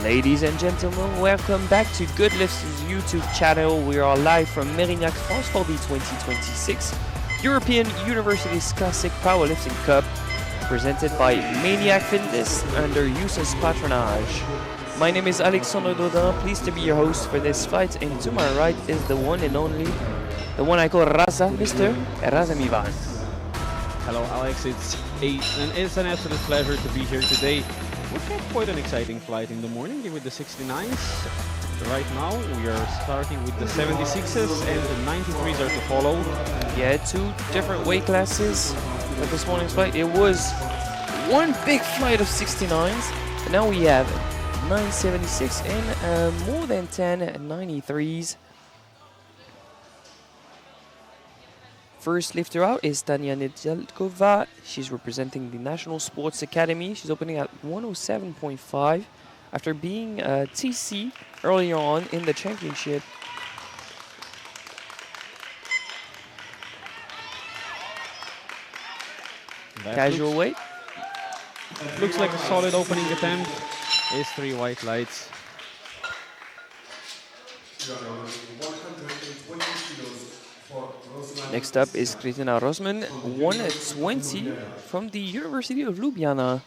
Ladies and gentlemen, welcome back to Good Lifts' YouTube channel. We are live from Mérignac, France for the 2026 European Universities Classic Powerlifting Cup, presented by Maniac Fitness under USA's patronage. My name is Alexandre Dodin, pleased to be your host for this fight, and to my right is the one and only, the one I call Raza, Mr. Razamivan. Hello Alex, it's an absolute pleasure to be here today. We've got quite an exciting flight in the morning with the 69s. Right now we are starting with the 76s and the 93s are to follow. Yeah, two different weight classes for this morning's flight. It was one big flight of 69s, but now we have 976 and more than 10 93s. First lifter out is Tanya Nedelkova. She's representing the National Sports Academy. She's opening at 107.5 after being TC earlier on in the championship. Casual weight. Looks like a solid opening attempt. Is 3 white lights. Next up is Kristina Rosman, 120 from the University of Ljubljana.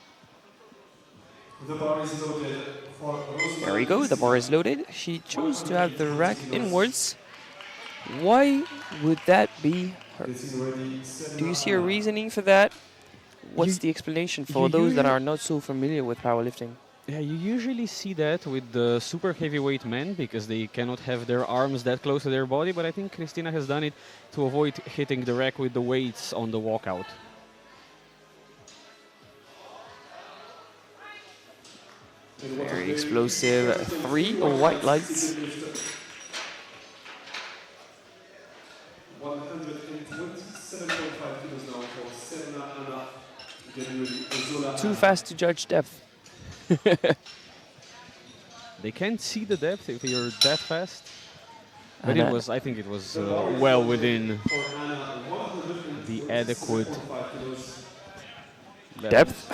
There we go, the bar is loaded. She chose to have the rack inwards. Why would that be her? Do you see a reasoning for that? What's the explanation for those that are not so familiar with powerlifting? Yeah, you usually see that with the super heavyweight men because they cannot have their arms that close to their body, but I think Christina has done it to avoid hitting the rack with the weights on the walkout. Very explosive. 3 white lights. Too fast to judge depth. They can't see the depth if you're that fast. But I think it was well within the adequate depth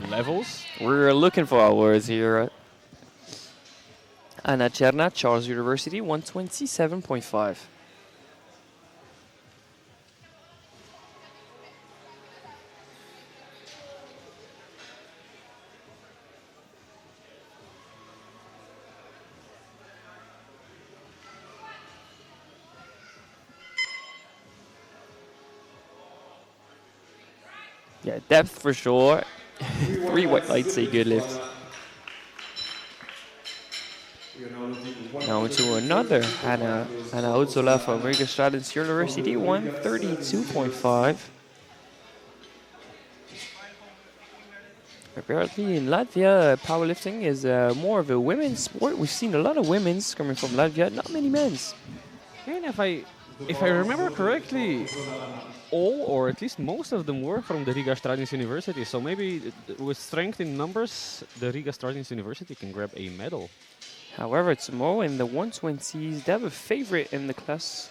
levels. We're looking for our words here. Anna Cherna, Charles University, 127.5. Yeah, depth for sure. 3 white lights, a good lift. Now to another Anna Odzola from Riga Stradens University, 132.5. Apparently in Latvia, powerlifting is more of a women's sport. We've seen a lot of women's coming from Latvia, not many men's. And if I remember correctly, all or at least most of them were from the Riga Stradens University. So maybe with strength in numbers, the Riga Stradens University can grab a medal. However, tomorrow in the 120s, they have a favorite in the class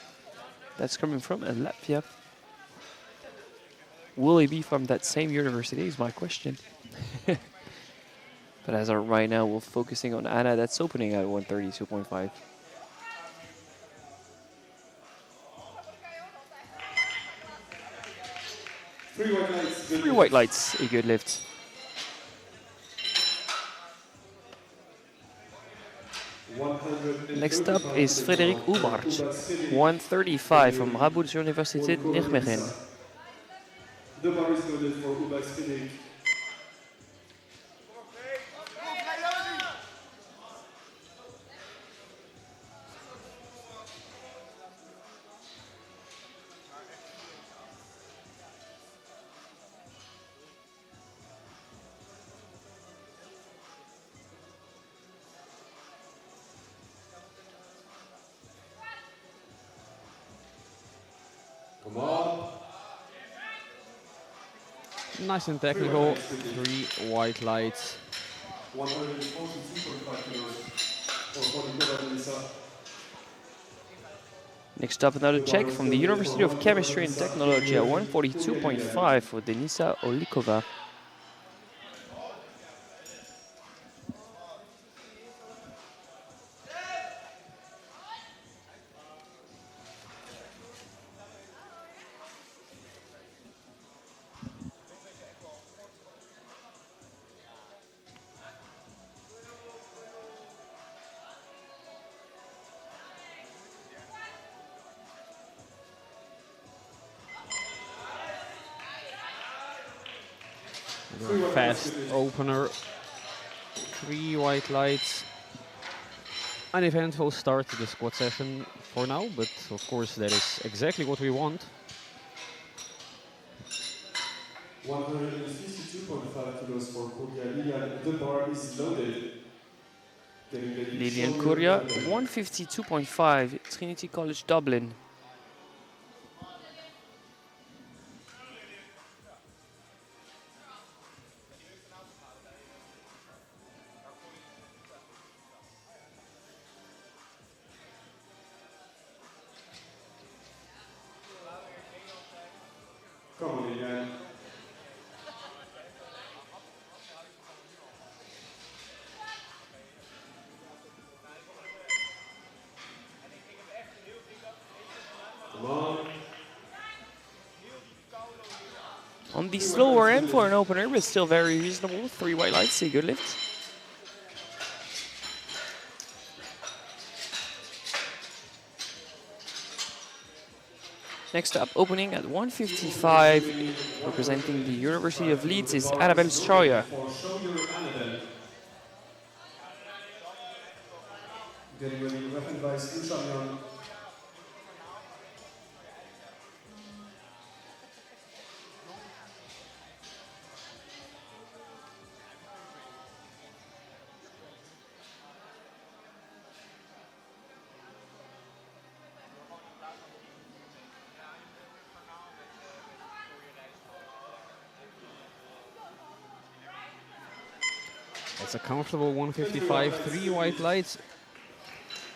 that's coming from Latvia. Will he be from that same university is my question. But as of right now, we're focusing on Anna. That's opening at 132.5. Three white lights, a good lift. Next up is Frederik Ubart, 135 from Radboud Universiteit Nijmegen. The bar is loaded for Ubax Frederik. Nice and technical. 3 white lights. 142.5 kilos for Polikova Denisa. Next up, another check from the University of Chemistry and Technology at 142.5 for Denisa Olikova. Fast opener. 3 white lights. An eventful start to the squat session for now, but of course that is exactly what we want. 152.5 kilos for Korea Lilian. The bar is loaded. Getting ready. Lilian Shoulder Kuria, and 152.5, Trinity College Dublin. Come on, Lilian. Come on. On the slower end for an opener, but still very reasonable. 3 white lights, a good lift. Next up, opening at 155, representing the University of Leeds, is Annabelle Scheuer. For shoulder Annabelle. Getting ready. Weapon vice Ushamyan. It's a comfortable 155, 3 white lights.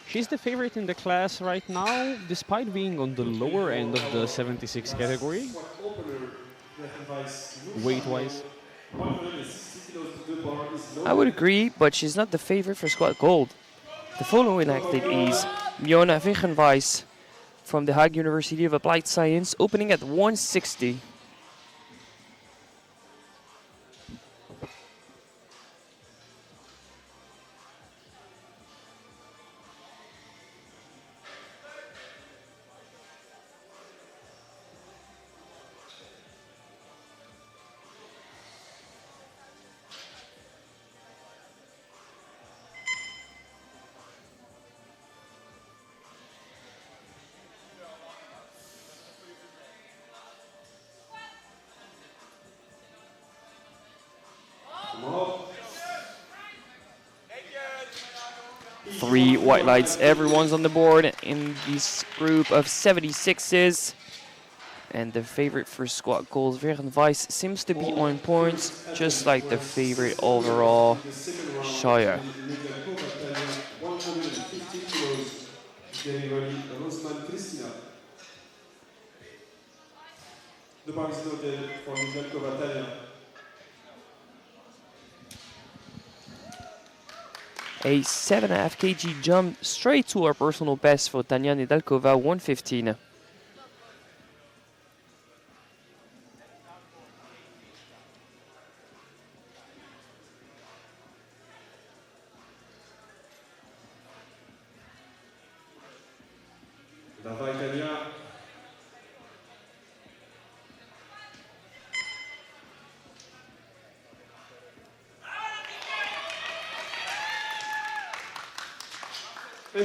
She's the favorite in the class right now, despite being on the lower end of the 76 category, Squat opener. Weapon vice weight-wise. 160 kilos. The bar is loaded. I would agree, but she's not the favorite for squat gold. The following athlete is Miona Wigenwijs from the Hague University of Applied Science, opening at 160. Come on. 3 white lights, everyone's on the board in this group of 76s. And the favorite for squat gold, Wigenwijs, seems to be on point, just like the favorite overall, Scheuer. 115 kilos. Getting ready. Rosman Kristina. The bar is loaded for Nedeljkova Tanya. A 7.5 kg jump straight to our personal best for Tanya Nedeljkova, 115. Dawaj Tania.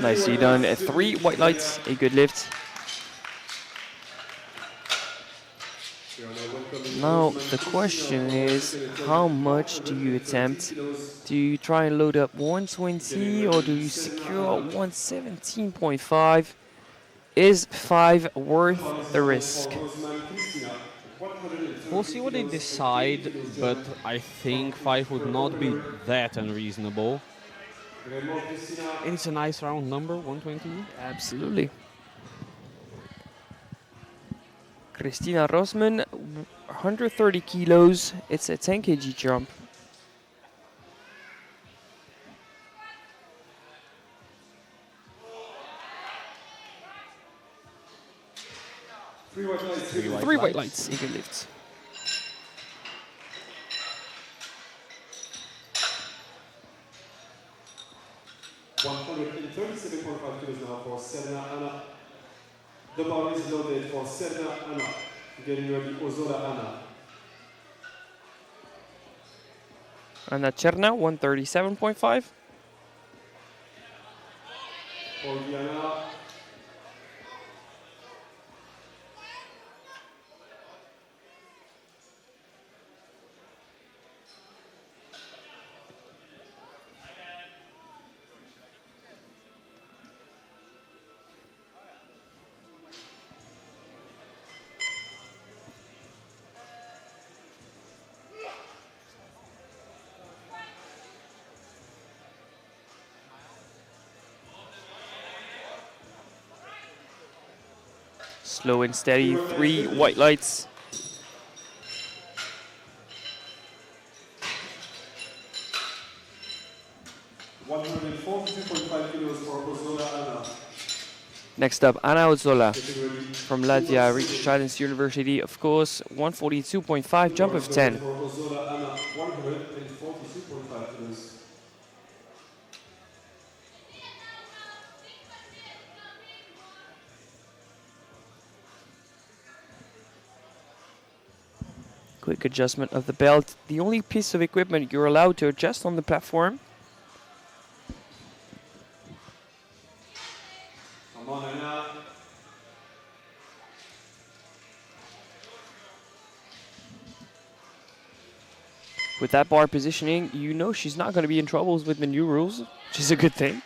Nicely done. 3 white lights, a good lift. Now the question is, how much do you attempt? Do you try and load up 120 or do you secure 117.5? Is 5 worth the risk? Rosman Kristina. We'll see what they decide, but I think 5 would not be that unreasonable. And it's a nice round number, 120. Absolutely. Christina Rosman, 130 kilos. It's a 10 kg jump. Three white lights, eager lifts. $137.5 kilos now for Serena Anna. The bar is loaded for Serena Anna. Getting ready, Ozola Anna. Anna Cherna, 137.5. For Diana. Slow and steady, 3 white lights. $142.5 kilos for Ozola Anna. Next up, Anna Ozola from Latvia, reached Children's University, of course, 142.5, jump of 10. For Ozola Anna, 142.5 kilos. Quick adjustment of the belt. The only piece of equipment you're allowed to adjust on the platform. Come on, Anna. With that bar positioning, you know she's not going to be in troubles with the new rules, which is a good thing.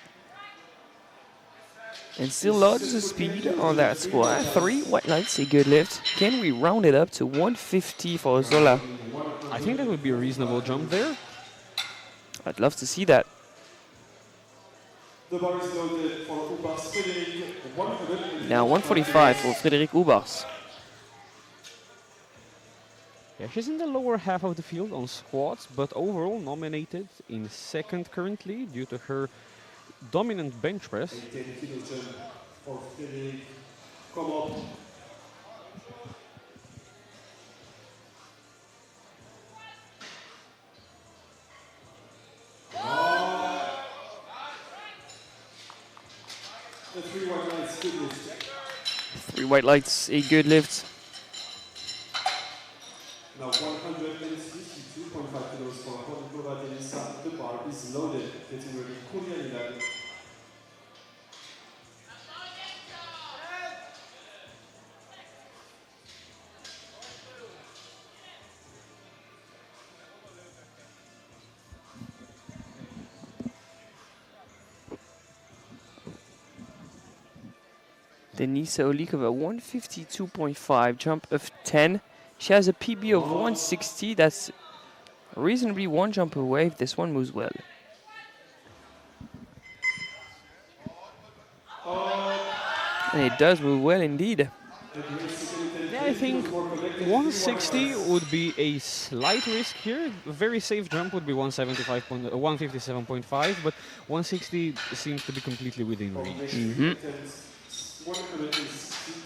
And still loads of speed on that squat. 3 white lights, a good lift. Can we round it up to 150 for Zola? I think that would be a reasonable jump there. I'd love to see that. The bar is loaded for Ubas Frederic, 145. Now 145 for Frédéric Ubars. Yeah, she's in the lower half of the field on squats, but overall nominated in second currently due to her dominant bench press. 10 kilo jump for Frederic. Come up. The 3 white lights, good lift. 3 white lights, a good lift. Now 162.5 kilos for Honigova Denisa. The bar is loaded. Getting ready, Kulianida. Denisa Olikova, 152.5, jump of 10. She has a PB of 160. That's reasonably one jump away if this one moves well. And it does move well indeed. Yeah, I think 160 would be a slight risk here. A very safe jump would be 157.5, but 160 seems to be completely within reach.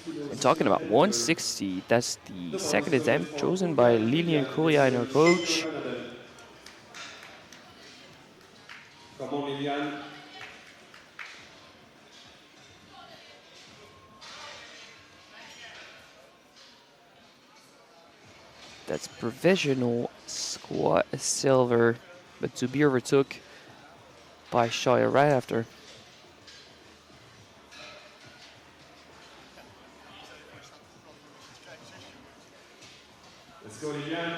We're talking about 160. That's the second attempt chosen by Lilian Kuria and her coach. Come on, Lilian. That's provisional squat silver, but to be overtook by Shaya right after. Let's go, Lilian.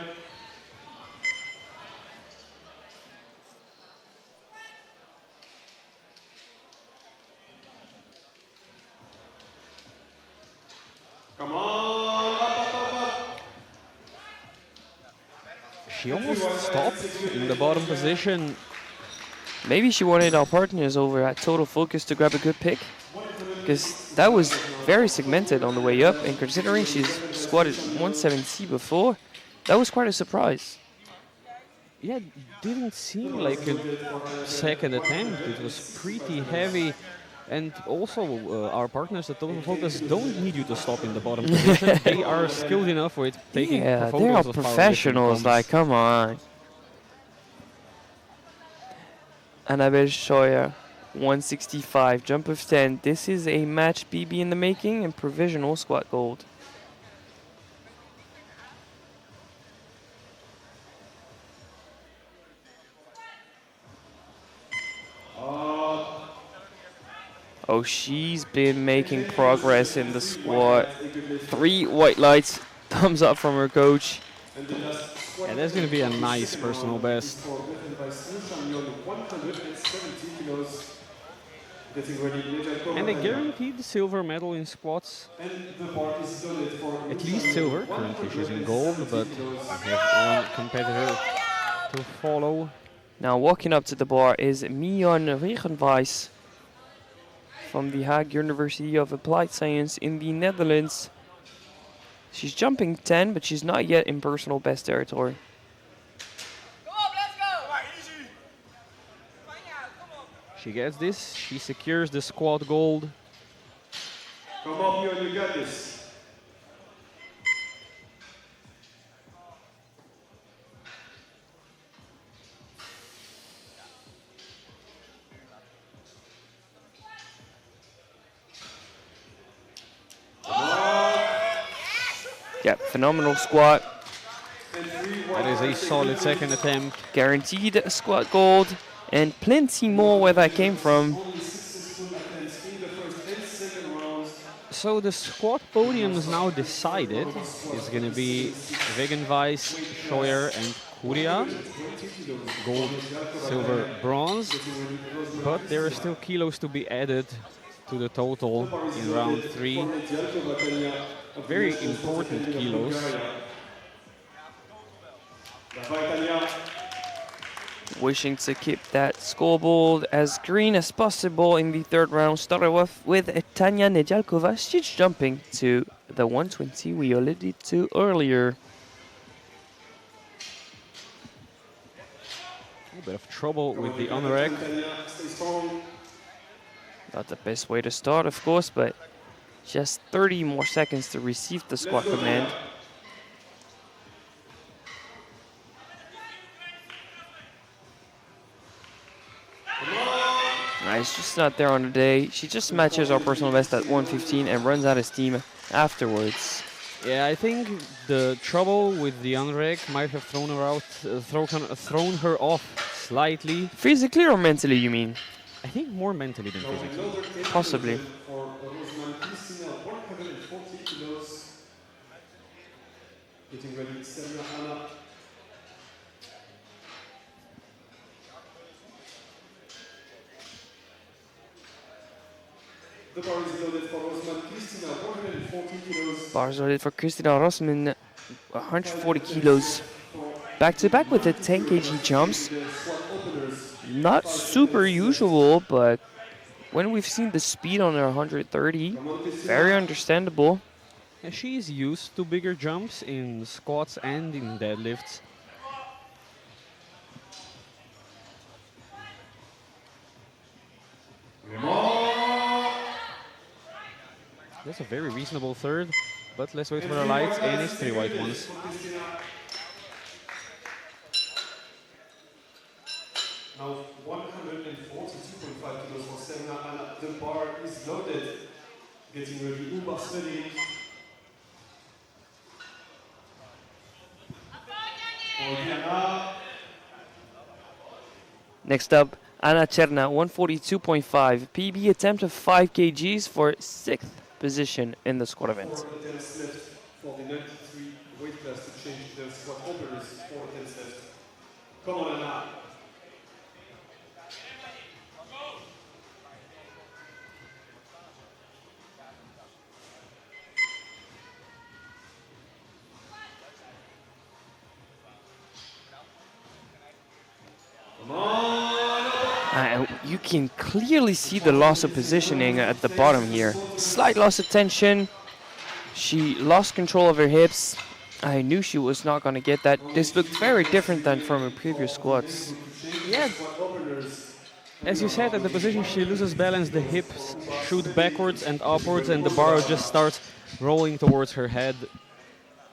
Come on, up, up, up, up. She almost stopped in the bottom position. Maybe she wanted our partners over at Total Focus to grab a good pick, because that was very segmented on the way up, and considering she's squatted 170 before, that was quite a surprise. Yeah, it didn't seem like a second attempt. It was pretty heavy. And also, our partners at Total Focus don't need you to stop in the bottom position. They are skilled enough with taking Yeah, they are photos of powerlifting professionals, like, comps. come on. Annabelle Scheuer, 165, jump of 10. This is a match BB in the making and provisional squat gold. Oh, she's been making progress in the squat. 3 white lights, thumbs up from her coach. Yeah, that's going to be a nice personal best. And a guaranteed silver medal in squats. At least silver. Currently she's in gold, but we have one competitor to follow. Now walking up to the bar is Mion Regenwijs from the Hague University of Applied Science in the Netherlands. She's jumping 10, but she's not yet in personal best territory. She gets this. She secures the squat gold. Come on, you got this. Yeah, phenomenal squat. That is a solid second attempt. Guaranteed squat gold, and plenty more where that came from. So the squat podium is now decided. It's going to be Wegenwijs, Scheuer, and Curia. Gold, silver, bronze. But there are still kilos to be added to the total in round 3. Very important kilos. Wishing to keep that scoreboard as green as possible in the third round. Started off with Tanya Nedelkova. She's jumping to the 120 we alluded to earlier. A bit of trouble with the on-rack. Not the best way to start, of course, but just 30 more seconds to receive the squat command. Nice, just not there on the day. She just matches our personal best at 115 and runs out of steam afterwards. Yeah, I think the trouble with the on-rack might have thrown her out, thrown her off slightly. Physically or mentally, you mean? I think more mentally than physically. Possibly. Getting ready, Serena Anna. The bar is loaded for Rosman Kristina, 140 kilos. Bars loaded for Kristina Rosman, 140 kilos. Back to back with the 10 kg jumps. Not super usual, but when we've seen the speed on her 130, very understandable. And she's used to bigger jumps in squats and in deadlifts. That's a very reasonable third, but let's wait for the lights, and it's 3 white ones. Now 142.5 kilos for Serena Anna. The bar is loaded. Getting ready, Uber Sweating. Next up, Anna Cherna, 142.5. PB attempt of 5 kgs for 6th position in the squat event. 4 attempts left for the 93 weight class to change the squat openers. 4 attempts left. Come on, Anna. can clearly see the loss of positioning at the bottom here. Slight loss of tension. She lost control of her hips. I knew she was not going to get that. This looked very different than from her previous squats. Yeah, as you said, at the position she loses balance, the hips shoot backwards and upwards, and the bar just starts rolling towards her head.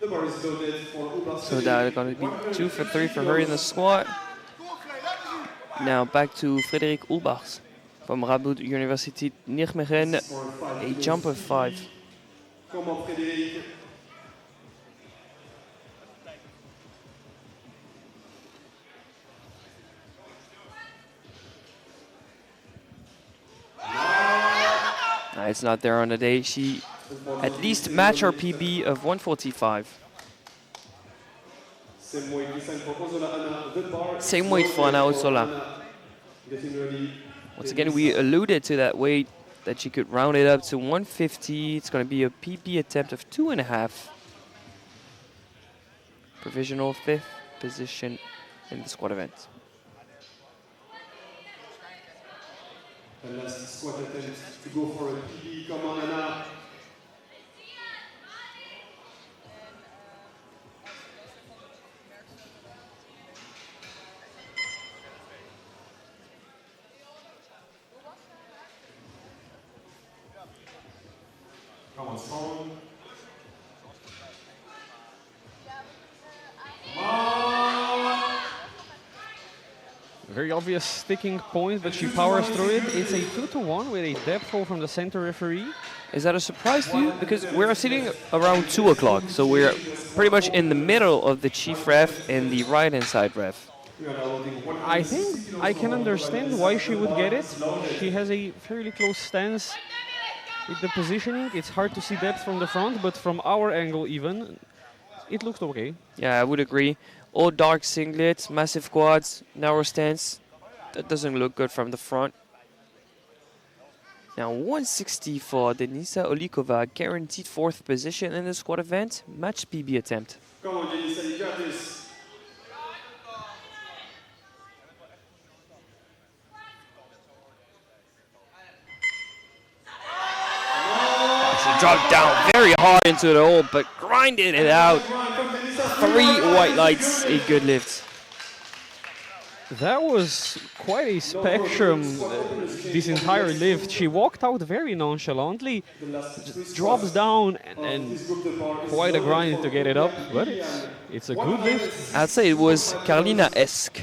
So that's going to be 2 for 3 for her in the squat. Now back to Frederik Ulbachs from Radboud University Nijmegen, a jump of 5. Come on, Frédéric. It's not there on the day. She at least matched her PB of 145. Same weight for Anna Osola. Once again, we alluded to that weight, that she could round it up to 150. It's going to be a PB attempt of 2.5. Provisional 5th position in the squat event. And last squat attempt to go for a PB. Come on, Anna. Come on, strong. Very obvious sticking point, but she powers through it. It's a 2-to-1 with a depth fall from the center referee. Is that a surprise to you? Because we're sitting around 2 o'clock, so we're pretty much in the middle of the chief ref and the right-hand side ref. I think I can understand why she would get it. She has a fairly close stance with the positioning. It's hard to see depth from the front, but from our angle even, it looked okay. Yeah, I would agree. All dark singlets, massive quads, narrow stance. That doesn't look good from the front. Now 160 for Denisa Olikova, guaranteed 4th position in the squat event. Match PB attempt. Come on, Denisa, you got this. She dropped down very hard into the hole, but grinded it out. 3 white lights, a good lift. That was quite a spectrum, this entire lift. She walked out very nonchalantly, drops down, and quite a grind to get it up, but it's a good lift. I'd say it was Carlina-esque.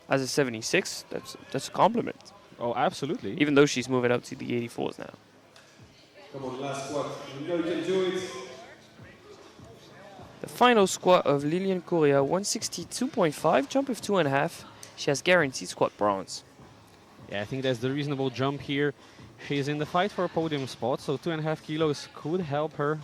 As a 76, that's a compliment. Oh, absolutely. Even though she's moving up to the 84s now. Come on, last squat. You know you can do it. The final squat of Lilian Correa, 162.5, jump of 2.5. She has guaranteed squat bronze. Yeah, I think that's the reasonable jump here. She's in the fight for a podium spot, so 2.5 kilos could help her.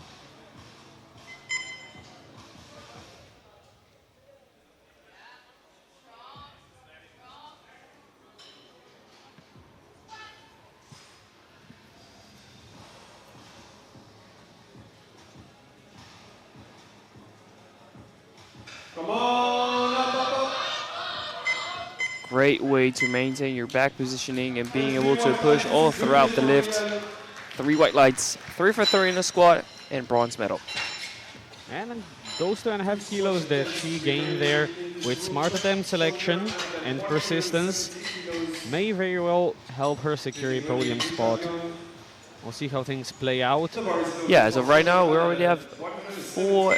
Come on, up. Great way to maintain your back positioning and being able to push all throughout the lift. 3 white lights, 3 for 3 in the squat, and bronze medal. And those 2.5 kilos that she gained there with smart attempt selection and persistence may very well help her secure a podium spot. We'll see how things play out. Yeah, so right now we already have 4,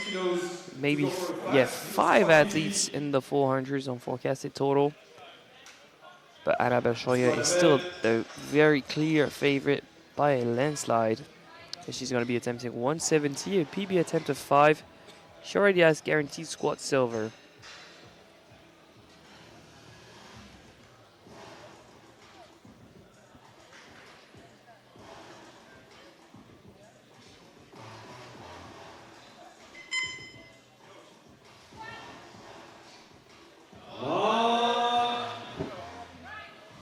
maybe 5 athletes in the 400s on forecasted total. But Anna Belchoya is still the very clear favorite by a landslide. And she's going to be attempting 170, a PB attempt of 5. She already has guaranteed squat silver.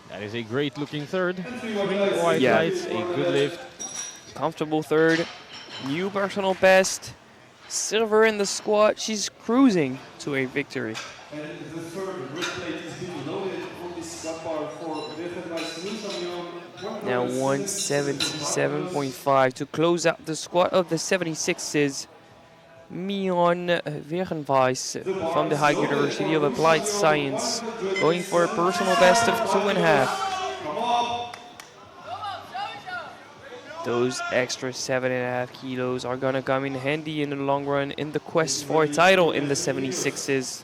That is a great looking third. 3 white lights, a good lift. Comfortable third, new personal best, silver in the squat. She's cruising to a victory. And the third red plate is being loaded. squat bar for Wegenwijs Nieuwsamion. Now 177.5 to close out the squat of the 76s. Mion Wegenwijs from the Hague University of Applied Science, going for a personal best of 2.5. Those extra 7.5 kilos are gonna come in handy in the long run in the quest for a title in the 76s.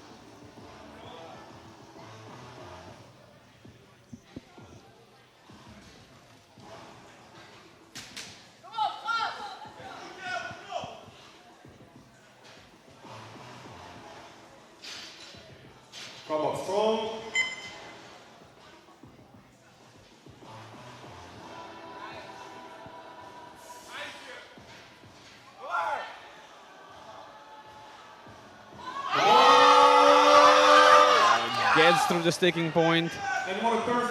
Come up strong. Gets through the sticking point.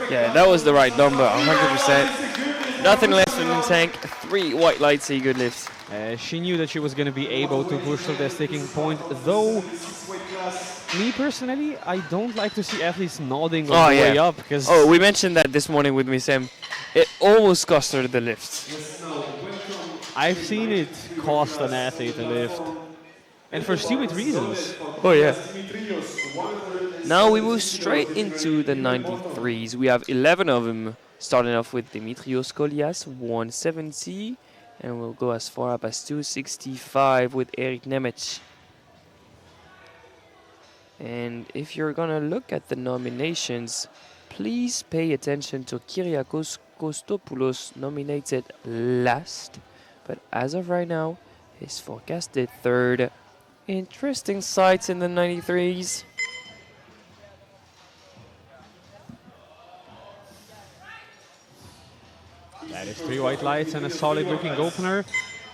Yeah, that was the right number, 100%. Nothing less than the tank, 3 white lights, a good lift. She knew that she was going to be able to push through the sticking point, though me personally, I don't like to see athletes nodding on the way up. Because we mentioned that this morning with me, Sam. It almost cost her the lift. I've seen it cost an athlete a lift. And for stupid reasons. Oh, yeah. Now we move straight into the 93s. We have 11 of them, starting off with Dimitrios Kolias, 170. And we'll go as far up as 265 with Erik Nemec. And if you're gonna look at the nominations, please pay attention to Kyriakos Kostopoulos, nominated last. But as of right now, he's forecasted third. Interesting sights in the 93s. That is 3 white lights and a solid looking opener.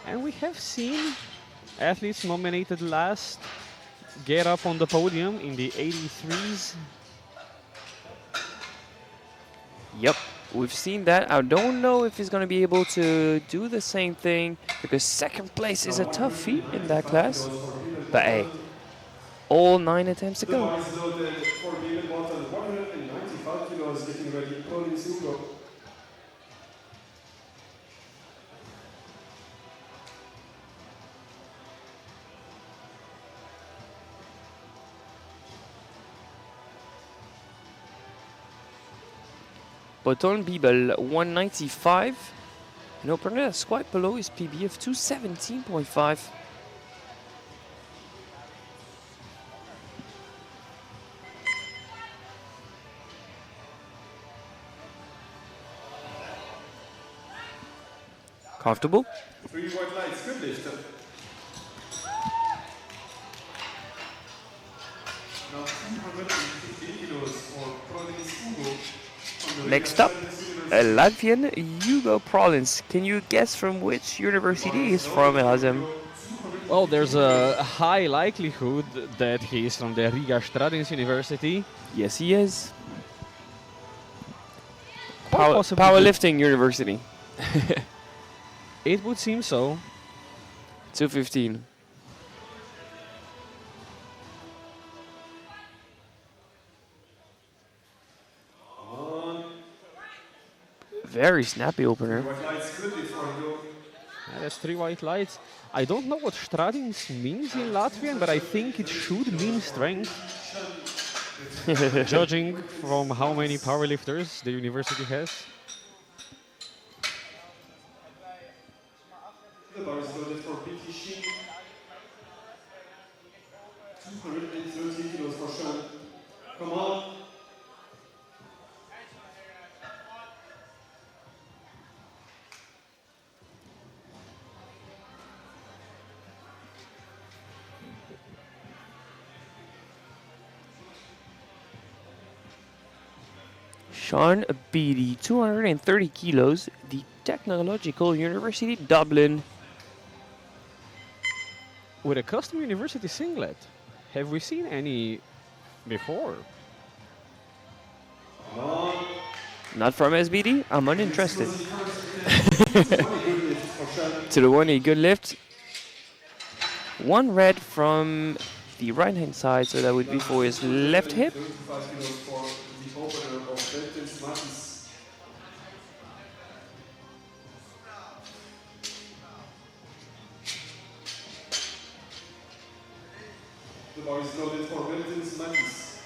And we have seen athletes nominated last get up on the podium in the 83s. Yep, we've seen that. I don't know if he's going to be able to do the same thing, because second place is a tough feat in that class. But hey, all 9 attempts to go. Boton Bibel, 195. An opener that's quite below his PB of 217.5. Comfortable? 3 white lights, good lift. Now 250 kilos for Province Hugo. Next up, Latvian Hugo Prolins. Can you guess from which university he's from, Elazem? Well, there's a high likelihood that he's from the Riga Stradins University. Yes, he is. Quite possibly Powerlifting University. It would seem so. 215. Very snappy opener. That's 3 white lights. I don't know what Stradins means in Latvian, but I think it should mean strength. Judging from how many powerlifters the university has. The bar is loaded for PTC. 230 kilos for Sean. Come on. Sean Beattie, 230 kilos, the Technological University Dublin. With a custom university singlet, have we seen any before? Not from SBD, I'm uninterested. To the one, a good lift. One red from the right hand side, so that would be for his left hip. Wellington's Mattis. The bar is loaded for Wellington's Mattis.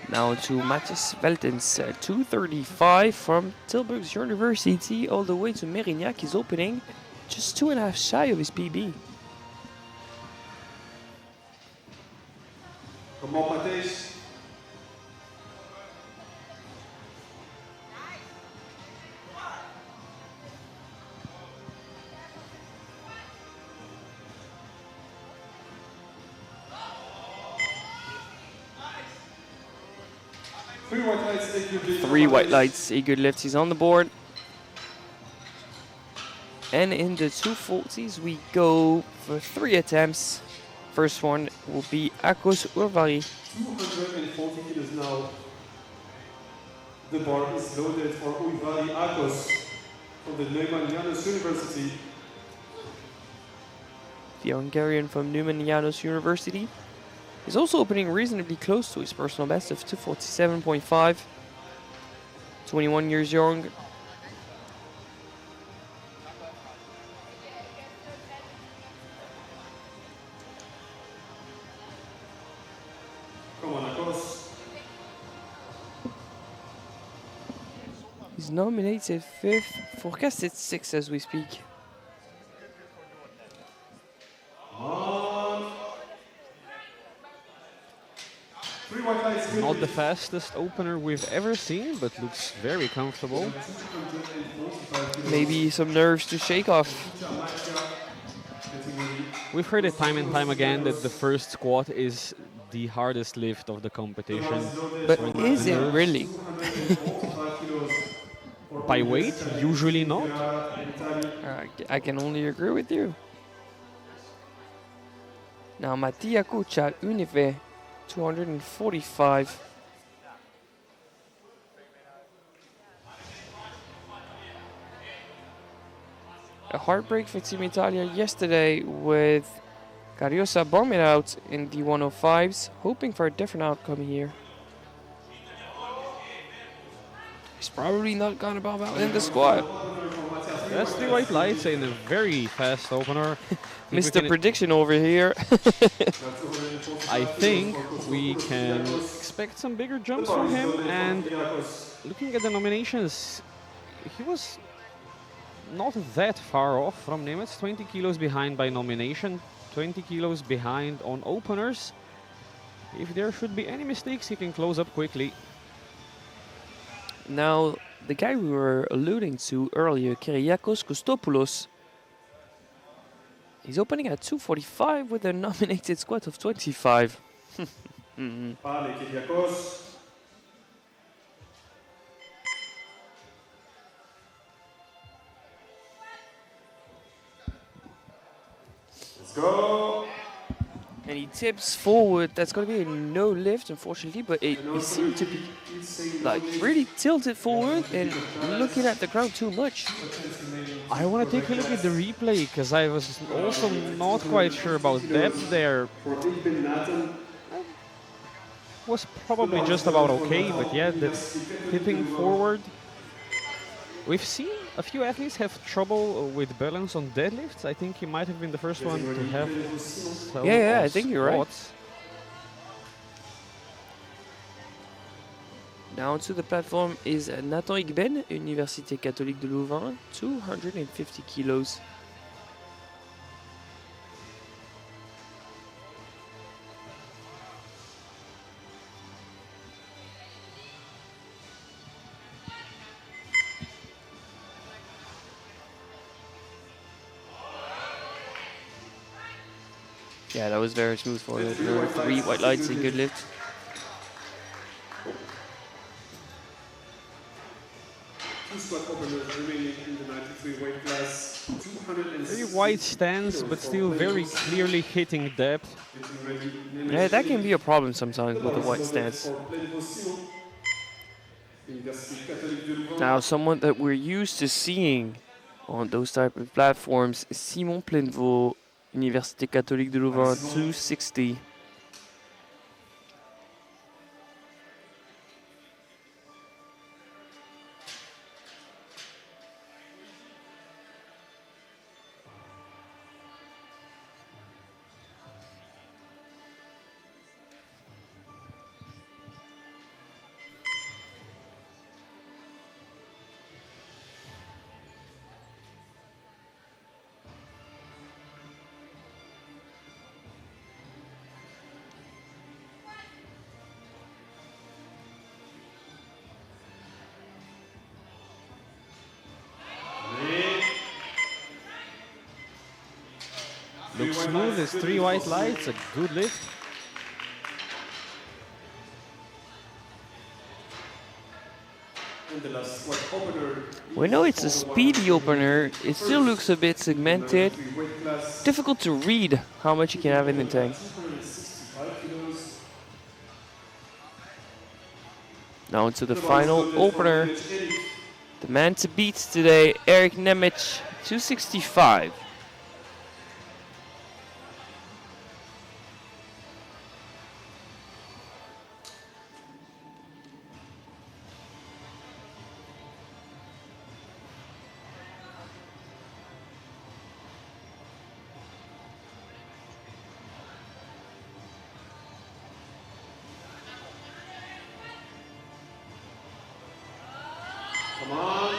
Now to Mathis Veltens, 235 from Tilburg's University all the way to Mérignac. He's opening just 2.5 shy of his PB. Come on, Matthijs. Three white lights, take your lead. 3 white lights, a good lift. He's on the board. And in the 240s, we go for 3 attempts. First one will be Akos Urvari. 240 kilos now. The bar is loaded for Urvari Akos from the Neumann Janus University. The Hungarian from Neumann Janus University. He's also opening reasonably close to his personal best of 247.5. 21 years young. Come on, Akos. He's nominated 5th, forecasted 6th as we speak. Three white lights, good Not the lead. fastest opener we've ever seen, but looks very comfortable. Maybe some nerves to shake off. We've heard it time and time again that the first squat is the hardest lift of the competition. But is it really? By weight, usually not. I can only agree with you. Now Mattia Kucha Unive, 245. A heartbreak for Team Italia yesterday with Cariosa bombing out in the 105s, hoping for a different outcome here. He's probably not gonna bomb out in the squad. That's 3 white lights in a very fast opener. Mr. Prediction over here. I think we can expect some bigger jumps from him, and looking at the nominations, he was not that far off from Nemetz. 20 kilos behind by nomination, 20 kilos behind on openers. If there should be any mistakes, he can close up quickly. Now, the guy we were alluding to earlier, Kyriakos Kostopoulos, he's opening at 245 with a nominated squat of 25. Pale, Kyriakos. Let's go. And he tips forward. That's going to be a no lift, unfortunately, but he seemed to be like really tilted forward and looking at the ground too much. I want to take a look at the replay, because I was also not quite sure about depth there. For Ibn Nathan. Was probably just about okay, but yeah, the tipping forward. We've seen a few athletes have trouble with balance on deadlifts. I think he might have been the first one to have some Yeah, on I think you're right. squats. Now onto the platform is Nathan Igben, Université Catholique de Louvain, 250 kilos. Yeah, that was very smooth for it. There were 3 white lights, a good lift. Two squat openers remaining in the 93 weight class. 206 Very wide stance, but still very clearly hitting depth. Yeah, that can be a problem sometimes with the white stance. Now, someone that we're used to seeing on those type of platforms is Simon Plainevaux, Université Catholique de Louvain, 260. looks smooth. It's 3 white lights, a good lift. And the last squat opener. We know it's a speedy opener. It still looks a bit segmented. Weight class. Difficult to read how much you can have in the tank. 265 kilos. Now into the final opener. The man to beat today, Eric Nemec, 265. Come on.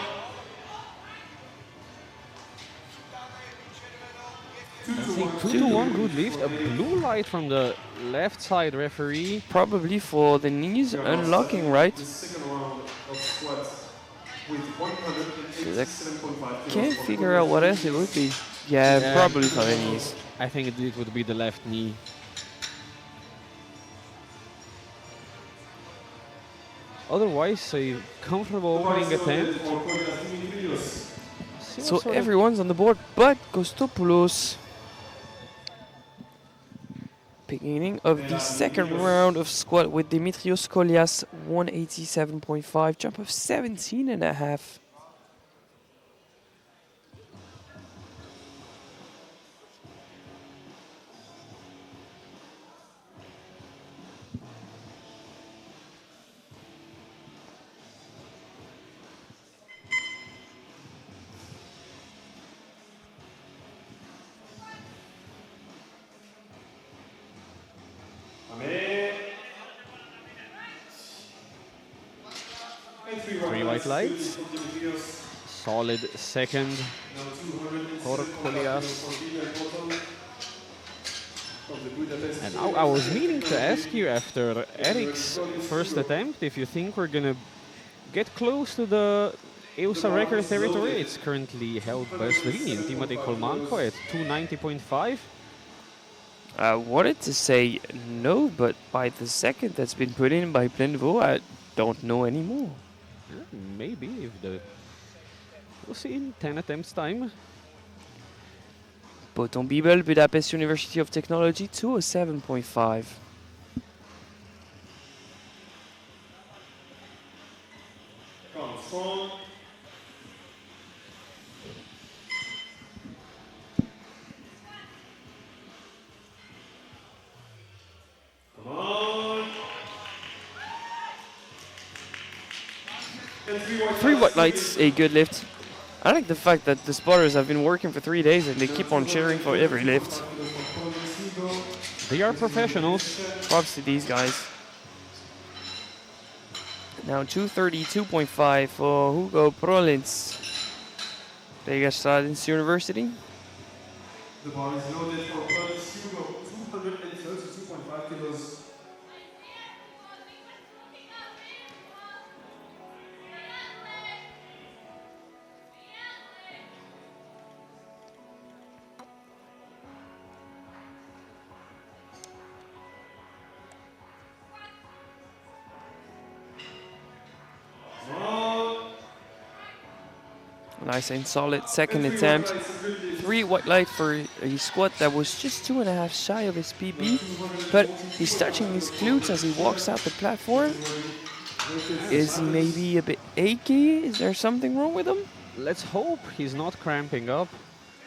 2-1, good lift. A blue light from the left side referee. Probably for the knees unlocking, right? The second round of squats with So that 187.5 kilos. can't figure out what else it would be. Yeah, probably for the knees. I think it would be the left knee. Otherwise, a comfortable opening attempt. So everyone's on the board but Kostopoulos. Beginning of the second round of squat with Dimitrios Kolias, 187.5, jump of 17.5. Three white lights. Solid second for Kolias. And now I was meaning to ask you after Eric's first attempt if you think we're gonna get close to the EUSA record territory. It's currently held by Slovenian Timotej Kolmanko at 290.5. I wanted to say no, but by the second that's been put in by Plenvo, I don't know anymore. Maybe if the we'll see in 10 attempts time. Boton Bibel, Budapest University of Technology, 207.5. Three white lights, a good lift. I like the fact that the spotters have been working for 3 days and they keep on cheering for every lift. They are professionals. Props to these guys. Now 232.5 for Hugo Prolins. Regastradens University. The bar is loaded for Prolins Hugo, 232.5 kilos. Nice and solid second attempt. Three white light for a squat that was just 2.5 shy of his PB, but he's touching his glutes as he walks out the platform. Is he maybe a bit achy? Is there something wrong with him? Let's hope he's not cramping up.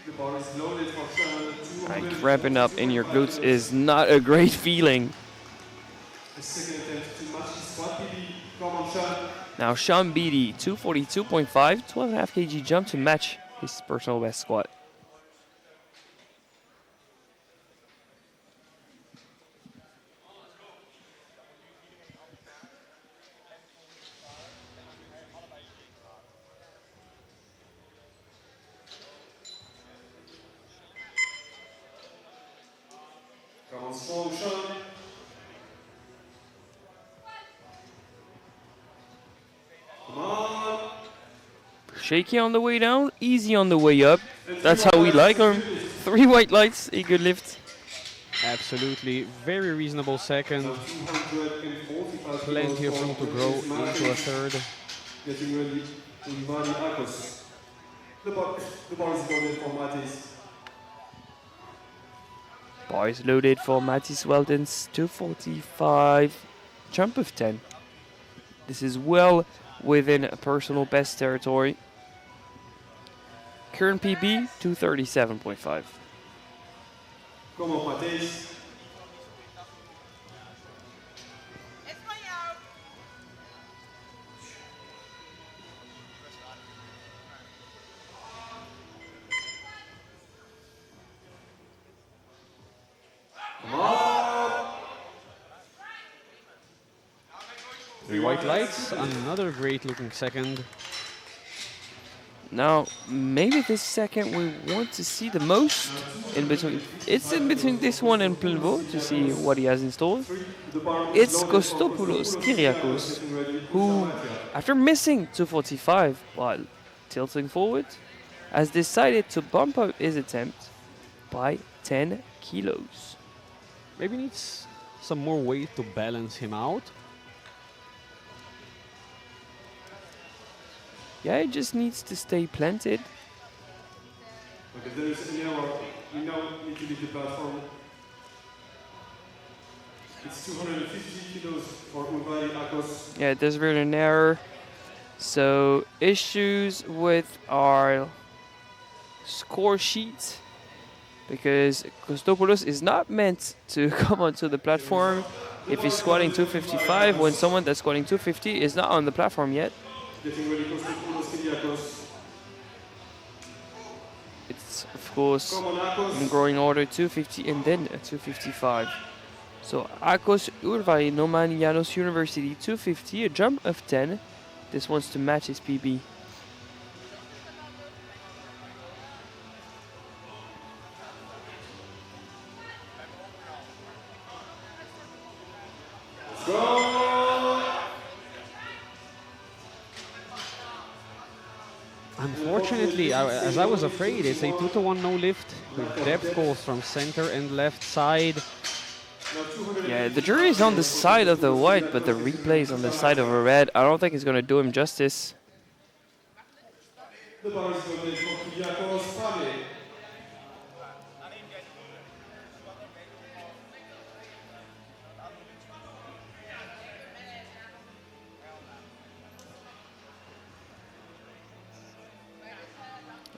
The bar is loaded for Cramping up in your glutes is not a great feeling. the second attempt to match the squat PB. Come on, Sean. Now Sean Beatty, 242.5, 12.5 kg jump to match his personal best squat. Come on, strong, Sean. Come on. Shaky on the way down, easy on the way up. That's how we like him. 3 white lights, a good lift. Absolutely, very reasonable second. Now 245 Plenty kilos of room to for grow James into a Martins. third. Getting ready, Uvali Akos. The bar is loaded for Matis. Bar is loaded for Mattis Weldon's 245 jump of 10. This is well within a personal best territory. Current PB 237.5. Come on, Matis. Come on. 3 white lights, another great looking second. Now, maybe this second we want to see the most in between. It's in between this one and Plvo to see what he has in store. The bar is It's loaded for Kostopoulos Kostopoulos Kyriakos, getting ready, who, Uzamatia. after missing 245 while tilting forward, has decided to bump up his attempt by 10 kilos. Maybe needs some more weight to balance him out. Yeah, he just needs to stay planted. Okay, there is an error. We now need to leave the platform. It's 250 kilos for Uvali Akos. Yeah, there's really an error. So, issues with our score sheet, because Kostopoulos is not meant to come onto the platform if he's squatting 255 when someone that's squatting 250 is not on the platform yet. Getting ready, Kostopoulos Kyriakos. It's, of course, Come on, Akos. in growing order 250 and then 255. So, Akos Urvai Noman Janos University 250, a jump of 10. This wants to match his PB. Let's go! Unfortunately, as I was afraid, it's a 2-to-1 no lift with depth calls from center and left side. Now 200 Yeah, the jury is on the side of the white, but the replay is on the side of the red. I don't think it's going to do him justice. The bar is loaded for Kyriakos Fame.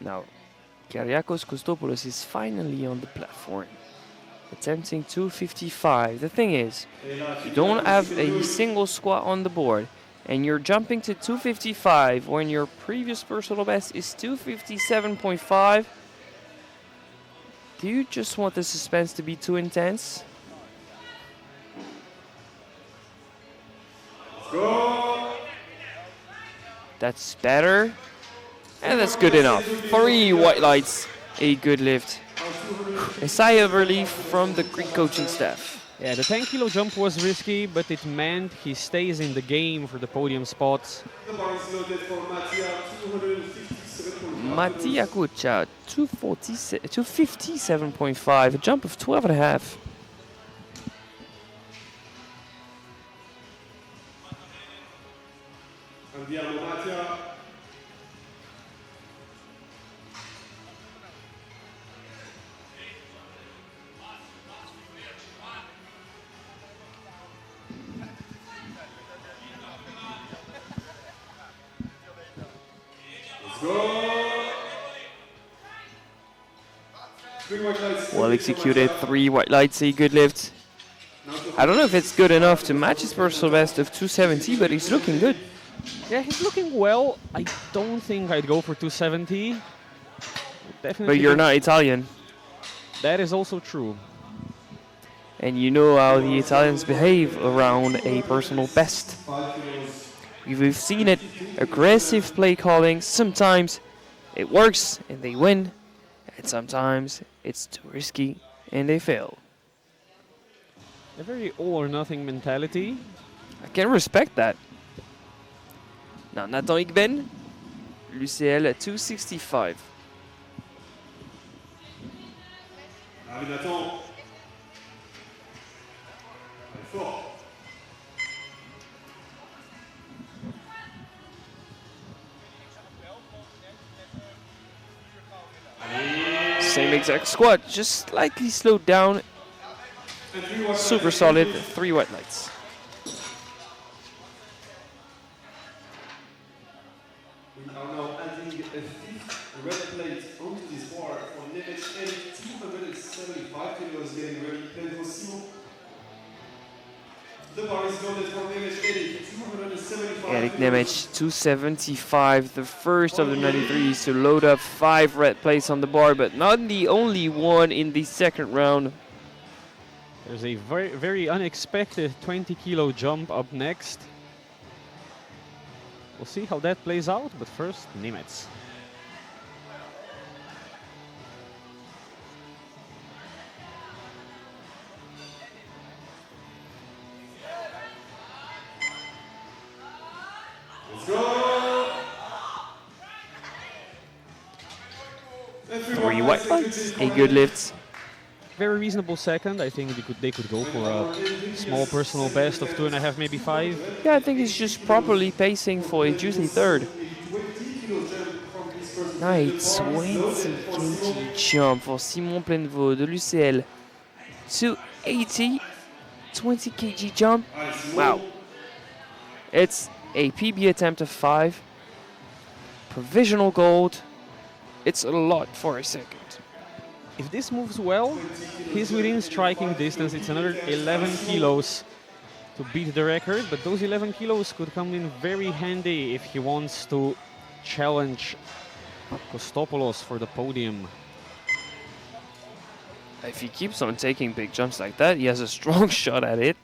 Now, Kyriakos Kostopoulos is finally on the platform, attempting 255. The thing is, you don't have a single squat on the board, and you're jumping to 255 when your previous personal best is 257.5. Do you just want the suspense to be too intense? Go! That's better. And that's good enough. 3 white lights, a good lift. A sigh of relief from the Greek coaching staff. Yeah, the 10 kilo jump was risky, but it meant he stays in the game for the podium spots. The bar is loaded for Mattia, 257.5. Mattia Kucha, 257.5, a jump of 12.5. Andiamo Mattia. Let's go! 3 white lights. Well executed, 3 white lights, a good lift. I don't know if it's good enough to match his personal best of 270, but he's looking good. Yeah, he's looking well. I don't think I'd go for 270. Definitely. But you're not Italian, That is also true. and you know how the Italians behave around a personal best. 5 kilos. We've seen it, aggressive play calling. Sometimes it works and they win, and sometimes it's too risky and they fail. A very all or nothing mentality. I can respect that. Now, Nathan Igben, l'UCL 265. Allez, Nathan. Allez, fort. Same exact squat, just slightly slowed down. Super solid, 3 white lights. We are now adding a fifth red plate onto this bar for Nemec Eric, 275 kilos, getting ready. Plate for Simon. The bar is loaded for Nemec Eric, 275 Eric kilos. Nemec, 275, the first of the 93s to load up 5 red plates on the bar, but not the only one in the second round. There's a very unexpected 20 kilo jump up next. We'll see how that plays out, but first, Nemec. Let's go! 3 white lights, a good lift. Very reasonable second. I think they could go for a small personal best of 2.5, maybe 5. Yeah, I think he's just properly pacing for a juicy third. Nice 20 kg jump for Simon Plainevaux de l'UCL. 280, 20 kg jump. Wow. It's a PB attempt of 5. Provisional gold. It's a lot for a second. If this moves well, he's within striking distance. It's another 11 kilos to beat the record, but those 11 kilos could come in very handy if he wants to challenge Kostopoulos for the podium. If he keeps on taking big jumps like that, he has a strong shot at it.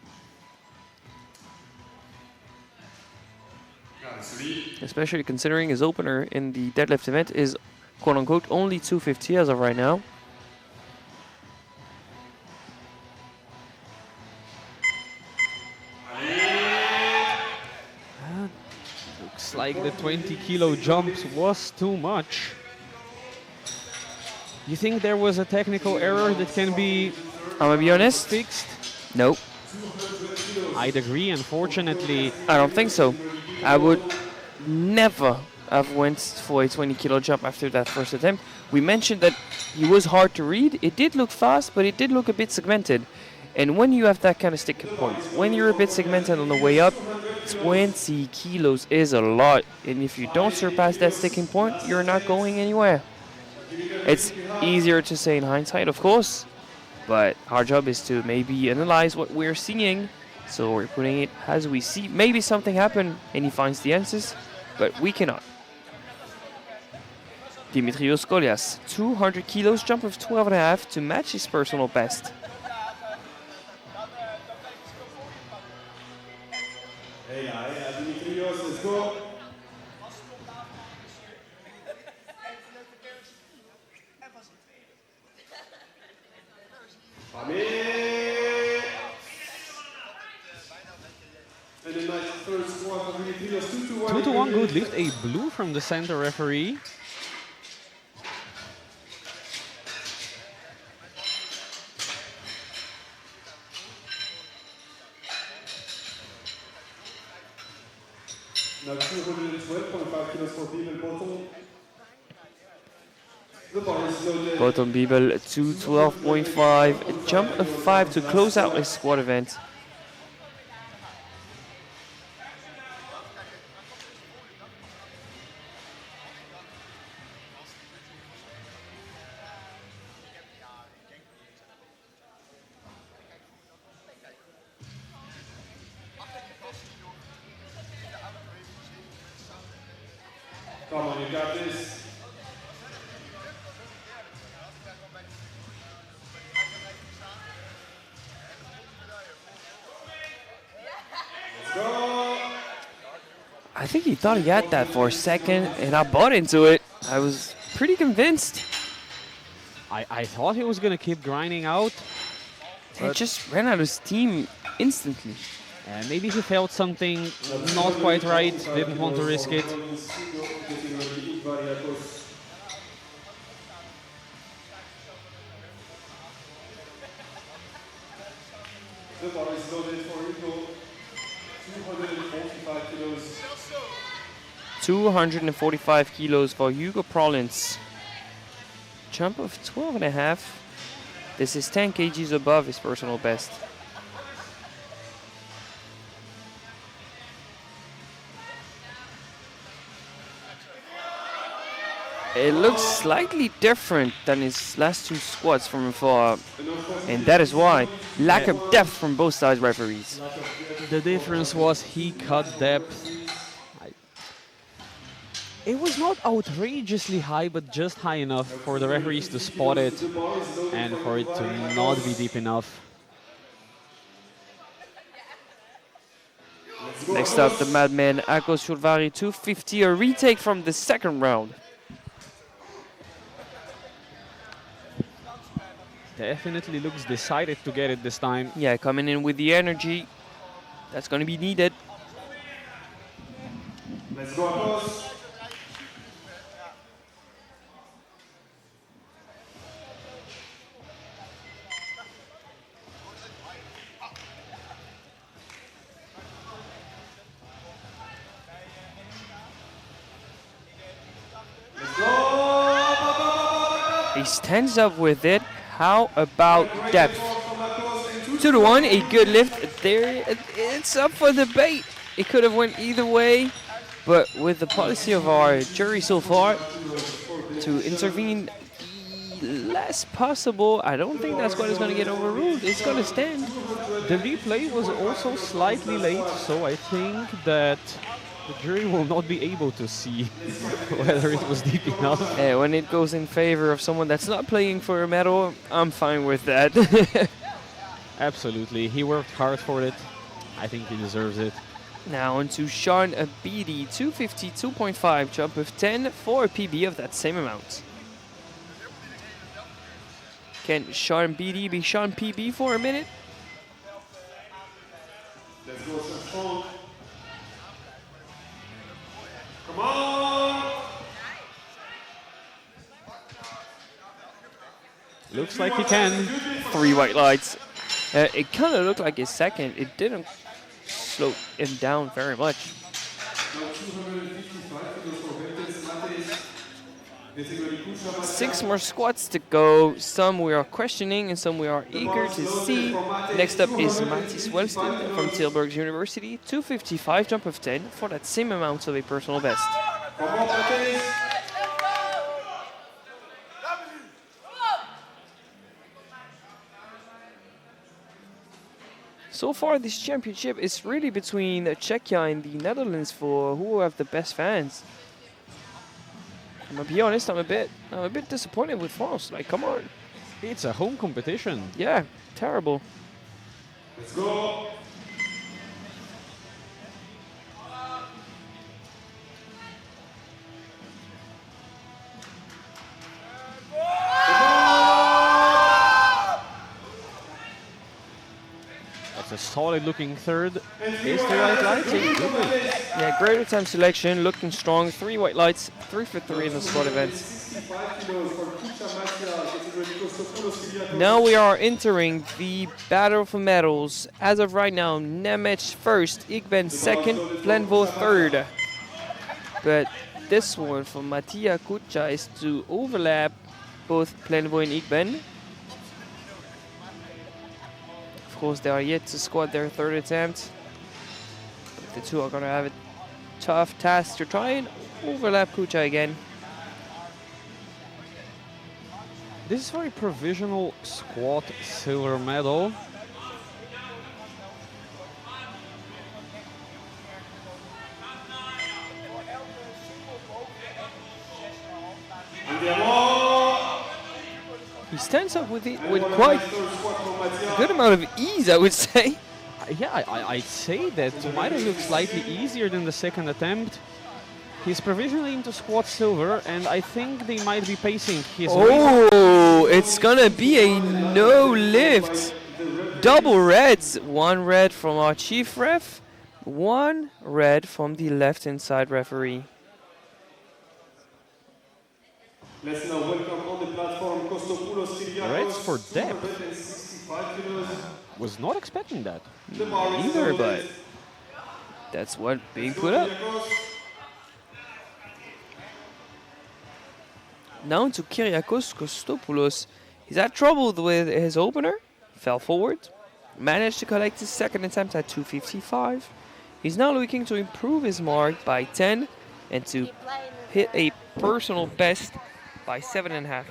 Especially considering his opener in the deadlift event is quote-unquote only 250 as of right now. Looks like the 20 kilo jumps was too much. You think there was a technical error that can be I'm gonna be honest. fixed? Nope, I'd agree, unfortunately. I don't think so. I would never have went for a 20 kilo jump after that first attempt. We mentioned that he was hard to read. It did look fast, but it did look a bit segmented. And when you have that kind of sticking point, when you're a bit segmented on the way up, 20 kilos is a lot. And if you don't surpass that sticking point, you're not going anywhere. It's easier to say in hindsight, of course, but our job is to maybe analyze what we're seeing. So we're putting it as we see. Maybe something happened and he finds the answers, but we cannot. Dimitrios Kolias, 200 kilos, jump of 12.5 to match his personal best. Hey, Dimitrios, let's go. And a nice third squat from Dimitrios, 2-1. 2-1 good lift, a blue from the center referee. Now 212.5 kilos for Bibel Bottom. The bar is loaded. Bottom Bibel 212.5, a jump of 5 to close out his squat event. Come on, you got this. Let's go. I think he thought he had that for a second, and I bought into it. I was pretty convinced. I thought he was going to keep grinding out. He just ran out of steam instantly. Maybe he felt something not quite right, didn't want to risk it. The bar is loaded for Hugo. 245 kilos. 245 kilos for Hugo Prolins. Jump of 12.5. This is 10 kgs above his personal best. It looks slightly different than his last two squats from afar, and that is why. Lack of depth from both sides referees. The difference was he cut depth. It was not outrageously high, but just high enough for the referees to spot it and for it to not be deep enough. Next up, the Madman Ako Shulvari 250, a retake from the second round. Definitely looks decided to get it this time. Yeah, coming in with the energy that's going to be needed. Let's go, Akos. He stands up with it. How about depth? 2 to 1, a good lift. There, it's up for debate. It could have went either way, but with the policy of our jury so far to intervene the less possible, I don't think that squad is going to get overruled. It's going to stand. The replay was also slightly late, so I think that the jury will not be able to see whether it was deep enough. When it goes in favor of someone that's not playing for a medal, I'm fine with that. Absolutely, he worked hard for it. I think he deserves it. Now on to Sean Beatty, 250, 2.5, jump of 10 for a PB of that same amount. Can Sean Beatty be Sean PB for a minute? Let's go, strong. Come on! Looks like he can. 3 white lights. It kind of looked like his second. It didn't slow him down very much. 6 more squats to go. Some we are questioning and some we are eager to see. Next up is Mattis Welston from Tilburg University. 255 jump of 10 for that same amount of a personal best. So far, this championship is really between Czechia and the Netherlands for who have the best fans. I'm gonna be honest, I'm a bit disappointed with France. Like, come on. It's a home competition. Yeah, terrible. Let's go! That's a solid looking third. Is the white lights? Yeah, great time selection, looking strong. 3 white lights, 3 for 3 in the squad events. Now we are entering the battle for medals. As of right now, Nemec first, Igben second, Plenvo third. But this one for Mattia Kucha is to overlap both Plenvo and Igben. Of course, they are yet to squat their third attempt. But the two are going to have a tough task to try and overlap Kucha again. This is for a provisional squat silver medal. He stands up with it with quite a good amount of ease, I would say. Yeah, I'd say that might have looked slightly easier than the second attempt. He's provisionally into squat silver, and I think they might be pacing his Oh, it's gonna be a no lift. Double reds. 1 red from our chief ref, 1 red from the left-hand side referee. Let's now welcome on the platform Kostopoulos Threats Kyriakos, for depth. 265 kilos. Was not expecting that. The bar is Neither, but loaded. that's what being Let's go, put up. Kyriakos. Now to Kyriakos Kostopoulos. He's had trouble with his opener, fell forward, managed to collect his second attempt at 255. He's now looking to improve his mark by 10 and to hit a personal best by 7.5.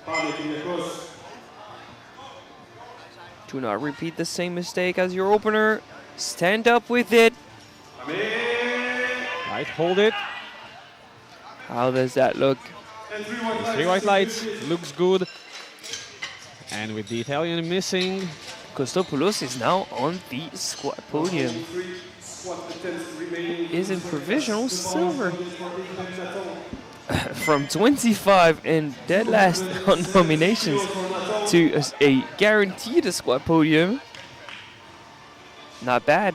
Panie Kyriakos. Do not repeat the same mistake as your opener. Stand up with it. Right, hold it. How does that look? And three Three white lights. Looks good. And with the Italian missing, Kostopoulos is now on the squat podium. Is in provisional silver. From 25 and dead last on nominations to a guaranteed squat podium. Not bad.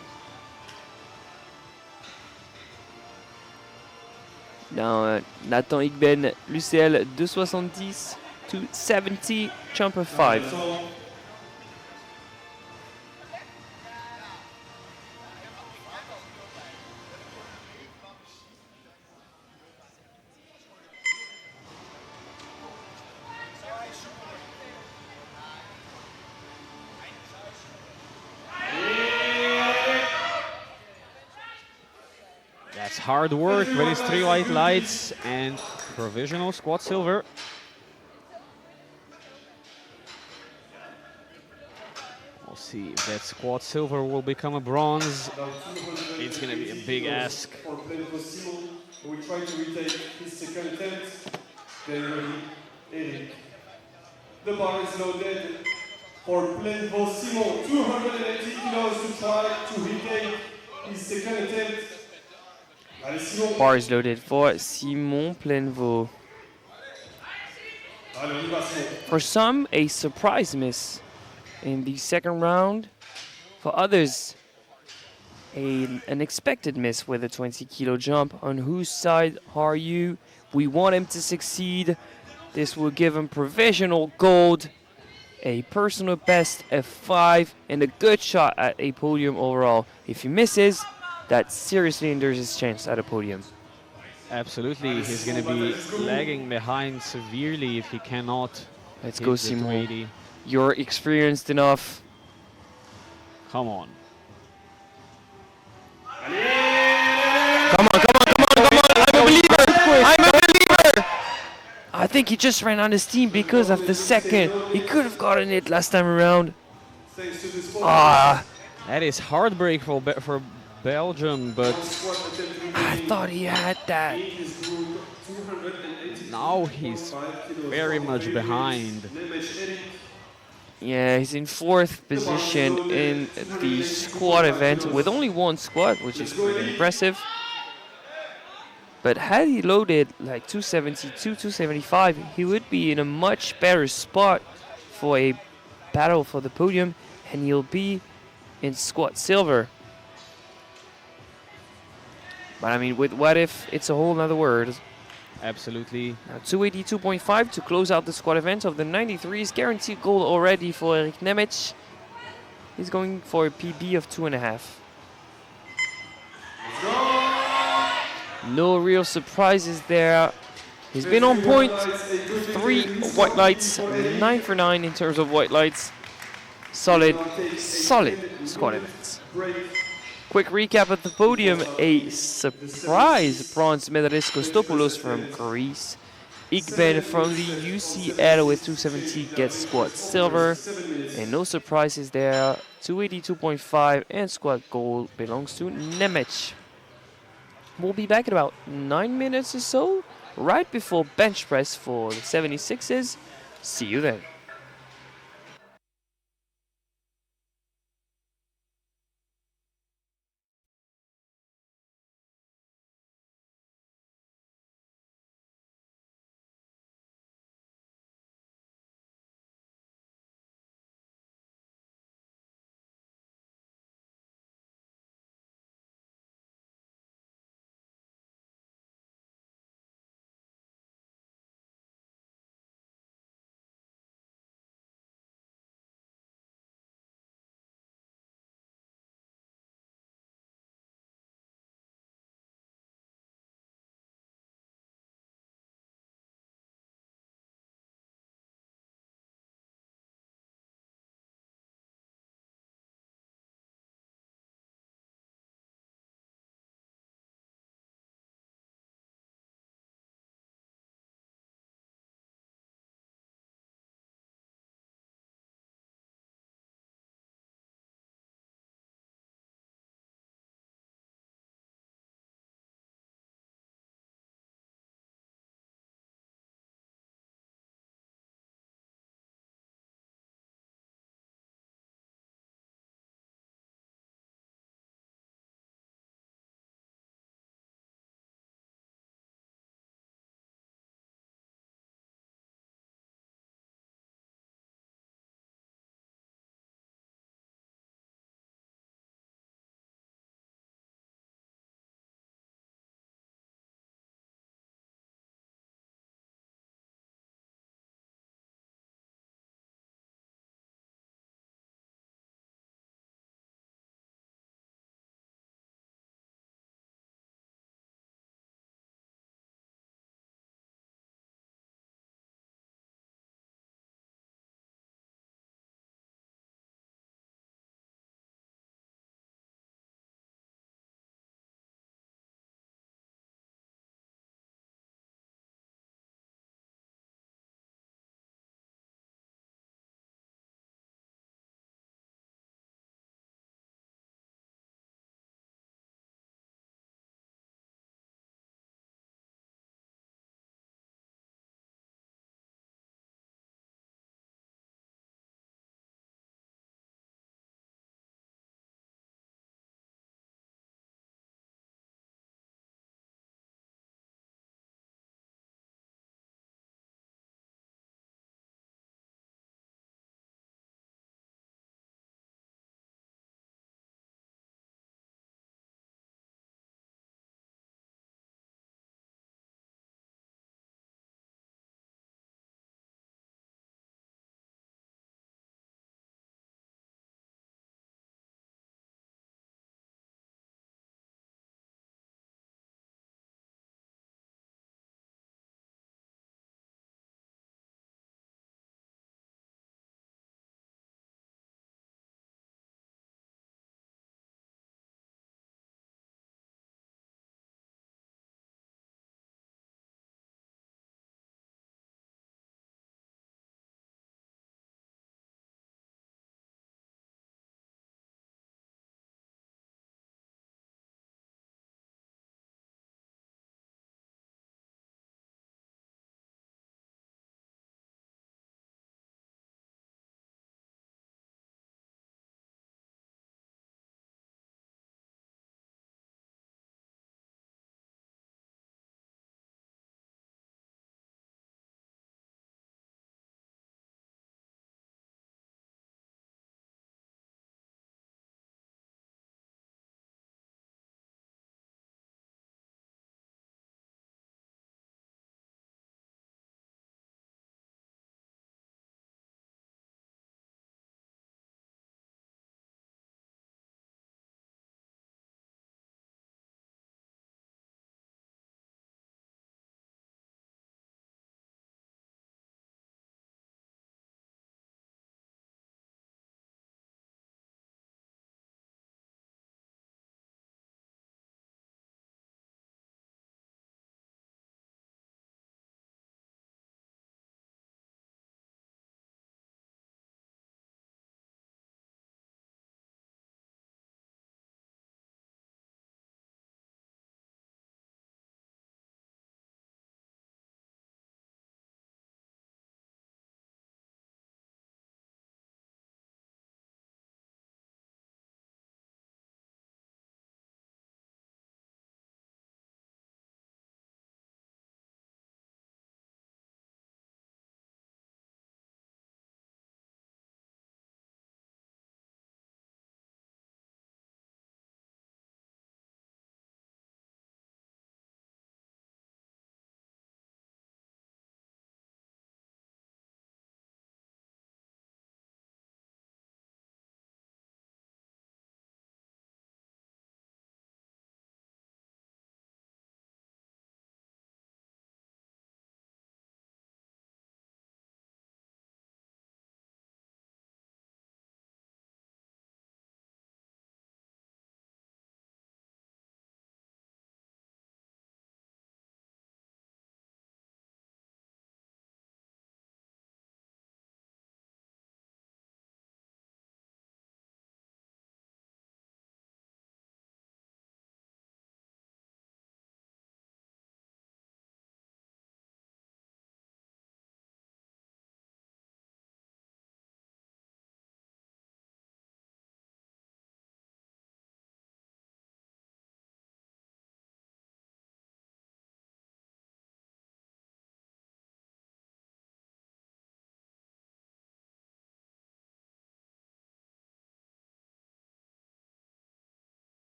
Now, Nathan Igben, Lucelle, 270, 270, jump of 5. that's hard work with his three white lights and provisional squat silver. We'll see if that squat silver will become a bronze. It's gonna be a big ask. We try to retake his second attempt. Then ready, Eric. The bar is loaded for Plainville Simon, 280 kilos to try to retake his second attempt. Allez, Simon. Bar is loaded for Simon Plainvaux. Allez, on y va, Simon. For some, a surprise miss in the second round. For others, an expected miss with a 20 kilo jump. On whose side are you? We want him to succeed. This will give him provisional gold, a personal best, a 5, and a good shot at a podium overall. If he misses, that seriously hinders his chance at a podium. Absolutely, he's gonna be lagging behind severely if he cannot. Let's hit go, the Simon. 280. You're experienced enough. Come on. Come on, come on, come on, come on. I'm a believer. I'm a believer. I think he just ran out of steam because of the second. He could have gotten it last time around. Thanks to this sport. Ah, That is heartbreak for Belgium, but I thought he had that. now he's very much behind. Yeah, he's in 4th position in the squat event with only one squat, which is pretty impressive. But had he loaded like 272, 275, he would be in a much better spot for a battle for the podium, and he'll be in squat silver. But I mean, with what if, it's a whole nother word. Absolutely. Now 282.5 to close out the squad event of the 93s. Guaranteed goal already for Erik Nemec. He's going for a PB of 2.5. No real surprises there. He's been on point. 3 white lights, 9 for 9 in terms of white lights. Solid squad events. Quick recap at the podium. A surprise bronze medalist Kostopoulos from Greece. Igben from the UCL with 270 gets squad silver. And no surprises there. 282.5 and squad gold belongs to Nemec. We'll be back in about 9 minutes or so, right before bench press for the 76s. See you then.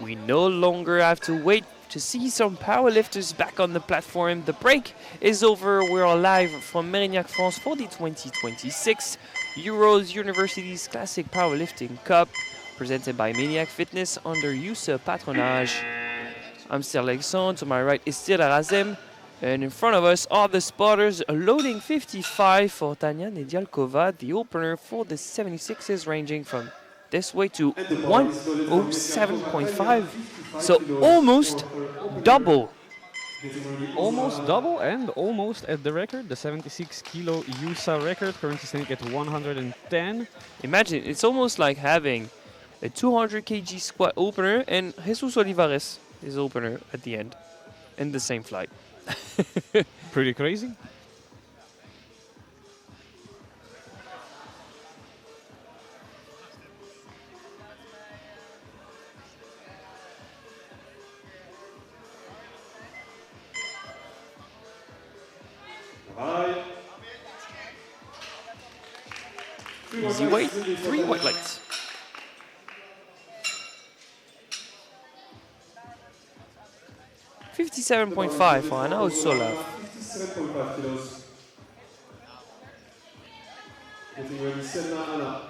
We no longer have to wait to see some powerlifters back on the platform. The break is over. We are live from Mérignac, France for the 2026 Euros Universities Classic Powerlifting Cup, presented by Maniac Fitness under USA patronage. I'm still Alexandre, to my right is still Razem, and in front of us are the spotters loading 55 for Tanya Nedialkova, the opener for the 76s, ranging from this way to 107.5, so almost double. Almost double and almost at the record, the 76 kilo USA record, currently standing at 110. Imagine, it's almost like having a 200 kg squat opener and Jesus Olivares is opener at the end in the same flight. Pretty crazy. Easy weight, 3 white lights. $57.5 for Ana Osolov. 57.5 kilos. Getting ready, Selma Anna.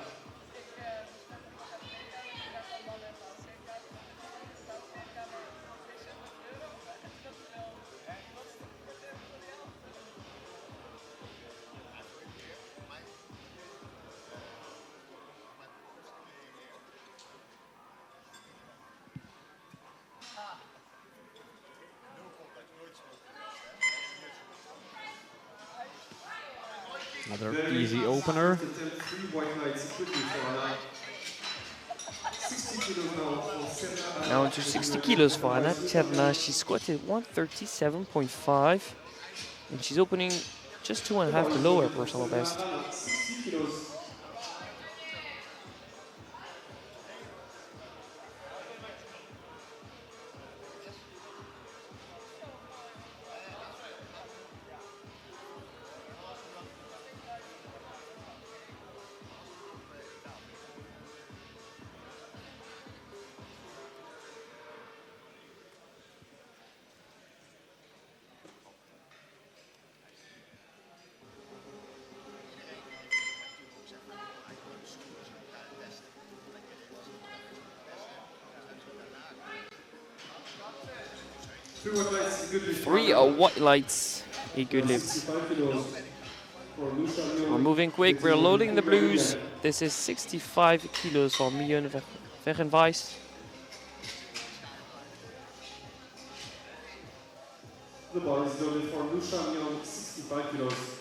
Another easy opener. 3 white lights quickly for Anna. 60 kilos now for Selma Anna. Now to 60 kilos for Anna Tcherna. She squatted 137.5 and she's opening just 2.5 below her personal best. 60 kilos. Three white lights, a good lift. We're moving quick, we're loading the blues. This is 65 kilos for Mion Verenwijs. The bar is loaded for Lucia Mion, 65 kilos.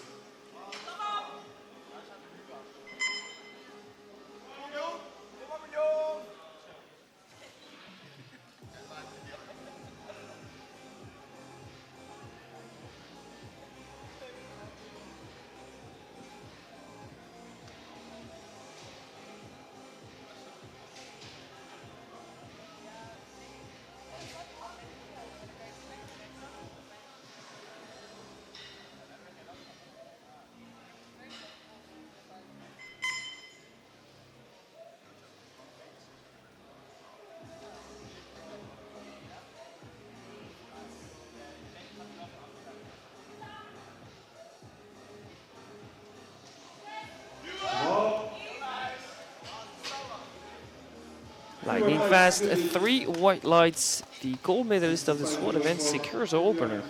Lightning fast, 3 white lights. The gold medalist of the SWAT event secures her opener.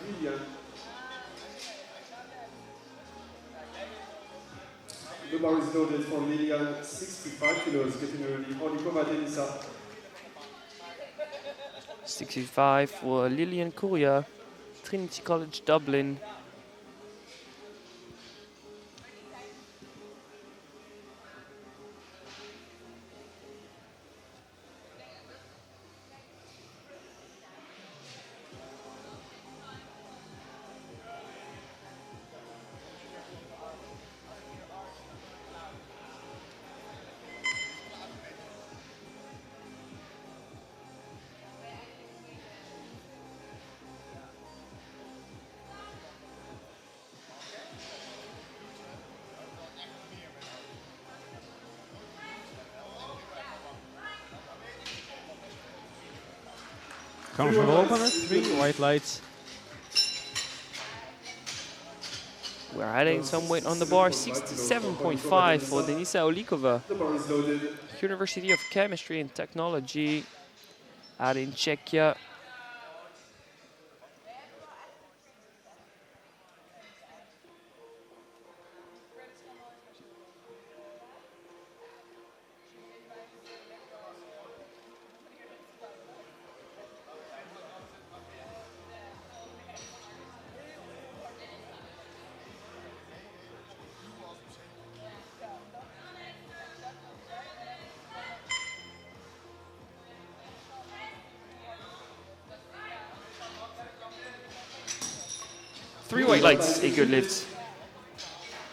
The bar is loaded for Lilian, 65 kilos, getting ready. Holikova Denisa. 65 for Lillian Courier, Trinity College Dublin. Comfortable opener, 3 white lights. We're adding some weight on the bar, 67.5 for Denisa Olikova. The bar is loaded. University of Chemistry and Technology out in Czechia. Three white lights, a good lift.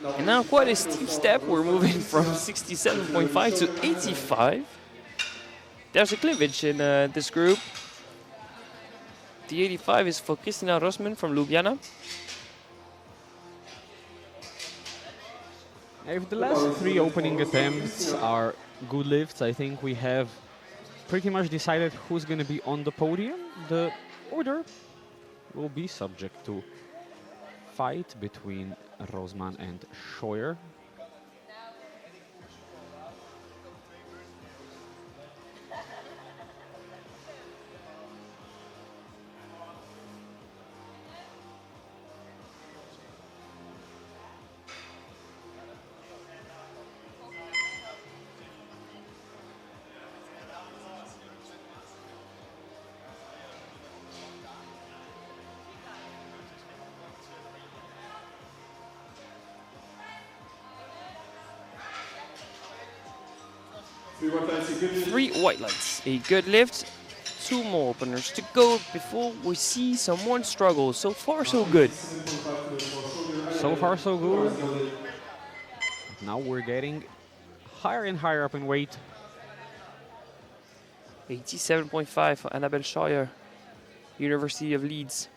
And now quite a steep step, we're moving from 67.5 to 85. There's a cleavage in this group. The 85 is for Kristina Rosman from Ljubljana. If the last 3 opening attempts are good lifts, I think we have pretty much decided who's going to be on the podium. The order will be subject to fight between Rosman and Scheuer. Three white lights, a good lift. 3 white lights, a good lift. 2 more openers to go before we see someone struggle. So far, so good. So far, so good. Now we're getting higher and higher up in weight. 87.5 for Annabelle Scheuer, University of Leeds.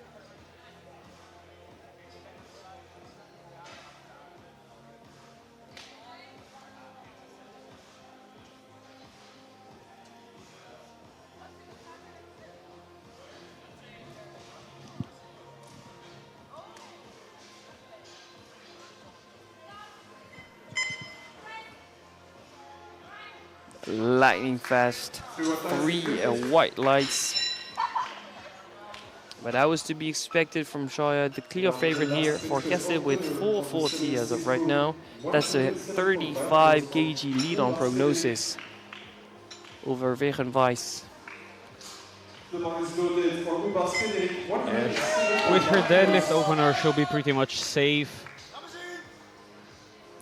Lightning fast, 3 white lights. But that was to be expected from Scheuer, the clear favorite here, forecasted with 440 as of right now. That's a 35 kg lead on prognosis over Wegen Weiss. The bar is loaded for Ubas Frederick. With her deadlift opener, she'll be pretty much safe.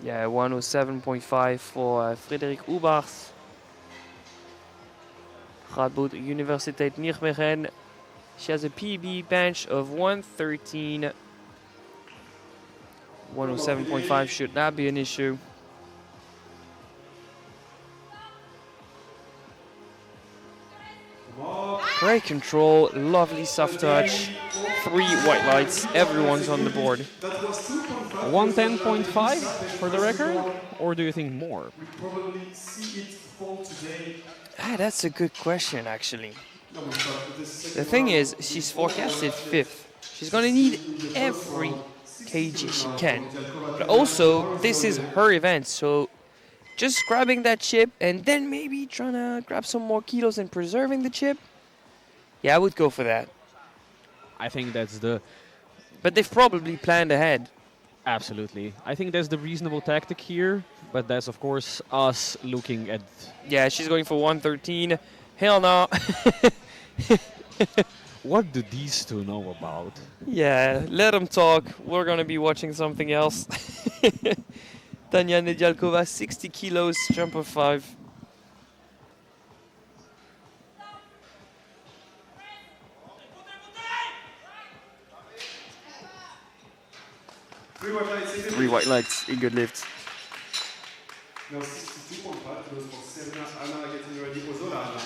Yeah, 107.5 for Frederik Ubachs. Radboud Universiteit Nijmegen. She has a PB bench of 113. 107.5 should not be an issue. Great control, lovely soft touch. 3 white lights, everyone's on the board. 110.5 for the record, or do you think more? We probably see it fall today. That's a good question, actually. No, we start with this The second thing round. is, she's forecasted 5th. She's going to need every kg she can. But also, this is her event, so just grabbing that chip and then maybe trying to grab some more kilos and preserving the chip, yeah, I would go for that. I think that's the... But they've probably planned ahead. Absolutely. I think that's the reasonable tactic here, but that's of course us looking at... Yeah, she's going for 113. Hell no. What do these two know about? Yeah, let them talk. We're going to be watching something else. Tanya Nedyalkova, 60 kilos, jump of 5. Three white lights, 3 white lights, a good lift. Now 62.5 kilos for Serena Anna getting ready for Zola Anna.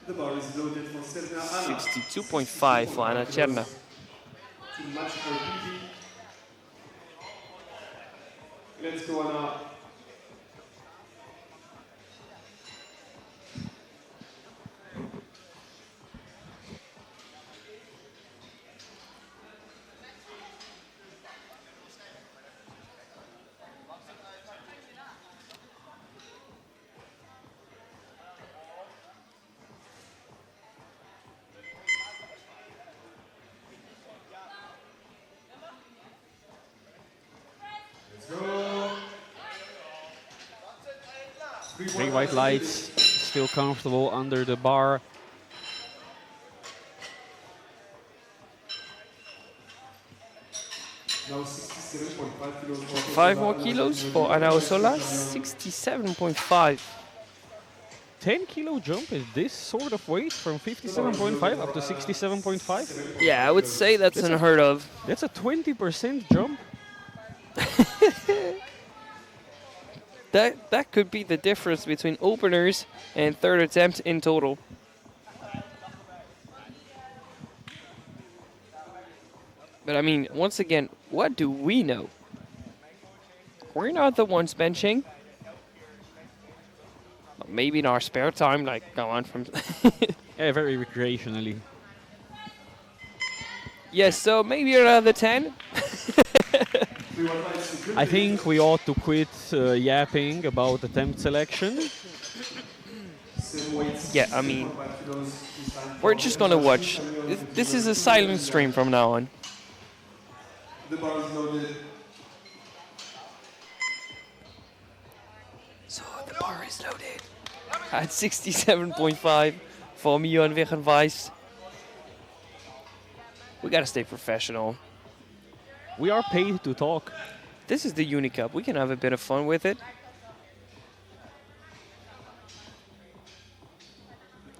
The bar is loaded for Serena Anna. 62.5 for Anna Cherna. To match for PB. Let's go Anna. Three white lights, still comfortable under the bar. Now 67.5 kilos. 5 more kilos for Anao Sola, 67.5. 10-kilo jump is this sort of weight from 57.5 up to 67.5? Yeah, I would say that's unheard of. That's a 20% jump. That could be the difference between openers and third attempt in total. But I mean, once again, what do we know? We're not the ones benching. Well, maybe in our spare time, like go on from. Yeah, very recreationally. Yes, so maybe another 10. I think we ought to quit yapping about attempt selection. Yeah, I mean, we're just gonna watch. This is a silent stream from now on. The bar is loaded. So the bar is loaded. At 67.5 for Mion Wegenweis. We gotta stay professional. We are paid to talk. This is the Unicup. We can have a bit of fun with it.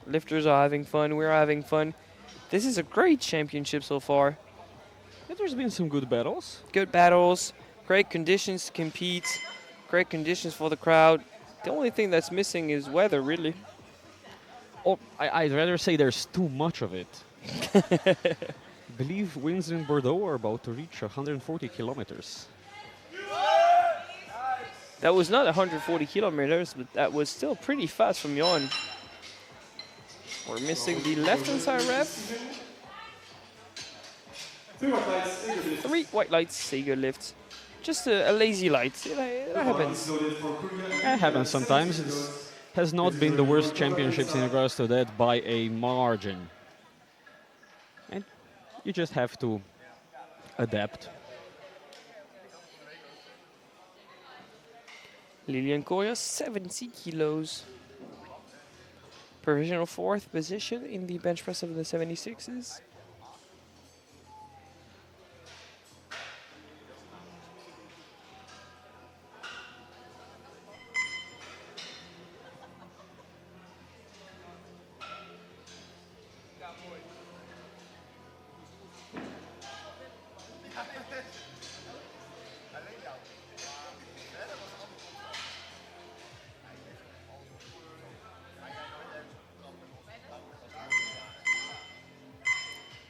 Lifters are having fun. We're having fun. This is a great championship so far. There's been some good battles. Good battles, great conditions to compete, great conditions for the crowd. The only thing that's missing is weather, really. Or I'd rather say there's too much of it. I believe winds in Bordeaux are about to reach 140 kilometers. That was not 140 kilometers, but that was still pretty fast from Jon. We're missing the left-hand side rep. 3 white lights, Sega lift. 3 white lights, Sega lifts. Just a lazy light. It happens. It happens sometimes. It has not been the worst championships in regards to that by a margin. And you just have to adapt. Lilian Koya, 70 kilos. Provisional 4th position in the bench press of the 76s.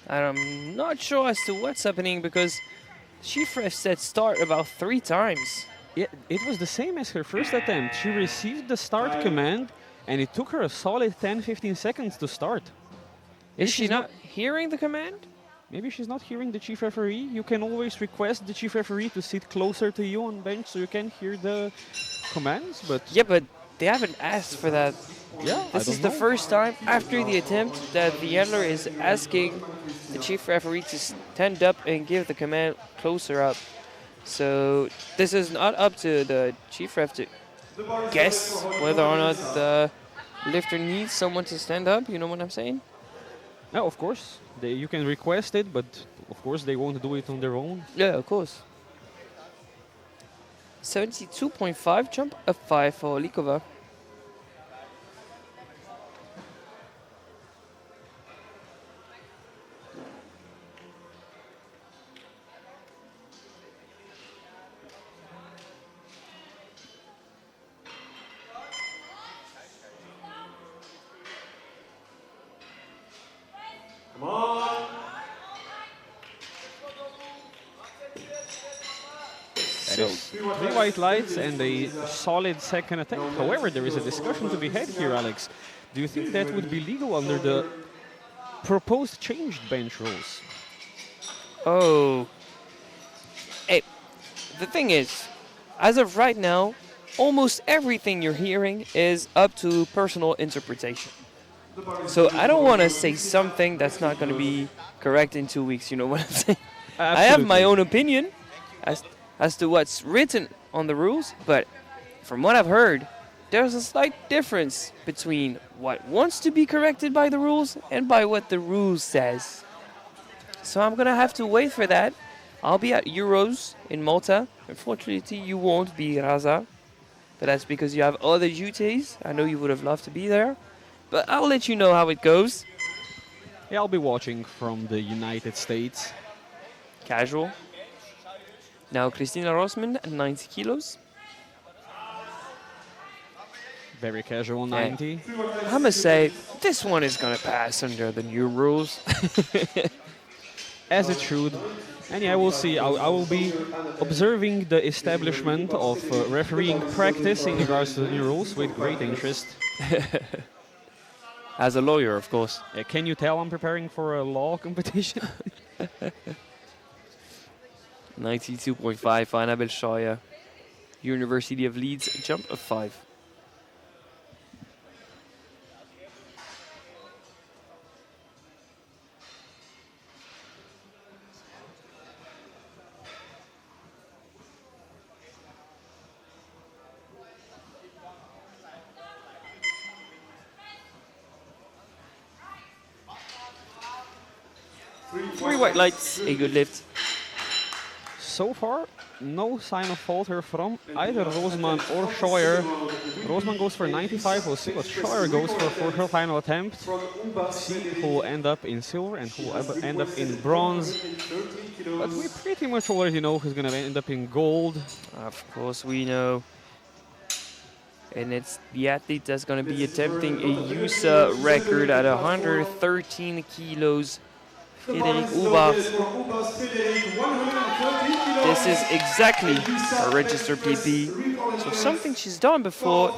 And I'm not sure as to what's happening because Chief Ref said start about 3 times. Yeah, it was the same as her first attempt. She received the start command and it took her a solid 10-15 seconds to start. Is she not hearing the command? Maybe she's not hearing the chief referee. You can always request the chief referee to sit closer to you on bench so you can hear the commands, but Yeah, but they haven't asked for that. yeah, This is the first time after the attempt that the handler is asking the chief referee to stand up and give the command closer up. So this is not up to the chief ref to guess whether or not the lifter needs someone to stand up. You know what I'm saying? No, of course. You can request it, but of course they won't do it on their own. Yeah, of course. 72.5 jump, a 5 for Likova. Come on. So, 3 white lights and a solid second attempt. However, there is a discussion to be had here, Alex. Do you think that would be legal under the proposed changed bench rules? oh. Hey, the thing is, as of right now, almost everything you're hearing is up to personal interpretation. So I don't want to say something that's not going to be correct in 2 weeks. You know what I'm saying? I have my own opinion as to what's written on the rules, but from what I've heard, there's a slight difference between what wants to be corrected by the rules and by what the rules says. So I'm gonna have to wait for that. I'll be at Euros in Malta. Unfortunately, you won't be, Raza. But that's because you have other duties. I know you would have loved to be there. But I'll let you know how it goes. Yeah, I'll be watching from the United States. Casual. Now Christina Rosman at 90 kilos. Very casual, Yeah. 90. I must say, this one is gonna pass under the new rules. As it should. And yeah, we'll see. I will be observing the establishment of refereeing practice in regards to the new rules with great interest. As a lawyer, of course. Can you tell I'm preparing for a law competition? 92.5 for Annabelle Scheuer. University of Leeds, jump of 5. Three white lights, a good lift. So far, no sign of falter from either Roosman or Scheuer. Roosman goes for 95. We'll see what Scheuer goes for her final attempt. See who will end up in silver and who will end up in bronze. But we pretty much already know who's going to end up in gold. Of course we know. And it's the athlete that's going to be attempting a USA record at 113 kilos. Frédéric Hubert. This is exactly a registered PP. So something she's done before.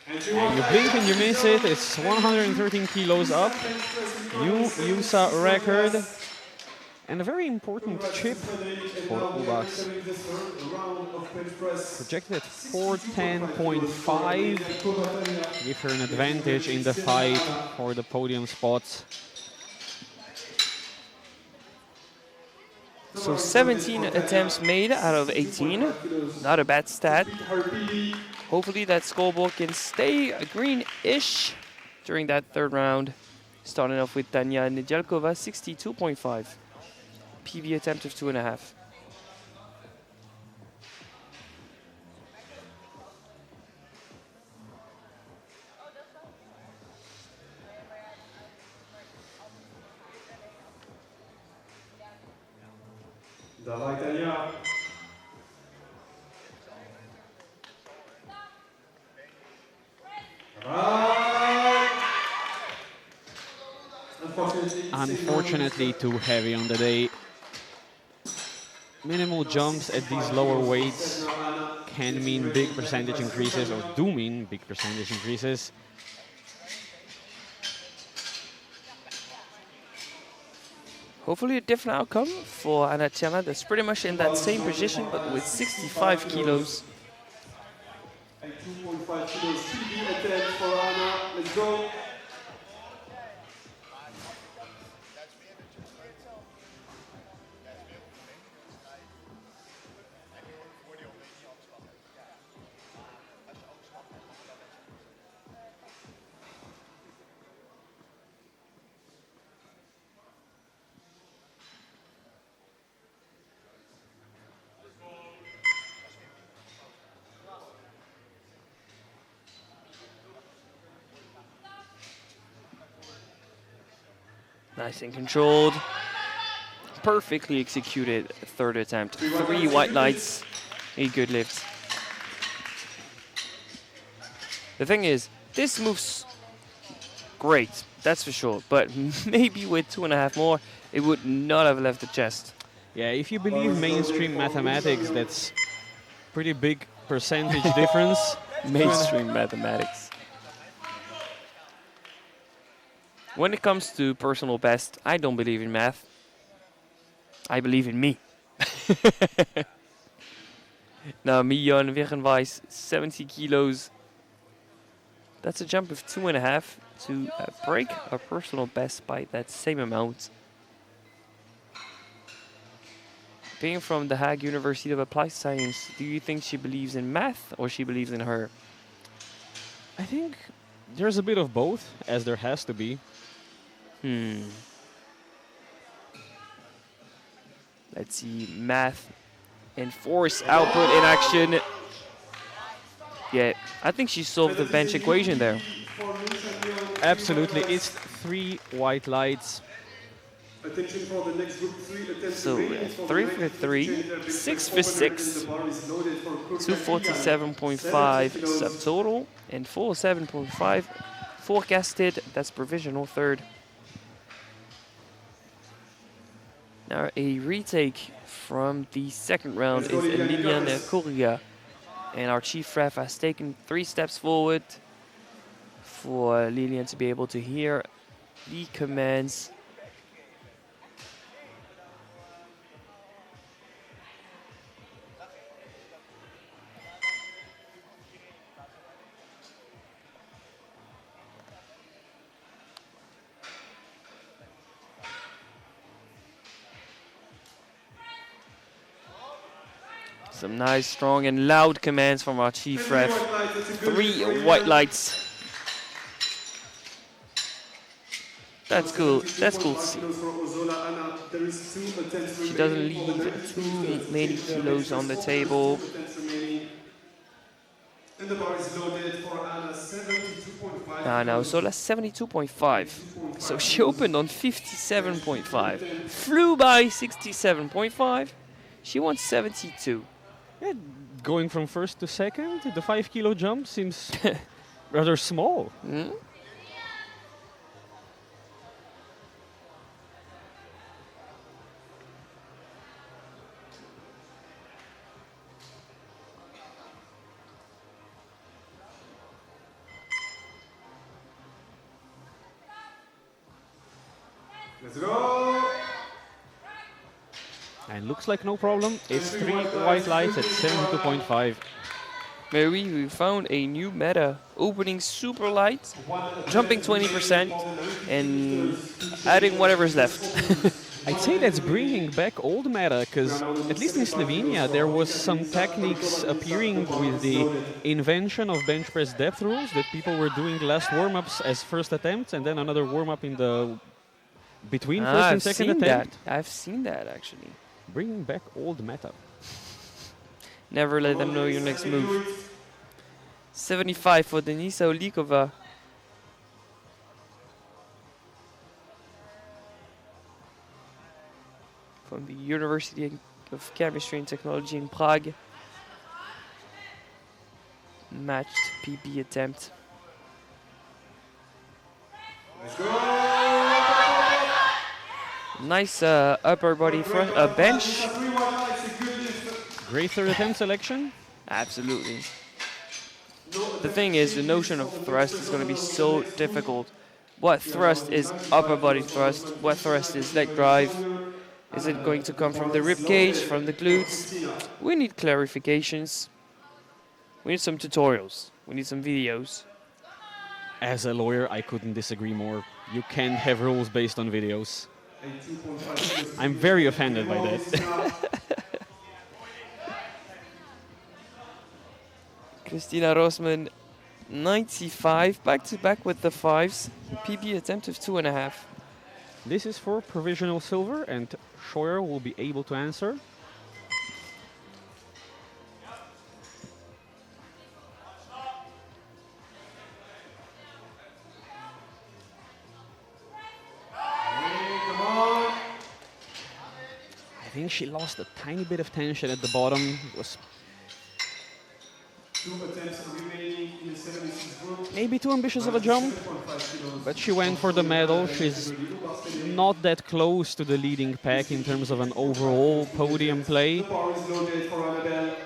And you blink and you miss it. It's 113 kilos up. New USA record. And a very important chip for Ubas. Projected at 410.5. Give her an advantage in the fight for the podium spots. So 17 attempts made out of 18. Not a bad stat. Hopefully that scoreboard can stay green-ish during that third round. Starting off with Tanya Nedelkova, 62.5. PB attempt of 2.5. Dawaj, Tania. Unfortunately, too heavy on the day. Minimal jumps at these lower weights can mean big percentage increases, or do mean big percentage increases. Hopefully a different outcome for Anna Tiana. That's pretty much in that same position, but with 65 kilos. And 2.5 kilos PB attempt for Anna. Let's go. Nice and controlled. Perfectly executed third attempt. 3 white lights, a good lift. The thing is, this moves great, that's for sure. But maybe with 2.5 more, it would not have left the chest. Yeah, if you believe mainstream mathematics, that's pretty big percentage difference. Mainstream mathematics. When it comes to personal best, I don't believe in math. I believe in me. Now, Mion Wegenwijs, 70 kilos. That's a jump of 2.5 to break a personal best by that same amount. Being from the Hague University of Applied Science, do you think she believes in math or she believes in her? I think there's a bit of both, as there has to be. Let's see, math and force output in action. Yeah, I think she solved the bench equation there. Absolutely, it's 3 white lights. Attention for the next group, 3 attempts So remaining for 3 the for night. 3, Change their 6 for opener, and 6, the bar is loaded for Kurkan 247.5 70 kilos. subtotal and 407.5 forecasted. That's provisional third. Now a retake from the second round Let's go, is Lilian Lilian Gomez. Correa. And our chief ref has taken 3 steps forward for Lilian to be able to hear the commands. Some nice, strong, and loud commands from our chief ref. 3 white lights. That's cool. That's cool to see. She doesn't leave too many kilos on the table. And the bar is loaded for Anna, 72.5 Now, so that's 72.5. So she opened on 57.5. Flew by 67.5. She wants 72. Yeah, going from first to second, the 5 kilo jump seems rather small. Let's go! And looks like no problem. It's 3 white lights at 72.5. Maybe we found a new meta. Opening super light, jumping 20%, and adding whatever's left. I'd say that's bringing back old meta, because at least in Slovenia there was some techniques appearing with the invention of bench press depth rules that people were doing last warm-ups as first attempts and then another warm-up in the between first and I've second seen attempt. that. I've seen that actually. Bringing back old meta. Never let them know your next move. 75 for Denisa Olikova. From the University of Chemistry and Technology in Prague. Matched PB attempt. Let's go! Nice upper body front bench. Great third attempt selection. Absolutely. The thing is, the notion of thrust is going to be so difficult. What thrust is upper body thrust? What thrust is leg drive? Is it going to come from the rib cage, from the glutes? We need clarifications. We need some tutorials. We need some videos. As a lawyer, I couldn't disagree more. You can't have rules based on videos. I'm very offended by that. Christina Rosman, 95, back to back with the fives. PB attempt of 2.5. This is for provisional silver, and Scheuer will be able to answer. I think she lost a tiny bit of tension at the bottom. It was 2 attempts remaining in the 76 group. maybe too ambitious of a jump, but she went for the medal. She's not that close to the leading pack in terms of an overall podium play. The bar is loaded for Annabelle.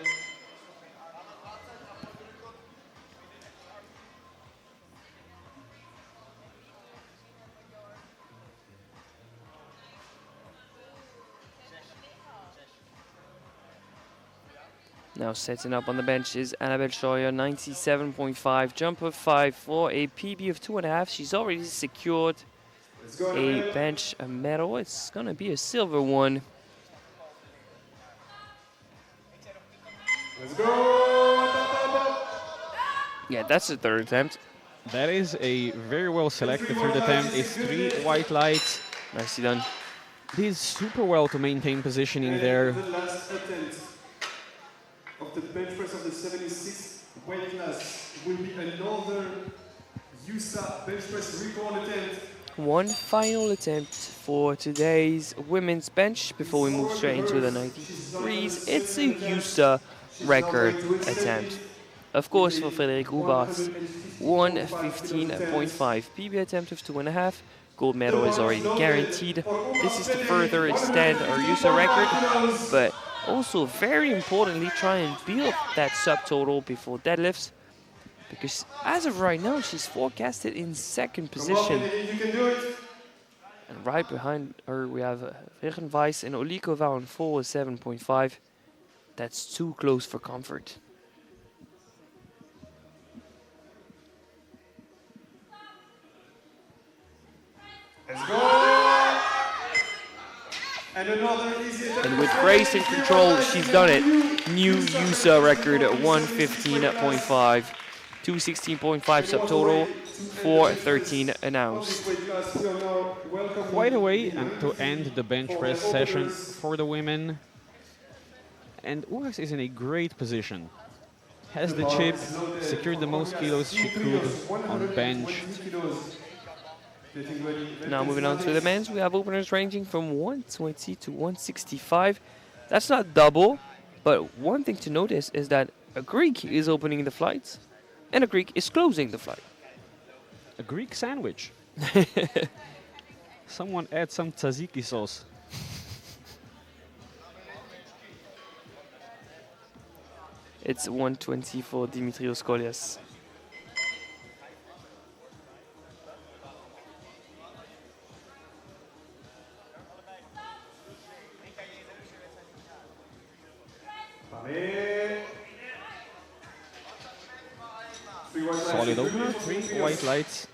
Now setting up on the bench is Annabelle Scheuer, 97.5, jump of 5 for a PB of 2.5. She's already secured Let's go, a Annabelle. bench a medal. It's gonna be a silver one. Let's go. Up, up, up, up. Yeah, that's the third attempt. That is a very well selected third attempt. It's 3 white lights. Nicely done. Did super well to maintain positioning And there. the last attempt of the bench press of the 76 weight class will be another USA bench press recall attempt. One final attempt for today's women's bench before we move straight into the 93s. It's a USA record attempt. Of course, for Frédéric Hubas, 1:15.5 PB attempt of 2.5. Gold medal is already guaranteed. This is to further extend our USA record, but also very importantly try and build that subtotal before deadlifts, because as of right now she's forecasted in second position. You can do it. And right behind her we have Regenweiss and Olikova on 4:7.5. That's too close for comfort. Let's go. And another easy attempt. And with grace and control, she's done it. New USA record at 1:15.5, 2:16.5 subtotal, 4:13 announced. Quite a way and to end the bench press session for the women. And Urs is in a great position. Has the chip, secured the most kilos she could on bench. Now moving on to the men's, we have openers ranging from 120 to 165. That's not double, but one thing to notice is that a Greek is opening the flights and a Greek is closing the flight. A Greek sandwich. Someone add some tzatziki sauce. It's 120 for Dimitrios Kolias. Solid opener, 3 white lights.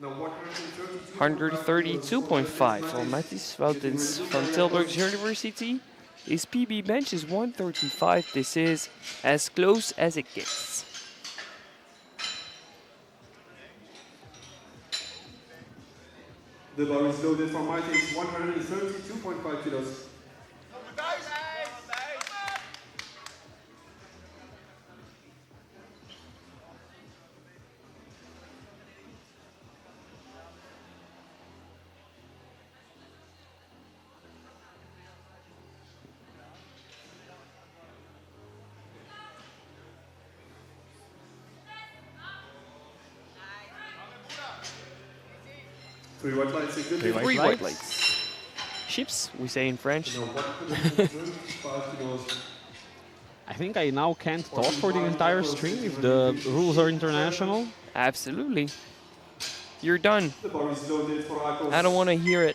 132.5 for Matthijs Woutens from Tilburg University. His PB bench is 135. This is as close as it gets. The bar is loaded for Martin, it's 132.5 kilos. Three white lights, a good Three Three white white lights. Chips, we say in French. I think I now can't talk for the entire stream if the rules are international. Absolutely. You're done. The bar is loaded for Akos. I don't want to hear it.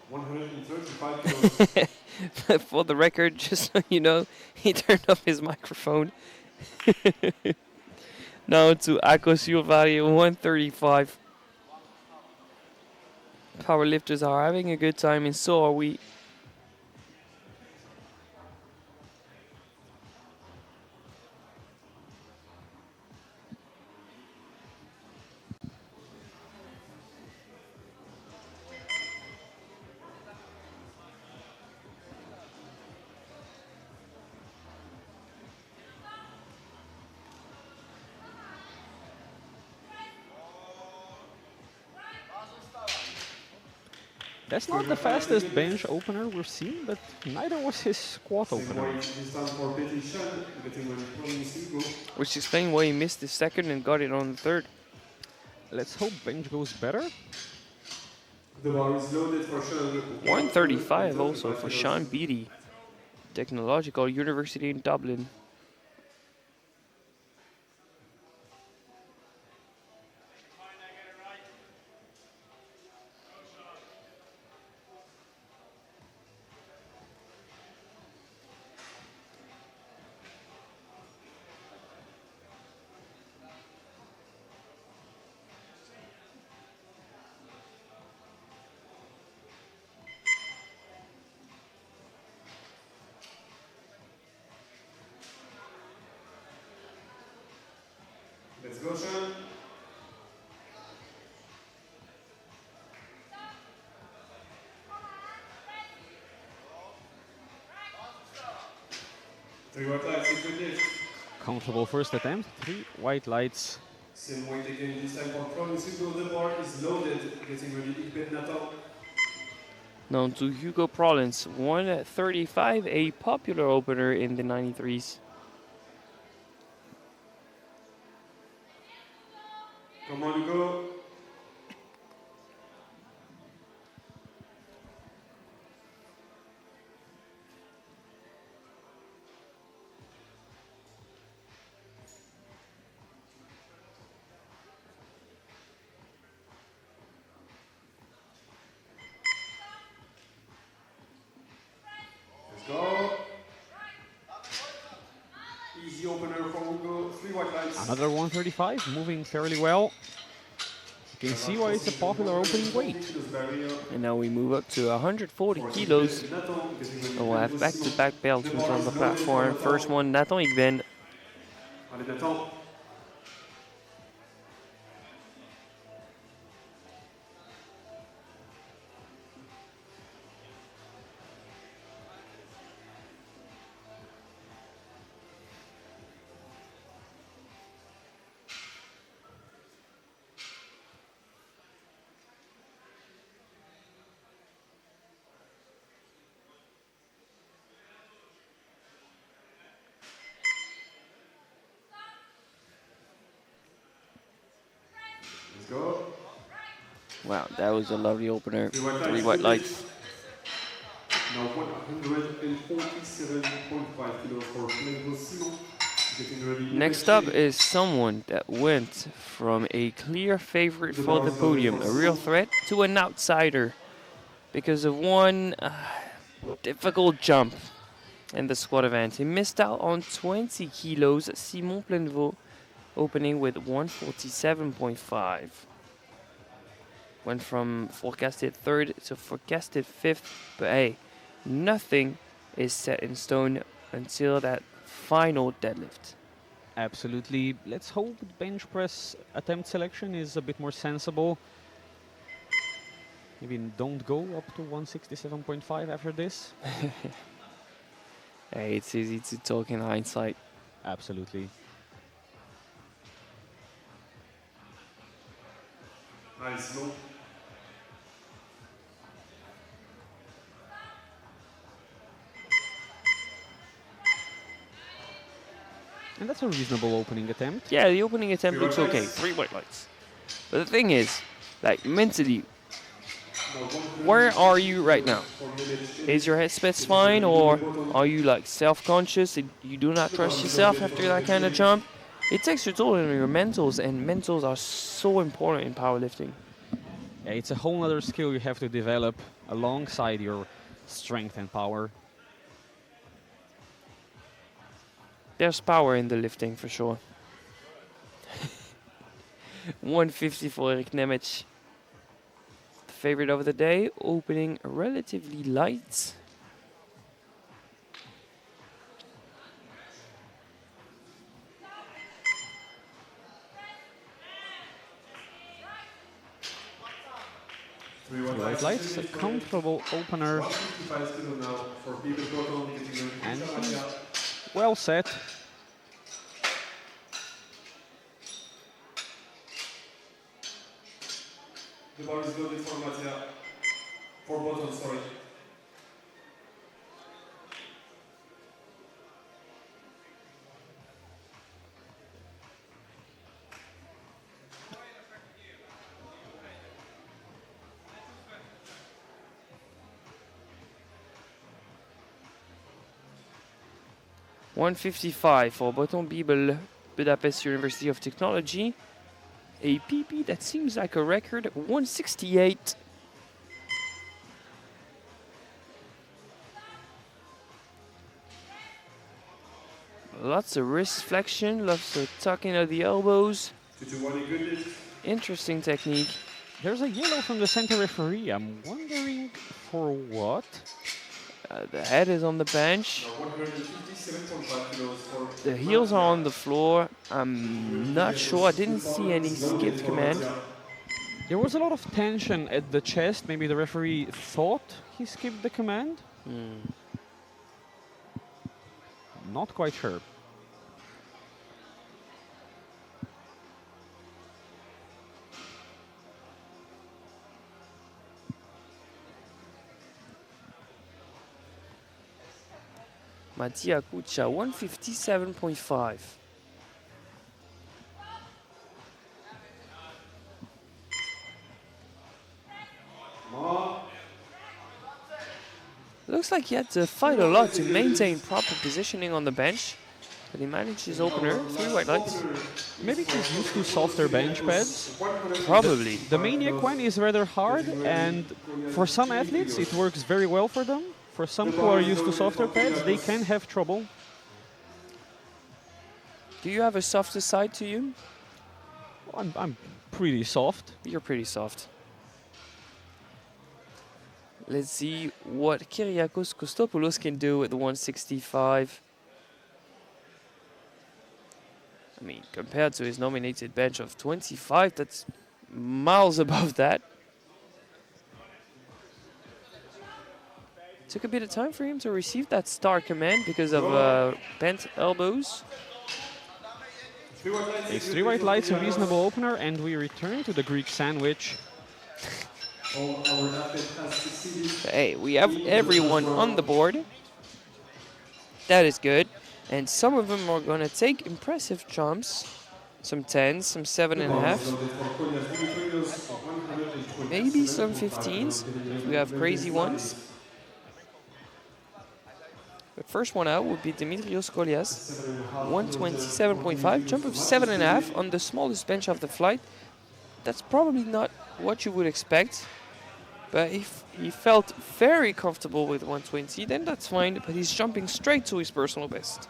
135 kilos. For the record, just so you know, he turned off his microphone. Now to Akos Value 135. Powerlifters are having a good time, and so are we. That's not the fastest bench opener we've seen, but neither was his squat opener. Which explains why he missed the second and got it on the third. Let's hope bench goes better. The bar is loaded for Sean. 135 also for Sean Beattie, Technological University in Dublin. Let's go, Sean. Three white lights, a good lift. Comfortable first attempt. 3 white lights. Same weight again, this time for front. Hugo, the bar is loaded. Getting ready, Ikben Nathan. Known to Hugo Prollins, 135, a popular opener in the 93s. Come on, Hugo. Let's go. Easy opener for Hugo. 3 white lights. Another 135, moving fairly well. You can see why it's a popular opening weight. And now we move up to 140 kilos. And we'll have back-to-back belts on the platform. First one, Nathan Ikben. Allez, Nathan. Let's go. Wow, that was a lovely opener. 3 white 3 lights. white lights. Now 147.5 kilos for Glenn Simon. Getting ready. Next up is someone that went from a clear favorite for the podium, a real threat, to an outsider because of one difficult jump in the squat event. He missed out on 20 kilos. Simon Plainevaux opening with 147.5. Went from forecasted third to forecasted fifth, but hey, nothing is set in stone until that final deadlift. Absolutely. Let's hope the bench press attempt selection is a bit more sensible. Maybe don't go up to 167.5 after this. Hey, it's easy to talk in hindsight. Absolutely. Nice, low. And that's a reasonable opening attempt. Yeah, the opening attempt 3 looks white okay. lights. 3 white lights. But the thing is, like mentally, Now where are you right now? 4 minutes. Is your headspace fine, or are you like self-conscious and you do not trust yourself after that kind of jump? It takes a toll on your mentals, and mentals are so important in powerlifting. Yeah, it's a whole other skill you have to develop alongside your strength and power. There's power in the lifting for sure. 150 for Erik Nemec. The favorite of the day, opening relatively light. Three White lights, a comfortable opener, 155 kilos now for people Cotton getting ready. and he's well set. The bar is loaded for Mattia. For bottom, sorry. $155 for Boton Bibel, Budapest University of Technology. A PP that seems like a record, 168. Lots of wrist flexion, lots of tucking of the elbows. 221 good lift. Interesting technique. There's a yellow from the center referee. I'm wondering for what. The head is on the bench. Now 157.5 kilos for The heels are on the floor. I'm not sure. I didn't see any skipped command. There was a lot of tension at the chest. Maybe the referee thought he skipped the command. Not quite sure. Mattia Kucha, 157.5. Looks like he had to fight a lot to maintain proper positioning on the bench, but he managed his opener, 3 white lights. Maybe he's used to softer bench pads. Probably. The Maniac one is rather hard, and for some athletes it works very well for them. For some who are used to softer pads, they can have trouble. Do you have a softer side to you? I'm pretty soft. You're pretty soft. Let's see what Kyriakos Kostopoulos can do with the 165. I mean, compared to his nominated bench of 25, that's miles above that. Took a bit of time for him to receive that star command because of bent elbows. It's 3 white lights, a reasonable opener, and we return to the Greek sandwich. Hey, we have everyone on the board. That is good. And some of them are going to take impressive jumps. Some 10s, some 7.5. Maybe some 15s. We have crazy ones. The first one out would be Dimitrios Kolias. 127.5, jump of 7.5 on the smallest bench of the flight. That's probably not what you would expect. But if he felt very comfortable with 120, then that's fine. But he's jumping straight to his personal best.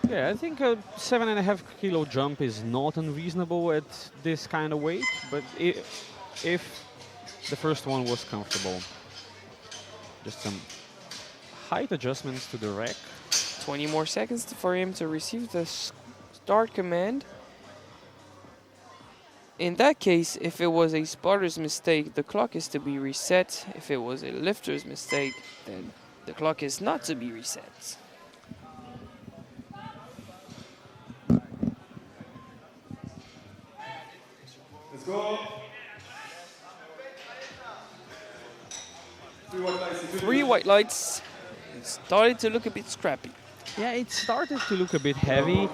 Yeah, I think a 7.5 kilo jump is not unreasonable at this kind of weight, but if the first one was comfortable. Just some height adjustments to the rack. 20 more seconds for him to receive the start command. In that case, if it was a spotter's mistake, the clock is to be reset. If it was a lifter's mistake, then the clock is not to be reset. Let's go. 3 white lights. It started to look a bit scrappy. Yeah, it started to look a bit heavy.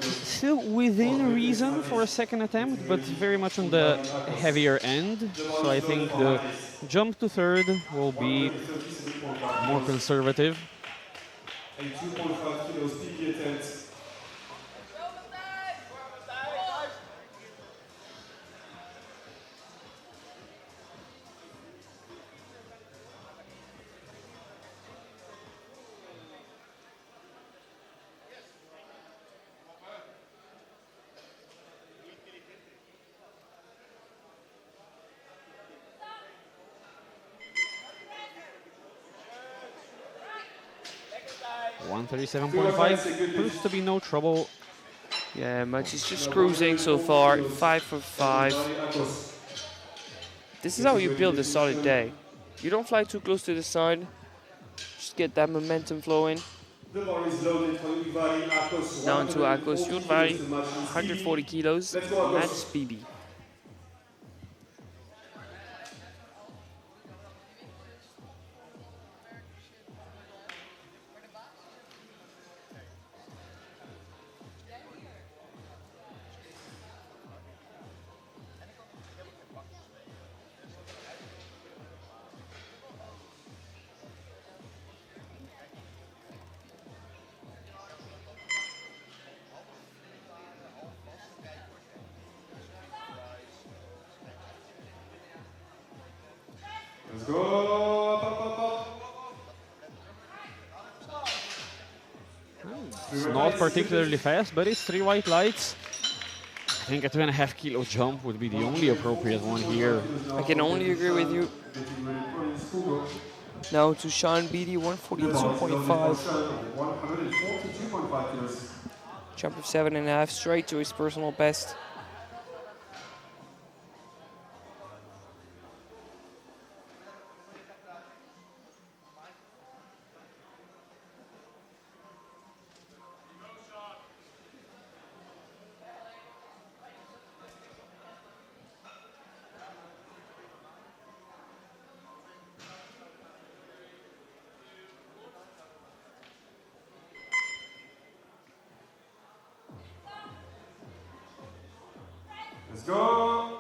Still within reason for a second attempt, but very much on the heavier end. So I think the jump to third will be more conservative. And 2.5 kilos PB attempt. .137.5 proves to be no trouble. Yeah, Mats is just cruising so far. 5 for 5. This is how you build a solid day. You don't fly too close to the side. Just get that momentum flowing. The bar is loaded for Yudvari Akos. Down to Akos Yudvari, 140 kilos, Mats BB. Let's go. Up, up, up. It's not particularly fast, but it's 3 white lights. I think a 2.5 kilo jump would be the only appropriate one here. I can only agree with you. Now to Sean Beatty, The bar is loaded for 142.5. Sean, 142.5 kilos. Jump of 7.5, straight to his personal best. Let's go.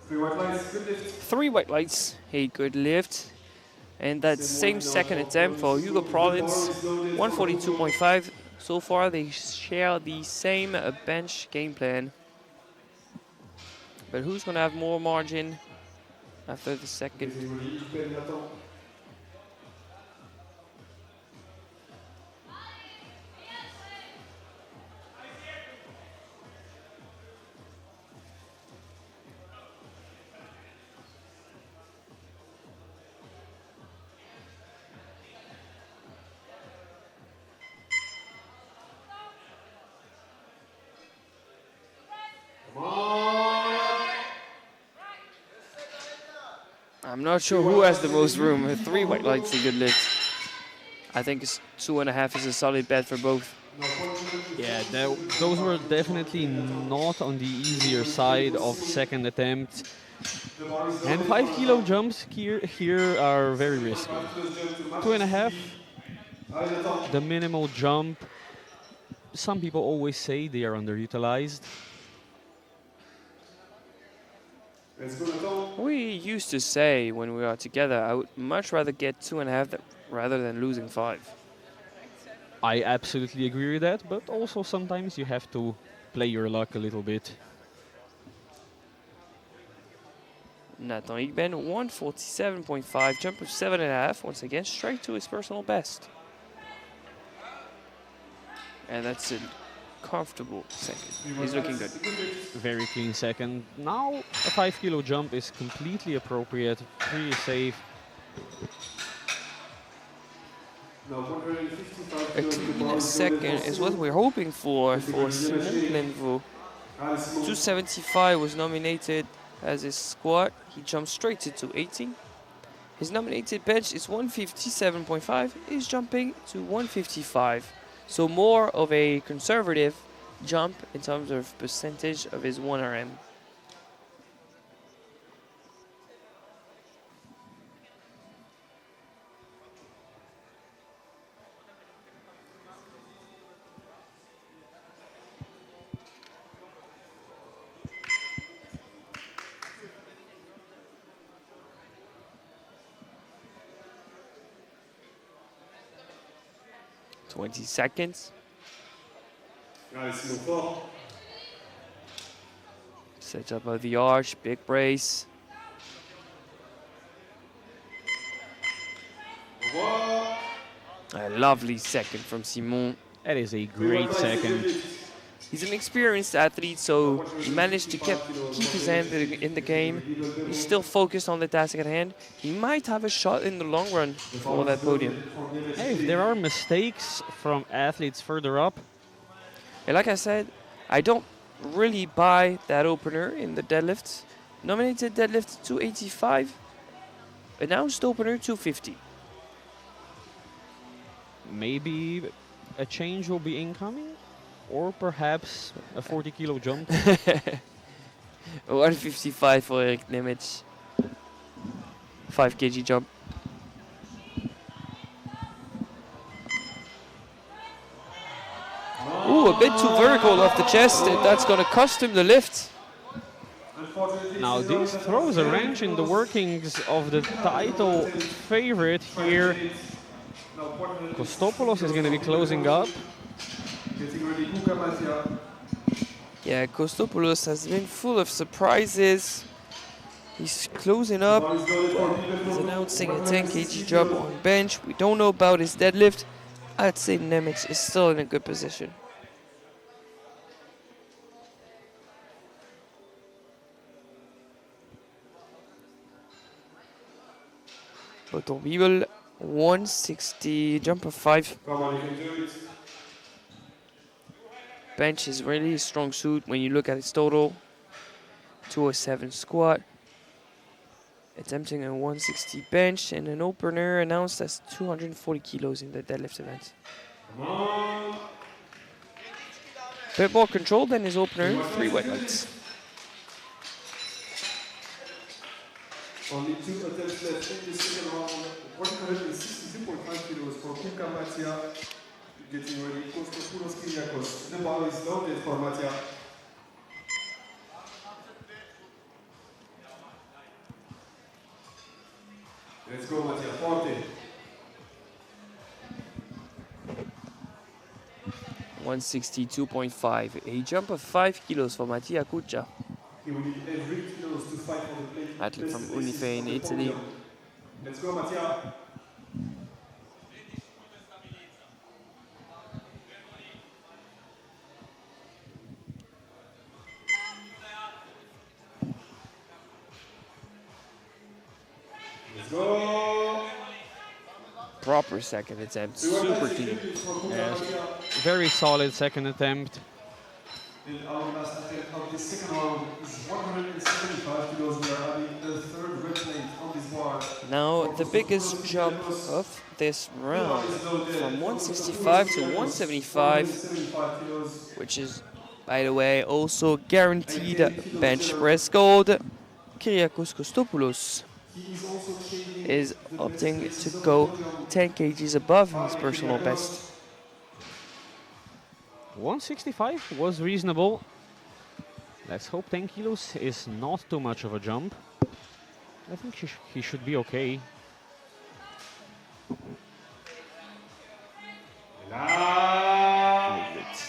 3 white lights, good lift. 3 white lights, a good lift. And that same second attempt for Hugo Prollins, 142.5. So far, they share the same bench game plan. But who's going to have more margin after the second? I'm not sure who has the most room. 3 white lights, a good lift. I think 2.5 is a solid bet for both. Yeah, those were definitely not on the easier side of second attempt. And 5 kilo jumps here are very risky. 2.5, the minimal jump. Some people always say they are underutilized. We used to say when we are together, I would much rather get 2.5 rather than losing 5. I absolutely agree with that, but also sometimes you have to play your luck a little bit. Nathan Igben, 147.5, jump of 7.5, once again straight to his personal best. And that's a comfortable second. He's looking good. Very clean second. Now a 5 kilo jump is completely appropriate, pretty safe. A clean second is what we're hoping for Simon Glenvaux. 275 was nominated as his squat. He jumped straight to 218. His nominated bench is 157.5. He's jumping to 155. So more of a conservative jump in terms of percentage of his 1RM. Twenty seconds. Set up of the arch, big brace. A lovely second from Simon. That is a great second. He's an experienced athlete, so he managed to keep his hand in the game. He's still focused on the task at hand. He might have a shot in the long run for that podium. Hey, if there are mistakes from athletes further up. And like I said, I don't really buy that opener in the deadlifts. Nominated deadlift 285. Announced opener 250. Maybe a change will be incoming, or perhaps a 40 kilo jump. 155 for Erik Nemec. 5 kg jump. Ooh, a bit too vertical off the chest, and that's going to cost him the lift. Now this throws a wrench in the workings of the title favorite here. Kostopoulos is going to be closing up. Yeah, Kostopoulos has been full of surprises. He's closing up. He's announcing a 10 kg jump on bench. We don't know about his deadlift. I'd say Nemec is still in a good position. Automobile 160, jump of 5. Come on, you can do it. Bench is really a strong suit when you look at its total. 207 squat. Attempting a 160 bench and an opener announced as 240 kilos in the deadlift event. Come on. Bit more control than his opener, You want 3 wet to do weights. it? Only 2 attempts left in the second round. 162.5 kilos for Kuka Matia. Getting ready, Kostopoulos Kyriakos. The bar is loaded for Matia. Let's go, Matia. 40. 162.5, a jump of 5 kilos for Mattia Cuccia, He will need every kilos to fight for the plate. athlete from best places Unife on in the Italy. podium. Let's go, Matia. Let's go. Proper second attempt, super clean. Yes. Very solid second attempt. And our last attempt of the second round is 175 kilos. We are adding a third red plate on this bar. Now the biggest jump of this round, from 165 to 175, which is, by the way, also guaranteed bench press gold. Kyriakos Kostopoulos is opting to go 10 kgs above his personal best. 165 was reasonable. Let's hope 10 kilos is not too much of a jump. I think he should be okay.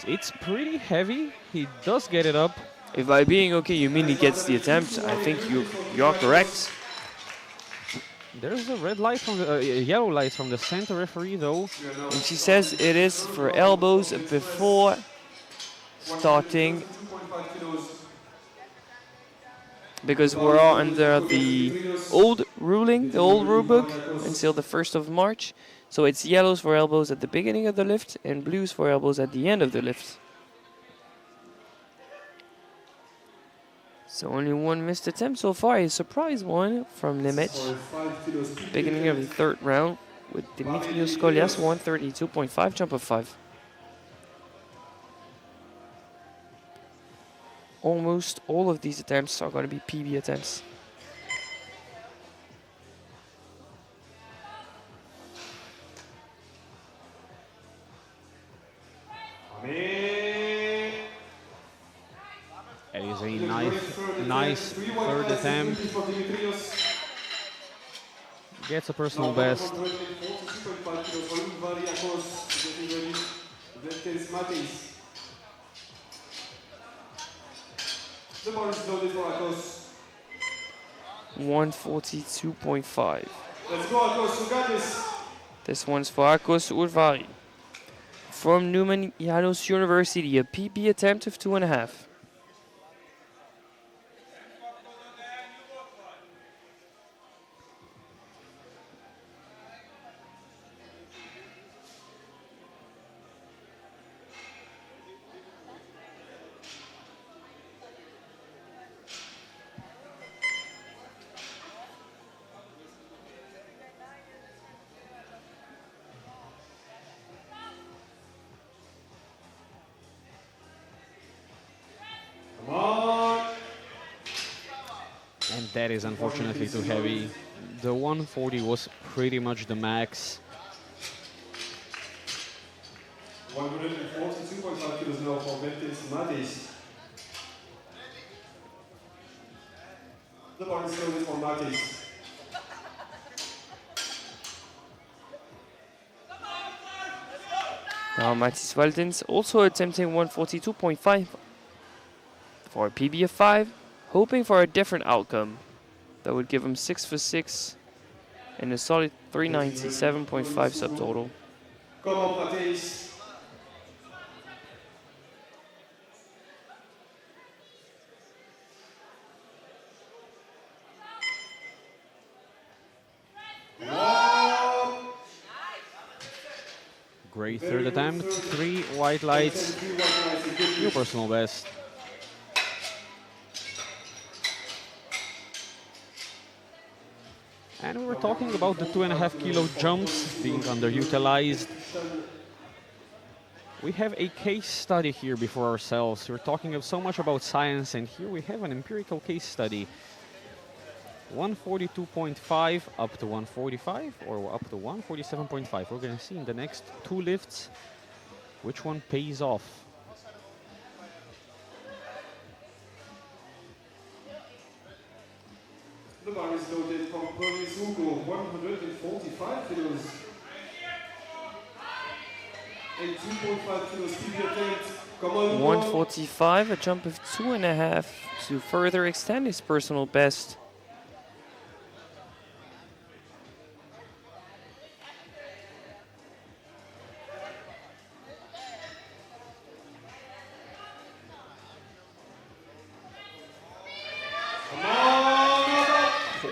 It's pretty heavy. He does get it up. If by being okay you mean he gets the attempt, I think you're correct. There's a red light from the yellow light from the center referee though. And she says it is for elbows before starting, because we're all under the old ruling, the old rule book, until the 1st of March. So it's yellows for elbows at the beginning of the lift and blues for elbows at the end of the lift. So only one missed attempt so far, a surprise one from Nemec. Beginning of the third round with Dimitrios Skolias, 132.5, jump of 5. Almost all of these attempts are going to be PB attempts. That is a nice third attempt. Gets a personal best. The bar is loaded for Akos. 142.5. Let's go, Akos, you got this. This one's for Akos Urvari. From Newman Janos University, a PB attempt of 2.5. Come on. And that is unfortunately too heavy. The 140 was pretty much the max. 142.5 kilos now for Bertels Matis. The bar is loaded for Matis. Now Matis Valdens also attempting 142.5 for a PB of 5, hoping for a different outcome. That would give him 6 for 6 and a solid 397.5 subtotal. Come on, Matis. Wow. Great third attempt. 3 white lights. New personal best. And we were talking about the 2.5 kilo jumps being underutilized. We have a case study here before ourselves. We're talking so much about science, and here we have an empirical case study. 142.5 up to 145 or up to 147.5. We're going to see in the next 2 lifts which one pays off. The bar is loaded from Boris Hugo, 145 kilos. And 2.5 kilos PB attempt. Come on, 145, a jump of 2.5 to further extend his personal best.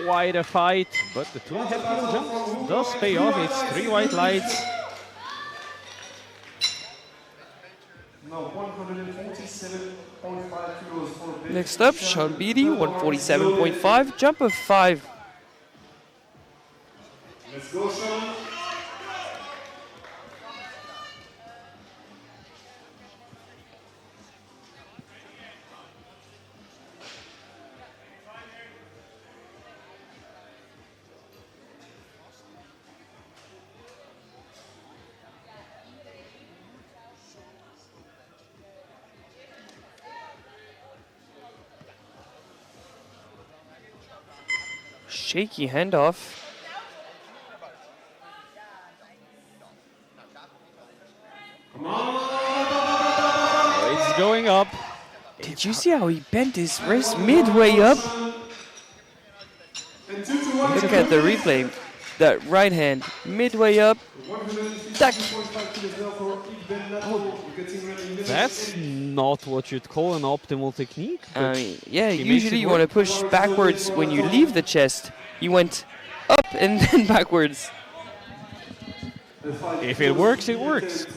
Quite a fight, but the 2.5 kilo jump does pay off. It's 3 white lights. Now 147.5 kilos for bench. Next up, Sean Beatty, 147.5, jump of 5. Let's go, Sean. Shaky handoff. It's going up. Did you see how he bent his wrist midway up? Look at the replay. That right hand midway up. Tack. That's not what you'd call an optimal technique. Yeah, he makes usually it you want to work. push backwards when you leave the chest. He went up and then backwards. If it works, it works.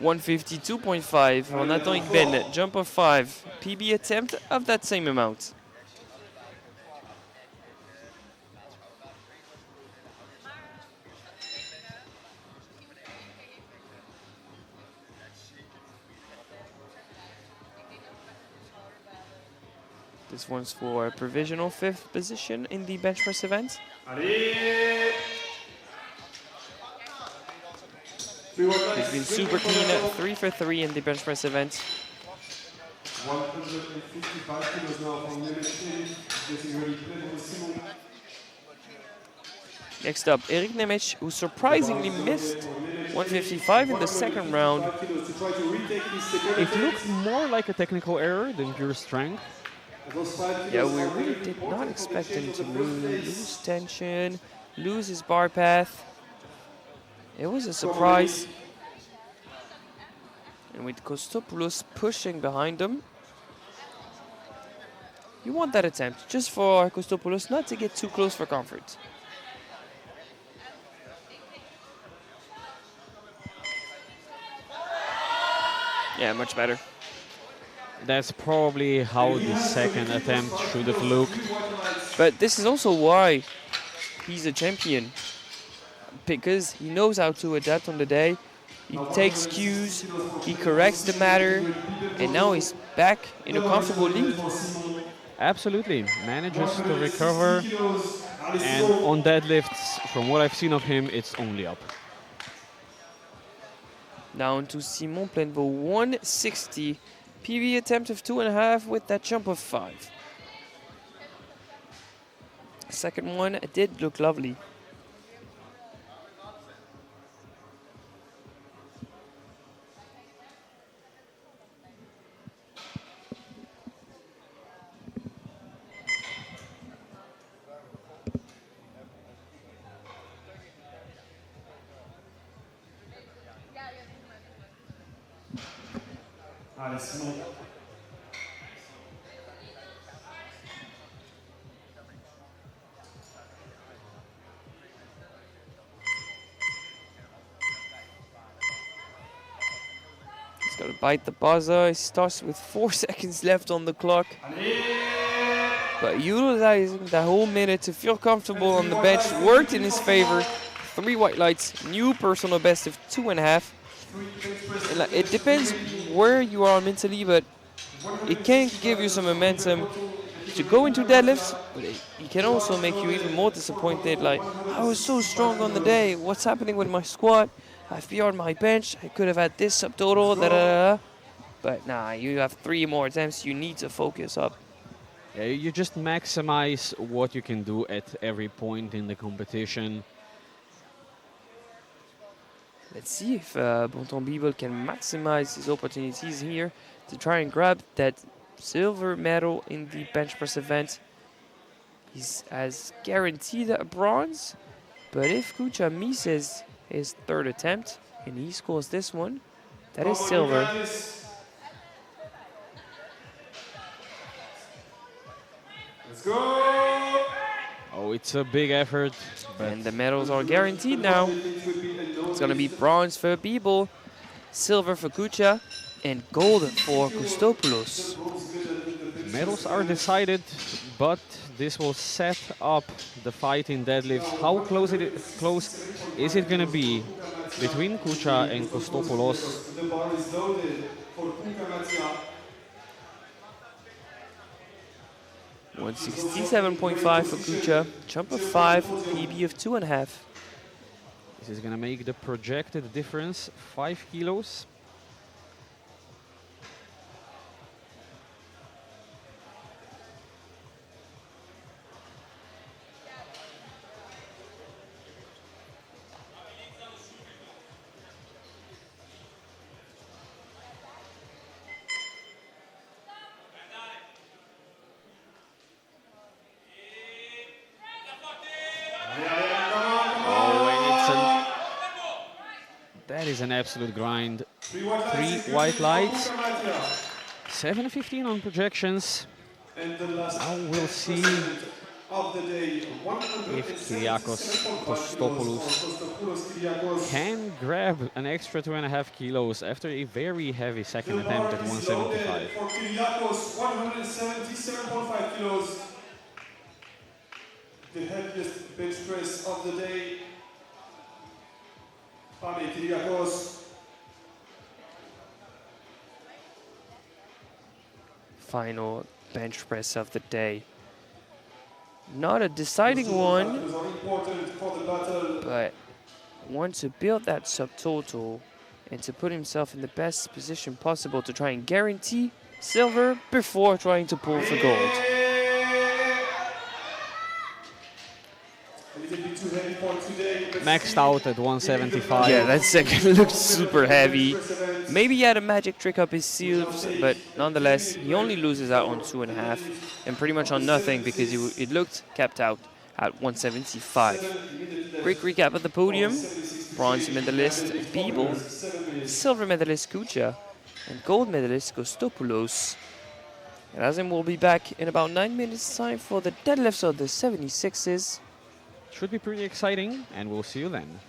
152.5 on Nathan Igben, jump of 5. PB attempt of that same amount. This one's for a provisional 5th position in the bench press event. He's been super clean, 3 for 3 in the bench press event. 155 kilos now from Nemec, getting ready to play with Simon. Next up, Eric Nemec, who surprisingly missed 155 in the second round. It looked more like a technical error than pure strength. Yeah, we really did not expect him to lose tension, lose his bar path. It was a surprise. And with Kostopoulos pushing behind him, you want that attempt, just for Kostopoulos not to get too close for comfort. Yeah, much better. That's probably how the second attempt should have looked. But this is also why he's a champion. Because he knows how to adapt on the day. He takes cues, he corrects the matter, and now he's back in a comfortable lead. Absolutely. Manages to recover. And on deadlifts, from what I've seen of him, it's only up. Down to Simon Plainvaux, 160. PB attempt of 2.5 with that jump of 5. Second one did look lovely. Allez, Simon. He's got to bite the buzzer. He starts with 4 seconds left on the clock. But utilizing that whole minute to feel comfortable on the bench worked in his favor. 3 white lights, new personal best of 2.5. It depends where you are mentally, but it can give you some momentum to go into deadlifts, but it can also make you even more disappointed. Like, I was so strong on the day. What's happening with my squat? I feel on my bench. I could have had this subtotal. Da, da, da. But nah, you have 3 more attempts. You need to focus up. Yeah, you just maximize what you can do at every point in the competition. Let's see if Bonton Biebel can maximize his opportunities here to try and grab that silver medal in the bench press event. He's as guaranteed a bronze, but if Kucha misses his 3rd attempt and he scores this one, that is silver. Let's go! Oh, it's a big effort. And the medals are guaranteed now. It's going to be bronze for Biebel, silver for Kucha, and gold for Kostopoulos. Medals are decided, but this will set up the fight in deadlifts. How close is it going to be between Kucha and Kostopoulos? The bar is loaded for Kuka 167.5 for Kucha, jump of 5, PB of 2.5. This is going to make the projected difference 5 kilos. That is an absolute grind. 3 white lights, 7:15 on projections. Now we'll see if Kyriakos Kostopoulos can grab an extra 2.5 kilos after a very heavy second attempt at 175. For Kyriakos, 177.5 kilos. The heaviest bench press of the day. Final bench press of the day. Not a deciding one, but one to build that subtotal and to put himself in the best position possible to try and guarantee silver before trying to pull for gold. Maxed out at 175. Yeah, that second looked super heavy. Maybe he had a magic trick up his sleeves, but nonetheless, he only loses out on 2.5 and pretty much on nothing because it looked capped out at 175. Quick recap of the podium. Bronze medalist Biebel, silver medalist Kucha, and gold medalist Kostopoulos. Razim will be back in about 9 minutes time for the deadlifts of the 76s. Should be pretty exciting, and we'll see you then.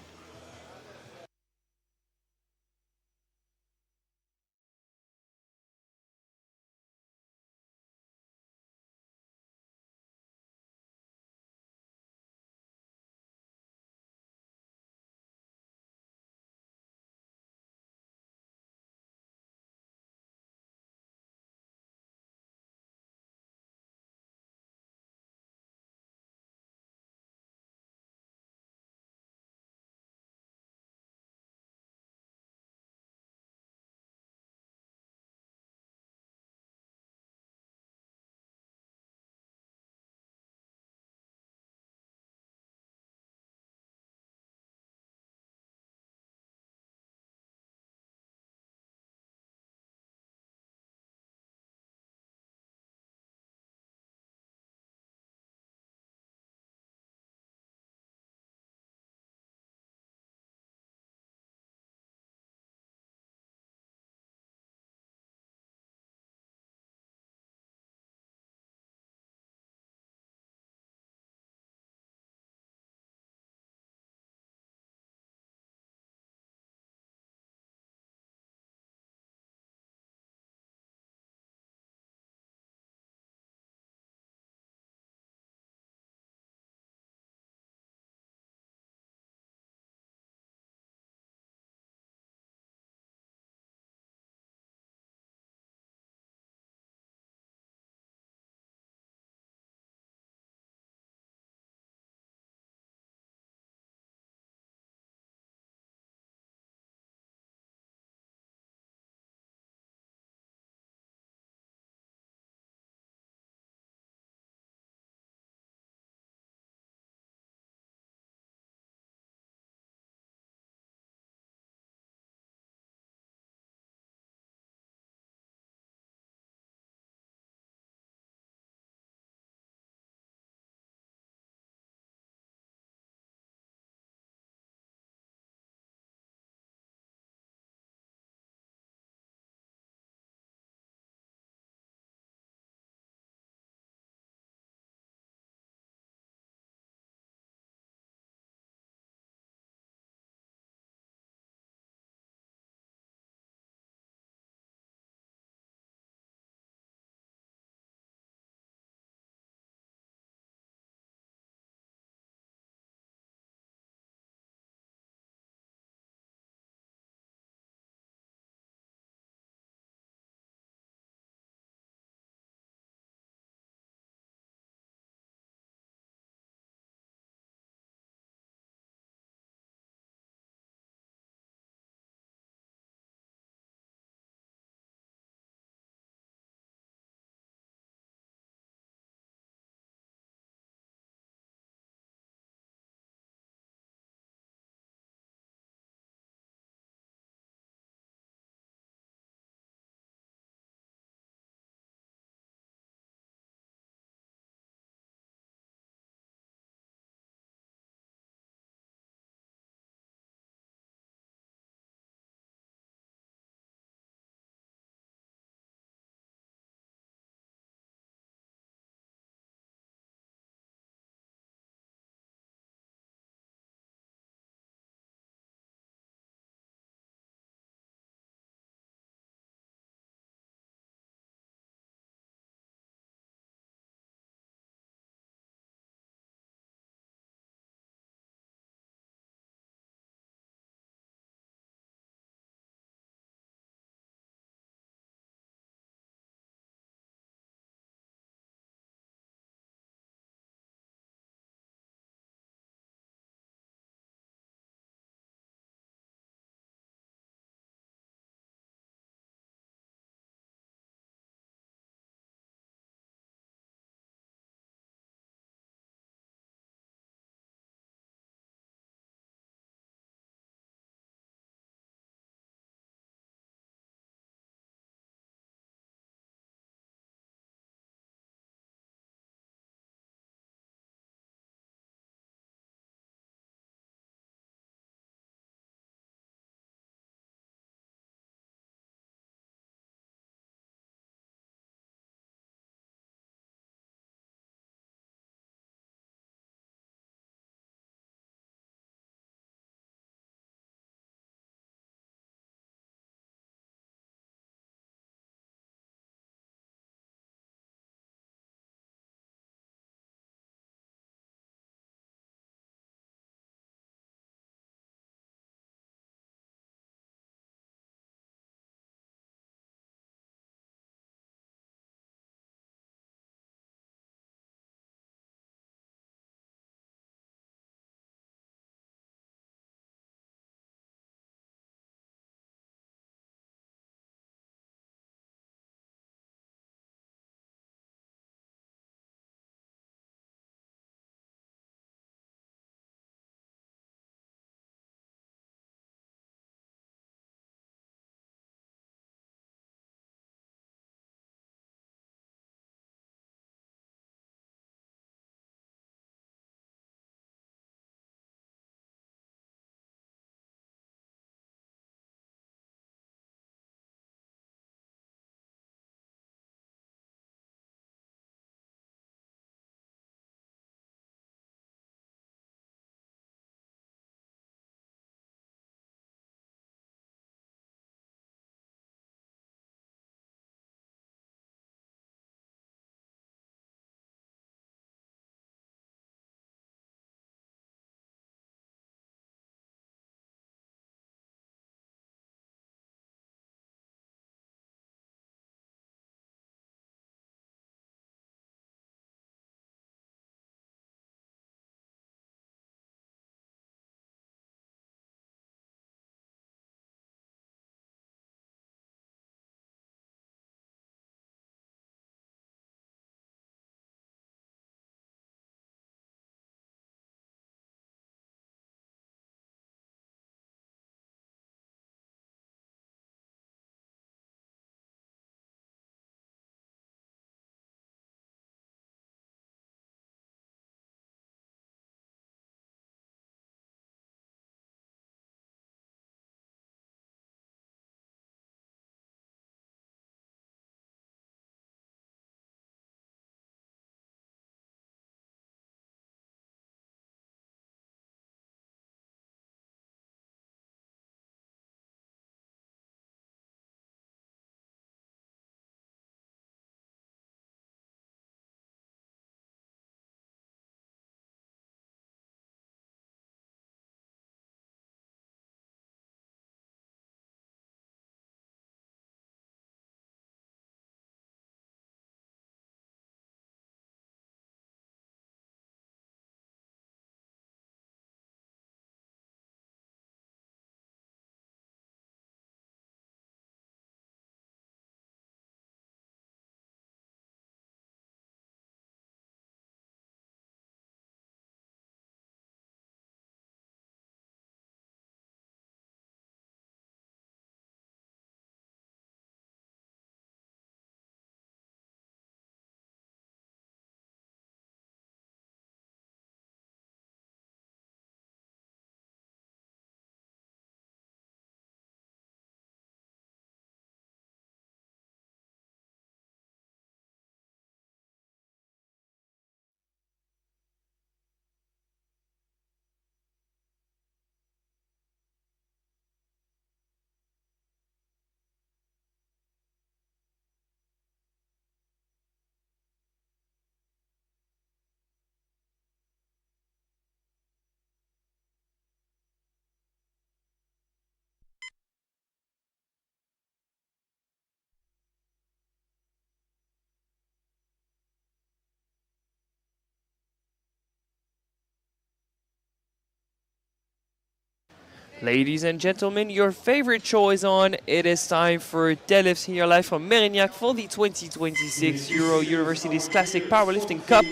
Ladies and gentlemen, your favorite choice on. It is time for deadlifts here live from Mérignac for the 2026 Euro Universities Classic Powerlifting Cup,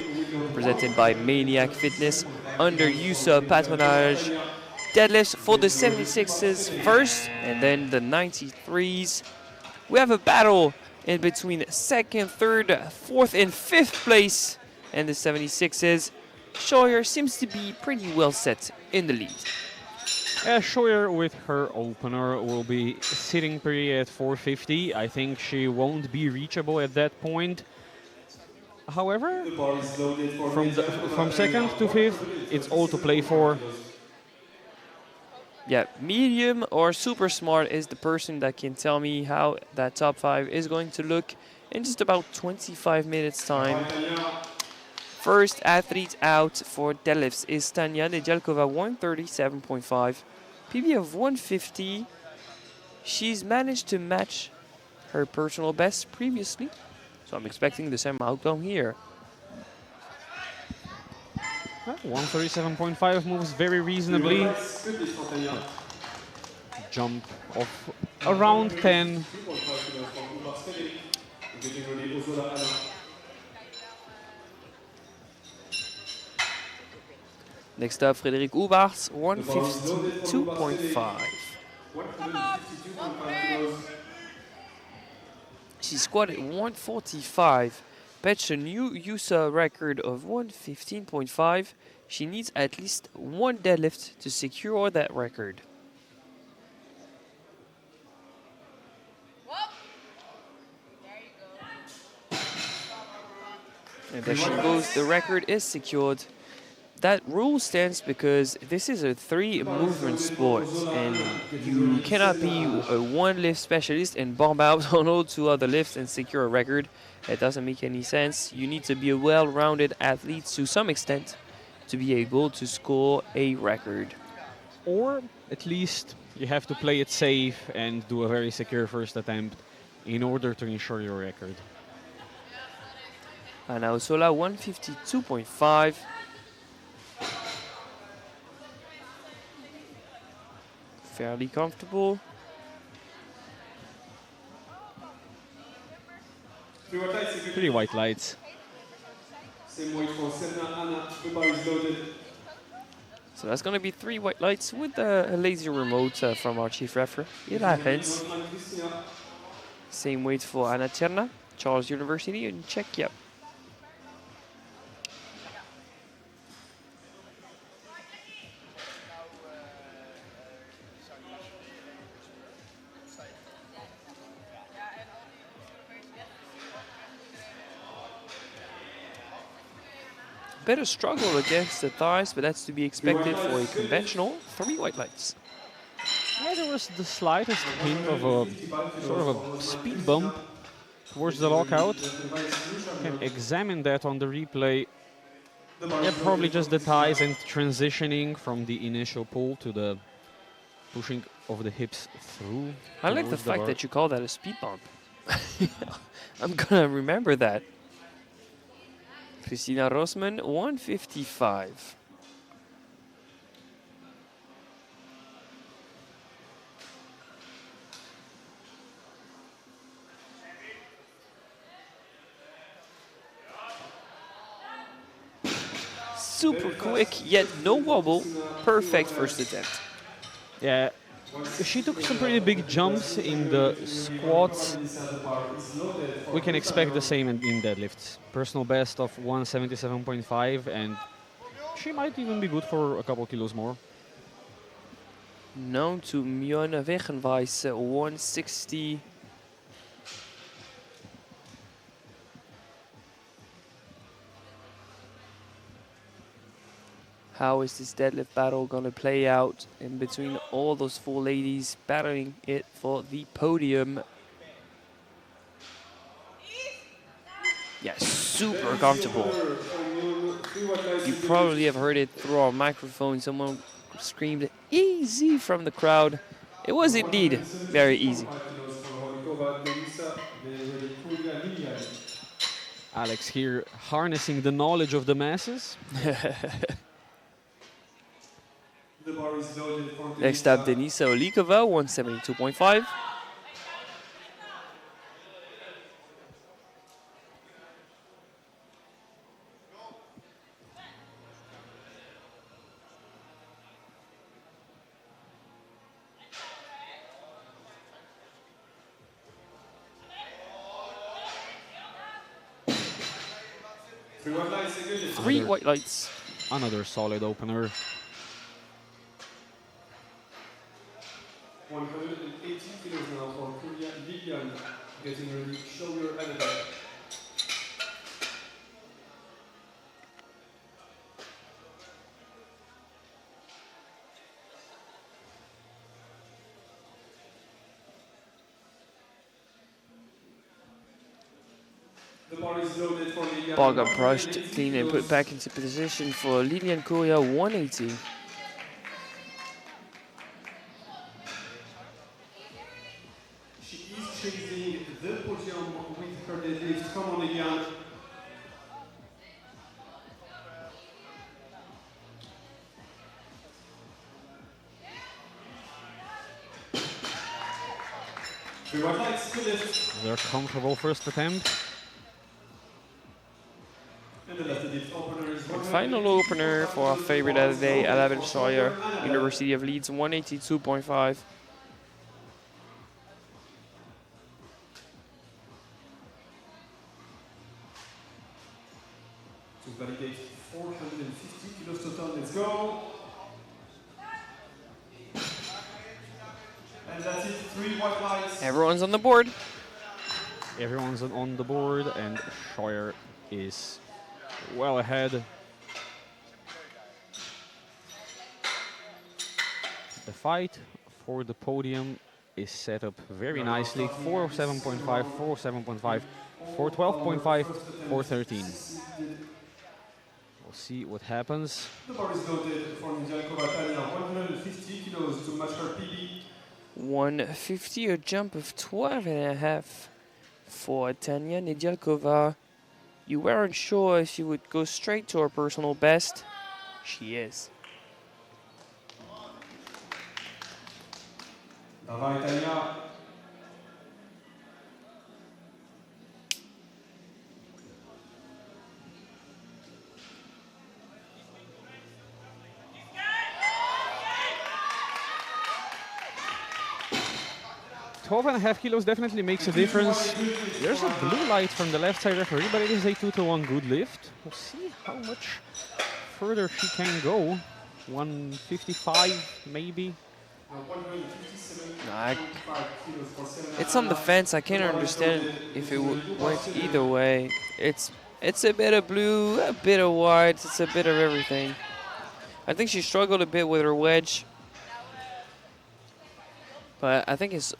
presented by Maniac Fitness under USA patronage. Deadlifts for the 76s first, and then the 93s. We have a battle in between second, third, fourth, and fifth place, and the 76s. Scheuer seems to be pretty well set in the lead. Scheuer with her opener will be sitting pretty at 450. I think she won't be reachable at that point. However, The bar is loaded for from second to fifth, it's all to play for. Yeah, medium or super smart is the person that can tell me how that top 5 is going to look in just about 25 minutes time. First athlete out for deadlifts is Tanya Nedelkova, 137.5. PB of 150. She's managed to match her personal best previously, so I'm expecting the same outcome here. 137.5 moves very reasonably. Jump of around 10. Next up, Frédéric Oubarts, 152.5. She squatted 145, patched a new USA record of 115.5. She needs at least one deadlift to secure that record. And there she goes, the record is secured. That rule stands because this is a 3-movement sport, and you cannot be a one-lift specialist and bomb out on all 2 other lifts and secure a record. It doesn't make any sense. You need to be a well-rounded athlete to some extent to be able to score a record. Or at least you have to play it safe and do a very secure first attempt in order to ensure your record. Ana Osola, 152.5. Fairly comfortable. Pretty white lights. Same weight for Senna, Anna. The bar is loaded. So that's going to be 3 white lights with a lazy remote from our chief referee. It happens. Same weight for Anna Cerna, Charles University in Czechia. Bit of struggle against the thighs, but that's to be expected for a conventional 3 white lights. Yeah, there was the slightest hint of a sort of a speed bump towards the lockout. Can examine that on the replay. Yeah, probably just the thighs and transitioning from the initial pull to the pushing of the hips through. I like the fact that you call that a speed bump. I'm gonna remember that. Christina Rosman, 155. Super quick, yet no wobble. Perfect first attempt. Yeah, she took some pretty big jumps in the squats. We can expect the same in deadlifts. Personal best of 177.5, and she might even be good for a couple kilos more. Known to Miona Wegenwijs, 160. How is this deadlift battle going to play out in between all those 4 ladies battling it for the podium? Yeah, super comfortable. You probably have heard it through our microphone. Someone screamed easy from the crowd. It was indeed very easy. Alex here harnessing the knowledge of the masses. The bar bar is loaded for Next up, Denisa Olikova, 172.5. Three white lights. Another solid opener. 180 kilos now for Korea. Lilian getting ready. Show your elevator. The bar is loaded for Lilian. Ball got brushed clean and put back into position for Lilian Korea, 180. She is chasing the podium with her deadlift. Come on, Lilian. Their comfortable first attempt. Final opener for our favorite of the day, Alain Scheuer, University of Leeds, 182.5. To validate 450 kilos total, let's go. And that's it, 3 white lights. Everyone's on the board. Everyone's on the board, and Scheuer is well ahead. The fight for the podium is set up very nicely. 407.5, 407.5, 412.5, 413. We'll see what happens. The bar is loaded for Nedyalkova Tanya, 150 kilos to match her PB. 150, a jump of 12.5 for Tanya Nedyalkova. You weren't sure if she would go straight to her personal best. She is. Dawaj, Tania. Twelve and a half kilos definitely makes a difference. There's a blue light from the left side referee, but it is a 2-to-1 good lift. We'll see how much further she can go. 155 maybe. It's on the fence. I can't understand if it went either way. It's a bit of blue, a bit of white, it's a bit of everything. I think she struggled a bit with her wedge. But I think it's,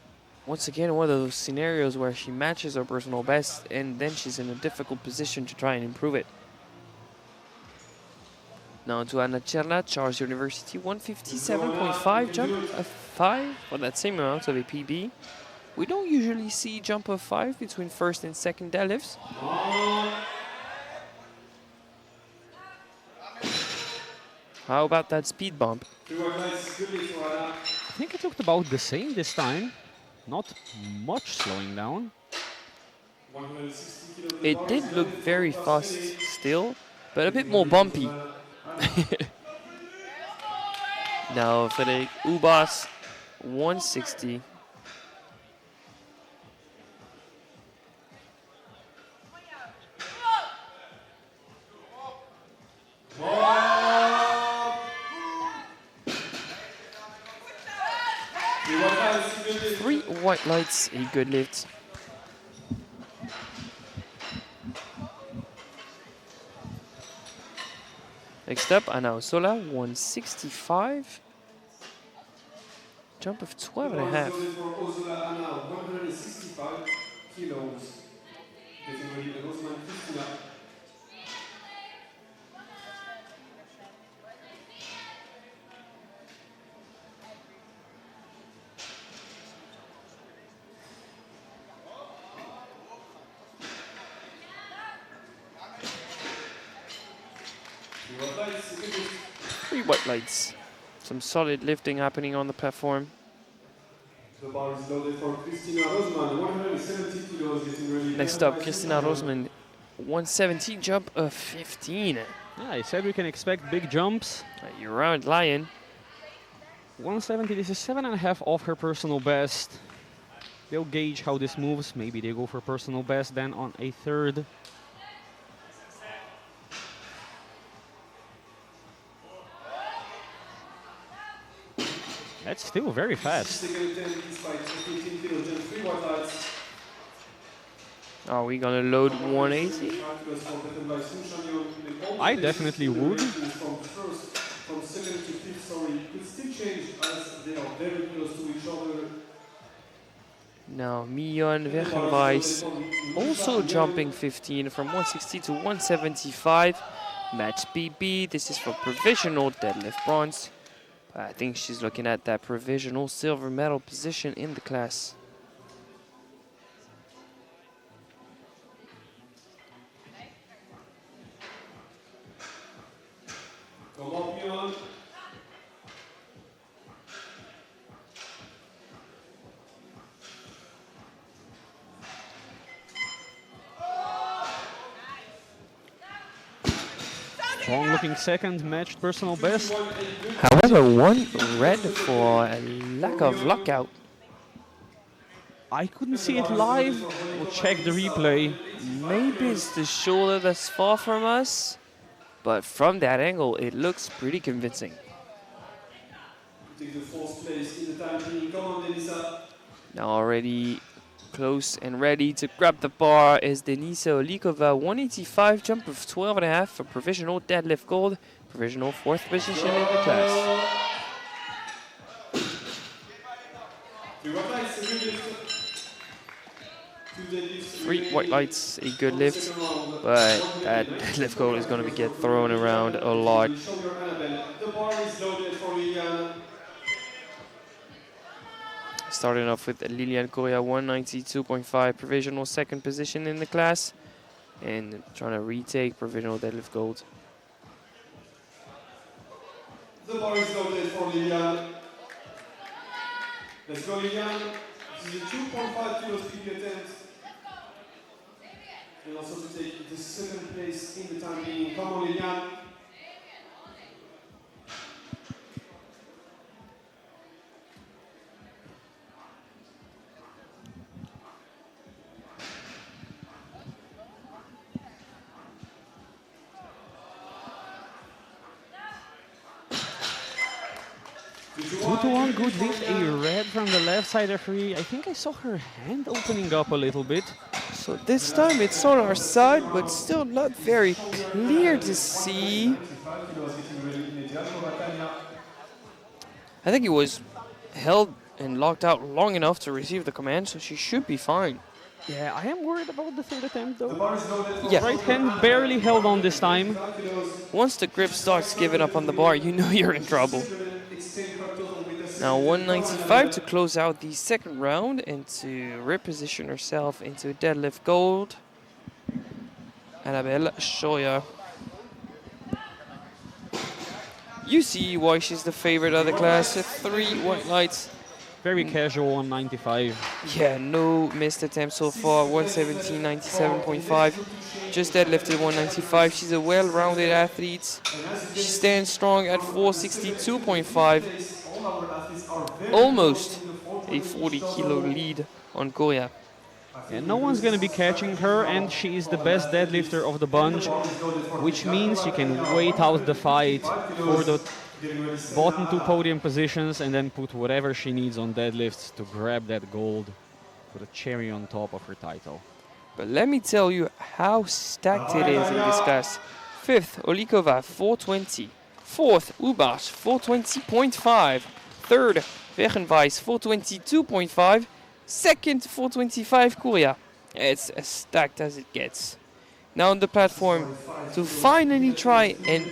once again, one of those scenarios where she matches her personal best and then she's in a difficult position to try and improve it. Now to Anna Cerna, Charles University, 157.5, jump of 5 for that same amount of a PB. We don't usually see jump of 5 between first and second deadlifts. How about that speed bump? I think it looked about the same this time. Not much slowing down. It did look very fast still, but a bit more bumpy. Now Frederic Ubas, 160. Three white lights, a good lift. Next up, Ana Osola, 165. Jump of 12.5. Three white lights. Some solid lifting happening on the platform. The bar is loaded for Christina Rosman, 170 kilos, getting ready. Next up, Christina Rosman, 117 jump of 15. Yeah, I said we can expect big jumps. You're right, Lion. 170, this is 7.5 off her personal best. They'll gauge how this moves. Maybe they go for personal best then on a third. That's still very fast. Are we gonna load 180? I definitely would. From second to fifth, sorry, could still change as they are very close to each other. Now, Mion Wegenwijs also jumping 15 from 160 to 175. Match PB. This is for provisional deadlift bronze. I think she's looking at that provisional silver medal position in the class. Come on, Mion. Strong looking second, matched personal best. However, one red for a lack of lockout. I couldn't see it live. We'll check the replay. Maybe it's the shoulder that's far from us, but from that angle, it looks pretty convincing. Take the fourth place in the time being. Come on, Denisa. Now already close and ready to grab the bar is Denisa Olikova, 185 jump of 12.5 for provisional deadlift gold, provisional fourth position in the class. Three white lights, a good lift, but that deadlift goal is going to get thrown around a lot. The bar is loaded for Lilian. Starting off with Lilian Korea, 192.5, provisional second position in the class, and trying to retake provisional deadlift gold. The bar is loaded for Lilian. Let's go, Lilian. This is a 2.5 kilos PB attempt. And also to take the second place in the time being. Come on, Lilian. Two to one, good lift. A red from the left side referee. I think I saw her hand opening up a little bit. So this time it's on our side, but still not very clear to see. I think it was held and locked out long enough to receive the command, so she should be fine. Yeah, I am worried about the third attempt though. Yeah. Right hand barely held on this time. Once the grip starts giving up on the bar, you know you're in trouble. Now 195 to close out the second round and to reposition herself into deadlift gold. Annabelle Shoya. You see why she's the favorite of the class. 3 white lights. Very casual 195. Yeah, no missed attempts so far. 117, 97.5. Just deadlifted 195. She's a well-rounded athlete. She stands strong at 462.5. Almost a 40-kilo lead on Korea. And no one's going to be catching her, and she is the best deadlifter of the bunch, which means she can wait out the fight for the bottom 2 podium positions and then put whatever she needs on deadlifts to grab that gold, put a cherry on top of her title. But let me tell you how stacked it is in this class. 5th, Olikova, 420. 4th, Ubas, 420.5. 3rd, Wegenwijs, 422.5. 2nd, 425, Korea. It's as stacked as it gets. Now on the platform, to finally try and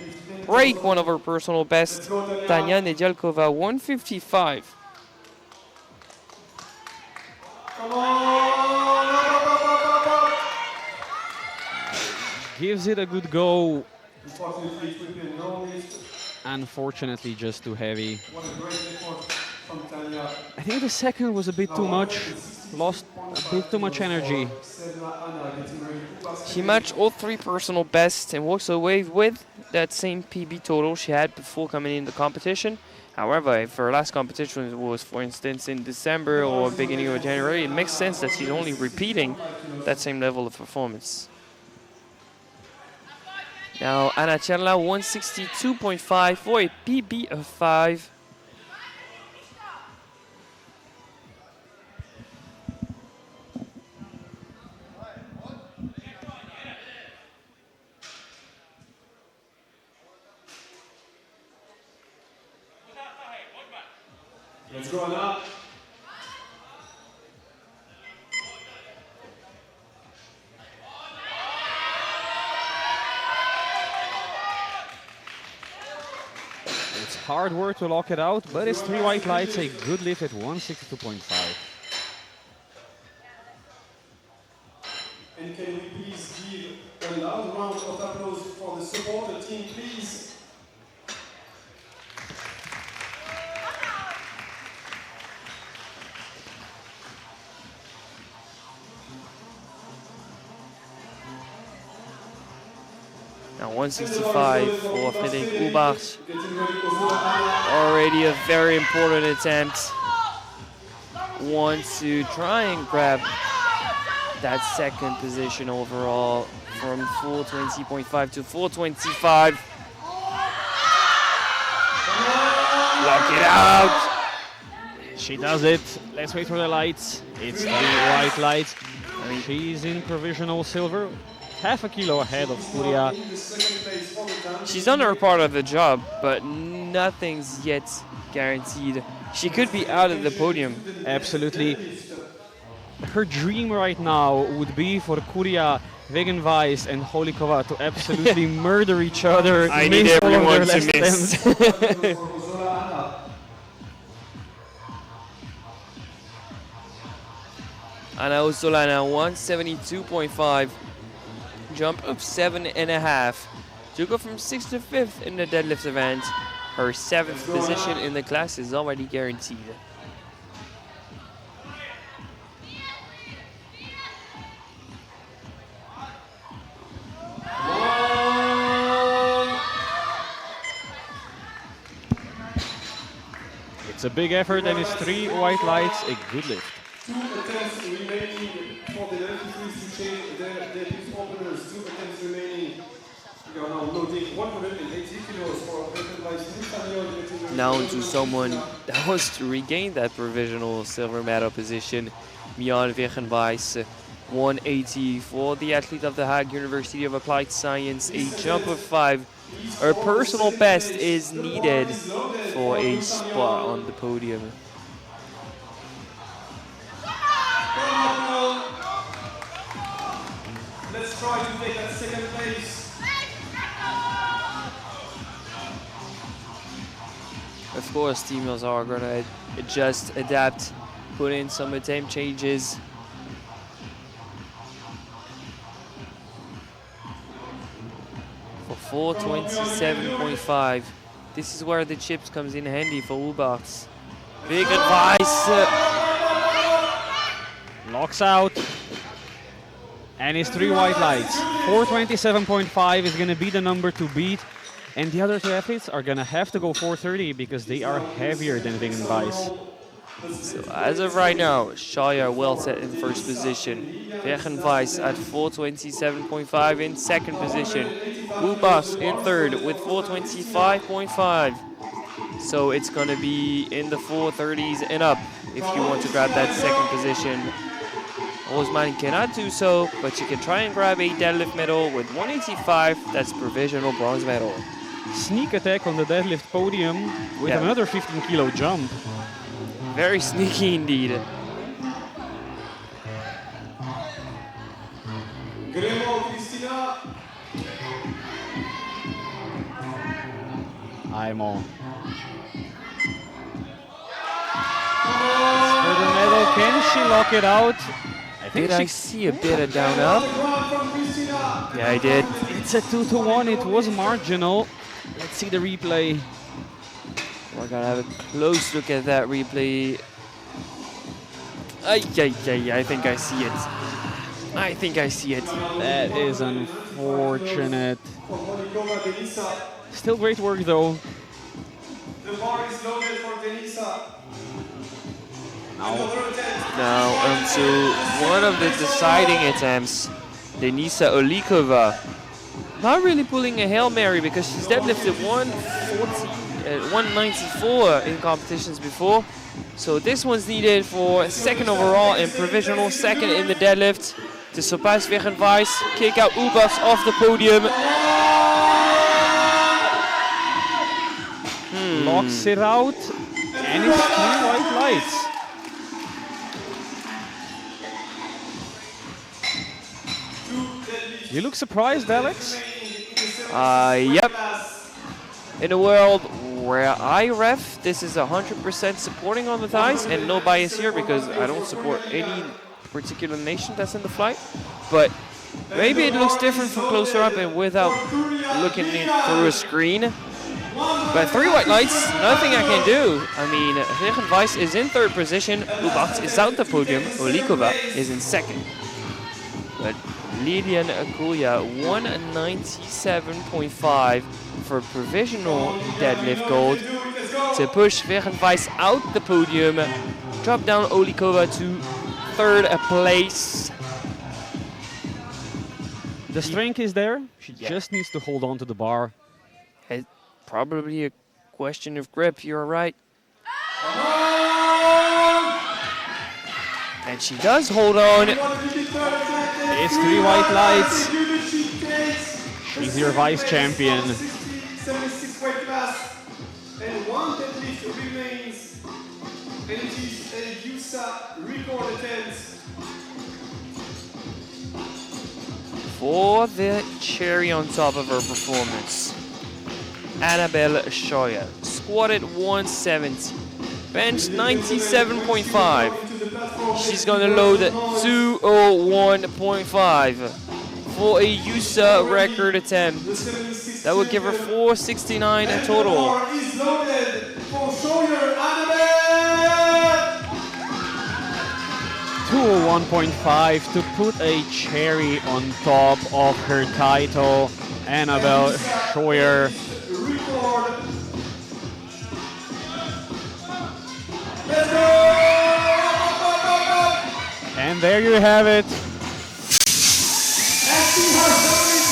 break one of her personal bests, Tanya Nedyalkova, 155. Gives it a good go. unfortunately just too heavy. What a great effort from Tanya. I think the second was a bit too much, lost a bit too much energy. She matched all three personal bests and walks away with that same PB total she had before coming in the competition. However, if her last competition was, for instance, in December or beginning of January, it makes sense that she's only repeating that same level of performance. Now, Anna Cerla, 162.5 for a PB of 5. Let's go now. It's hard work to lock it out, but it's 3 white lights, a good lift at 162.5. And can we please give a loud round of applause for the supporter team, please? Now 165 for Frédéric Hubart. Already a very important attempt. Wants to try and grab that second position overall from 420.5 to 425. Lock it out. She does it. Let's wait for the lights. It's 3 white lights. She's in provisional silver. Half a kilo ahead of Furia. She's done her part of the job, but nothing's yet guaranteed. She could be out of the podium. Absolutely. Her dream right now would be for Kuria, Vegan Weiss, and Holikova to absolutely murder each other. I need miss all of everyone their to last miss. attempts. Anna Osolana, 172.5. Jump of 7.5 to go from 6th to 5th in the deadlift event. Her 7th position in the class is already guaranteed. It's a big effort and it's 3 white lights, a good lift. 2 attempts remaining for the referees to change their pit openers. 2 attempts remaining. We are now loading 180 kilos for now to someone that wants to regain that provisional silver medal position, Mian Wegenwijs. 180 for the athlete of the Hague University of Applied Science, a jump of 5. Her personal best is needed for a spot on the podium. Let's try to take that second place. Of course, teams are going to adjust, adapt, put in some attempt changes. For 427.5. This is where the chips comes in handy for Hubart. Big advice. Locks out. And it's 3 white lights. 427.5 is going to be the number to beat. And the other 2 athletes are going to have to go 430 because they are heavier than Wegenwijs. So as of right now, Shaya well set in first position. Wegenwijs at 427.5 in second position. Hubart in third with 425.5. So it's going to be in the 430s and up if you want to grab that second position. Osman cannot do so, but you can try and grab a deadlift medal with 185. That's provisional bronze medal. Sneak attack on the deadlift podium with another 15 kilo jump. Very sneaky indeed. I'm on. For the medal, can she lock it out? Did I see a bit of down up? Yeah, I did. It's a 2-1. It was marginal. Let's see the replay. We're gonna have a close look at that replay. I think I see it. I think I see it. That is unfortunate. For Monikova Denisa. Still great work though. The bar is loaded for Denisa. Now, Now onto one of the deciding attempts. Denisa Olikova. Not really pulling a Hail Mary because she's deadlifted 194 in competitions before. So this one's needed for second overall and provisional second in the deadlift to surpass Wegenwijs, kick out Ubachs off the podium. locks it out, and it's 3 white lights. You look surprised, Alex? Yep. In a world where I ref, this is 100% supporting on the thighs and no bias here because I don't support any particular nation that's in the flight. But maybe it looks different from closer up and without looking it through a screen. But 3 white lights, nothing I can do. I mean, Wegenwijs is in 3rd position, Ubachs is out the podium, Olikova is in 2nd. But Lilian Akulia, 197.5 for provisional deadlift gold to push Wegenwijs out the podium, drop down Olikova to 3rd place. The strength is there, she just needs to hold on to the bar. It's probably a question of grip, you're right. And she does hold on. It's 3 white lights. She's your vice champion. 76 weight class, and 1 deadlift remains, and it is a USA record attempt. For the cherry on top of her performance, Annabelle Scheuer squatted 170, benched 97.5. She's gonna load 201.5 for a USA record attempt. That would give her 469 in total. The bar is loaded for Scheuer, Annabelle! 201.5 to put a cherry on top of her title. Annabelle Scheuer. Record. Let's go! And there you have it.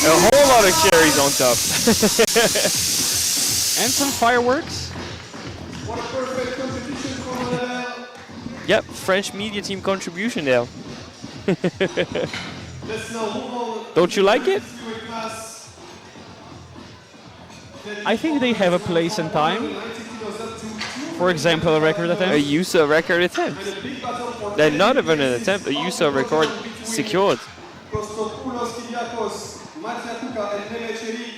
A whole lot of cherries on top. And some fireworks. What a perfect competition for Annabelle. Yep, French media team contribution there. Let's now move on. Don't you like it? I think they have a place and time. For example, a record A attempt. USA record attempt. They're not even an attempt, a USA record secured. Kostopoulos, Kyriakos, Matriatuka, and Nemecherik.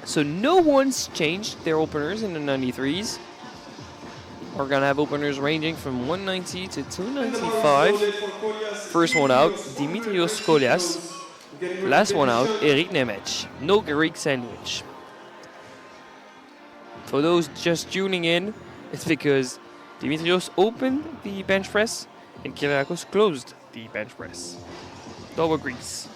So no one's changed their openers in the 93s. We're gonna have openers ranging from 190 to 295. First one out, Dimitrios Kolias. Last one out, Erik Nemec. No Greek sandwich. For those just tuning in, it's because Dimitrios opened the bench press and Kyriakos closed the bench press. Double Greeks.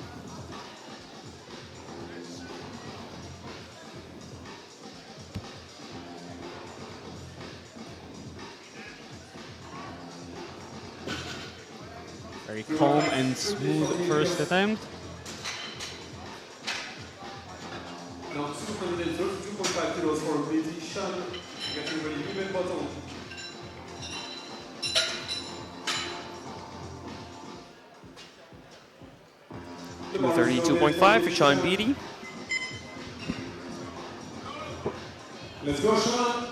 Very calm and smooth first attempt. Now 232.5 kilos for Lady Shan, getting ready women bottom. The bar is 32.5 for Sean Beatty. Let's go, Sean.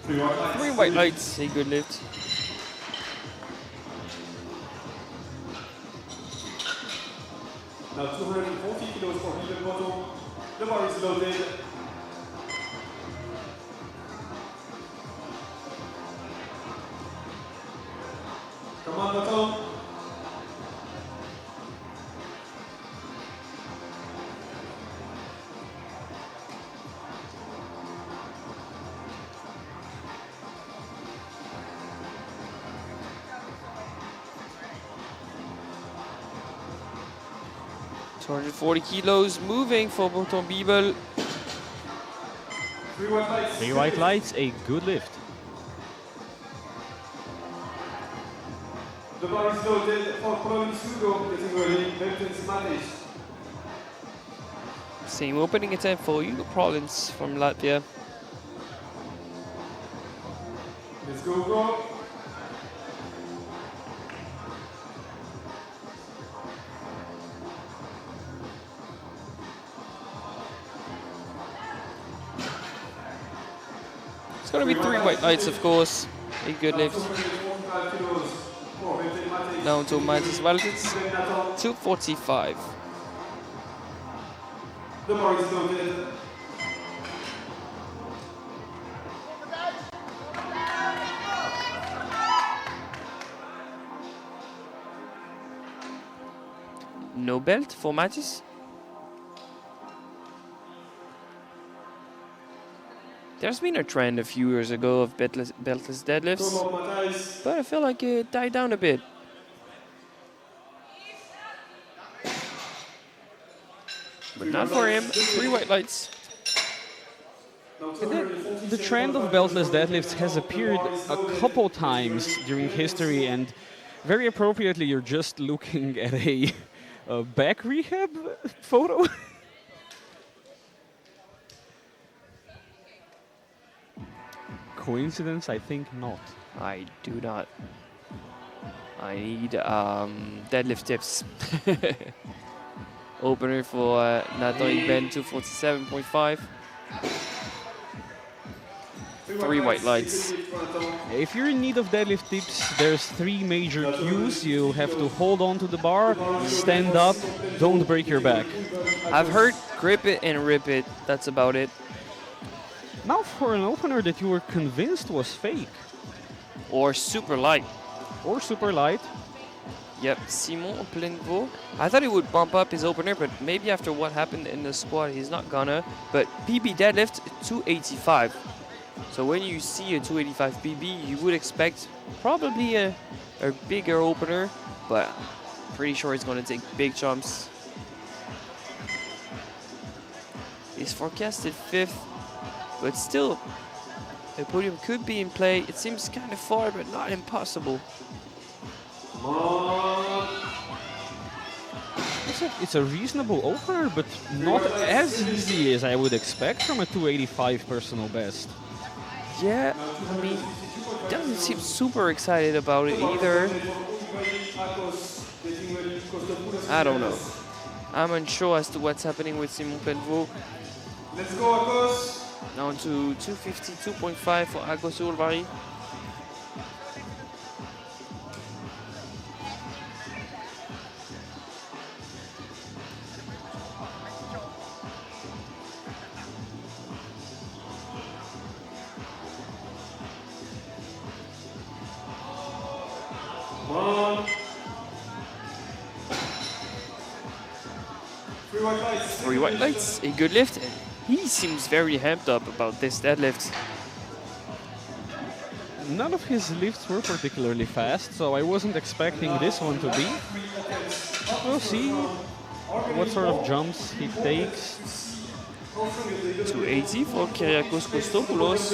Three white lights, a good lift. Now 240 kilos for middle bottom. The bar is loaded. Come on, bottom. $240 kilos, moving for Bottom Bibel. Three white lights. 3 white lights, a good lift. The bar is loaded for province Hugo, getting ready. Beltens Matic. Same opening attempt for Hugo Province from Latvia. Let's go. It's gonna be 3 white lights, of course. A good lift. 245 kilos for Beltens Matic. Now to Matis Valkits, 245. The bar is loaded. No belt for Matis. There's been a trend a few years ago of beltless deadlifts, Come on, Matthijs. but I feel like it died down a bit. But not for him. 3 white lights. Now The trend of beltless deadlifts has appeared a couple times during history, and very appropriately, you're just looking at a back rehab photo. Coincidence? I think not. I do not. I need deadlift tips. Opener for Nathan Ben 247.5. 3 white lights. If you're in need of deadlift tips, there's 3 major cues. You have to hold on to the bar, stand up, don't break your back. I've heard grip it and rip it. That's about it. Now for an opener that you were convinced was fake Or super light. or super light. Yep, Simon Plenvo. I thought he would bump up his opener, but maybe after what happened in the squad, he's not gonna. But PB deadlift, 285. So when you see a 285 PB, you would expect probably a bigger opener, but pretty sure he's gonna take big jumps. He's forecasted 5th, but still, the podium could be in play. It seems kind of far, but not impossible. It's a reasonable opener, but not as easy as I would expect from a 285 personal best. Yeah, I mean, doesn't seem super excited about it either. I don't know. I'm unsure as to what's happening with Simon Pelvo. Let's go, Akos. Down to 252.5 for Agos Ulvari. One. 3 white lights, a good lift. And he seems very amped up about this deadlift. None of his lifts were particularly fast, so I wasn't expecting this one to be. We'll see what sort of jumps he takes. 280 for Kyriakos Kostopoulos.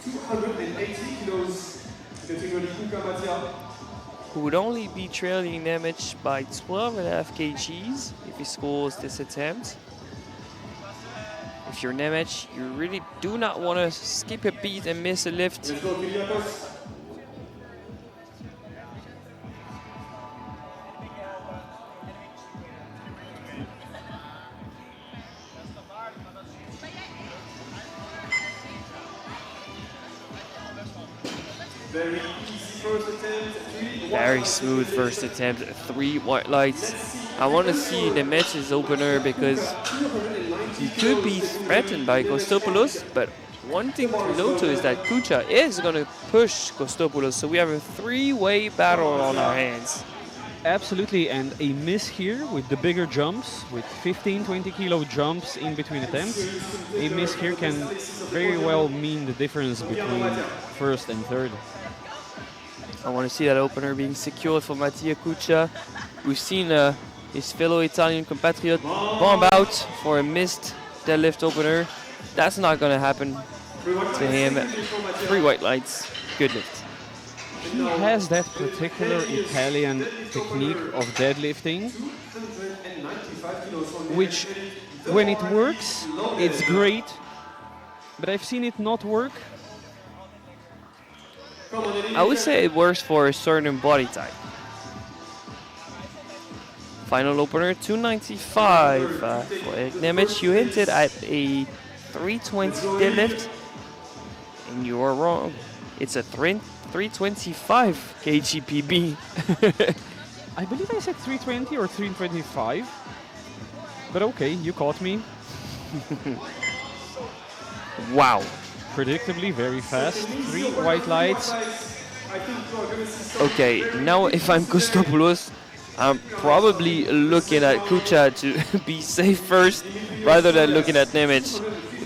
280 kilos. Getting ready, Kuka Matia. Who would only be trailing Nemec by 12.5 kgs if he scores this attempt. If you're Nemec, you really do not want to skip a beat and miss a lift. Let's go, Kyriakos. Very easy first attempt. Very smooth first attempt. 3 white lights. I want to see Nemec's opener because he could be threatened by Kostopoulos, but one thing to note is that Kucha is going to push Kostopoulos, so we have a 3-way battle on our hands. Absolutely, and a miss here with the bigger jumps, with 15-20 kilo jumps in between attempts. A miss here can very well mean the difference between first and third. I want to see that opener being secured for Mattia Kucha. We've seen his fellow Italian compatriot bomb out for a missed deadlift opener. That's not going to happen to him. 3 white lights, good lift. He has that particular Italian technique of deadlifting, which when it works, it's great, but I've seen it not work. I would say it works for a certain body type. Final opener, 295 for Erik Nemec. You hinted at a 320 deadlift, and you are wrong. It's a 325 kgpb. I believe I said 320 or 325, but okay, you caught me. Wow. Predictably very fast. 3 white lights. Okay, now if I'm Kostopoulos, I'm probably looking at Kucha to be safe first rather than looking at Nemec.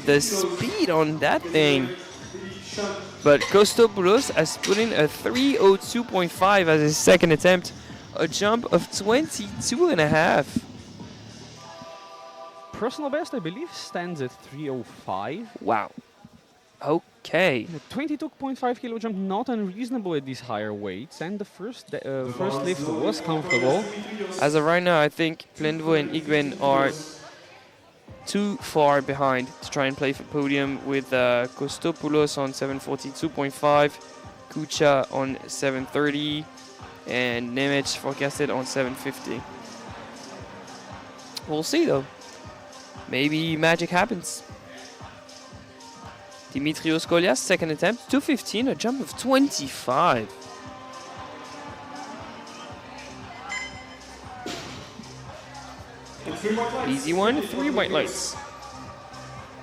The speed on that thing. But Kostopoulos has put in a 302.5 as his second attempt, a jump of 22.5. Personal best, I believe, stands at 305. Wow. Okay. The 22.5 kilo jump, not unreasonable at these higher weights, and the first lift was comfortable. As of right now, I think Plenvo and Igwen are too far behind to try and play for podium, with Kostopoulos on 742.5, Kucha on 730, and Nemec forecasted on 750. We'll see though. Maybe magic happens. Dimitrios Golias, second attempt, 215, a jump of 25. Easy one, 3 white lights.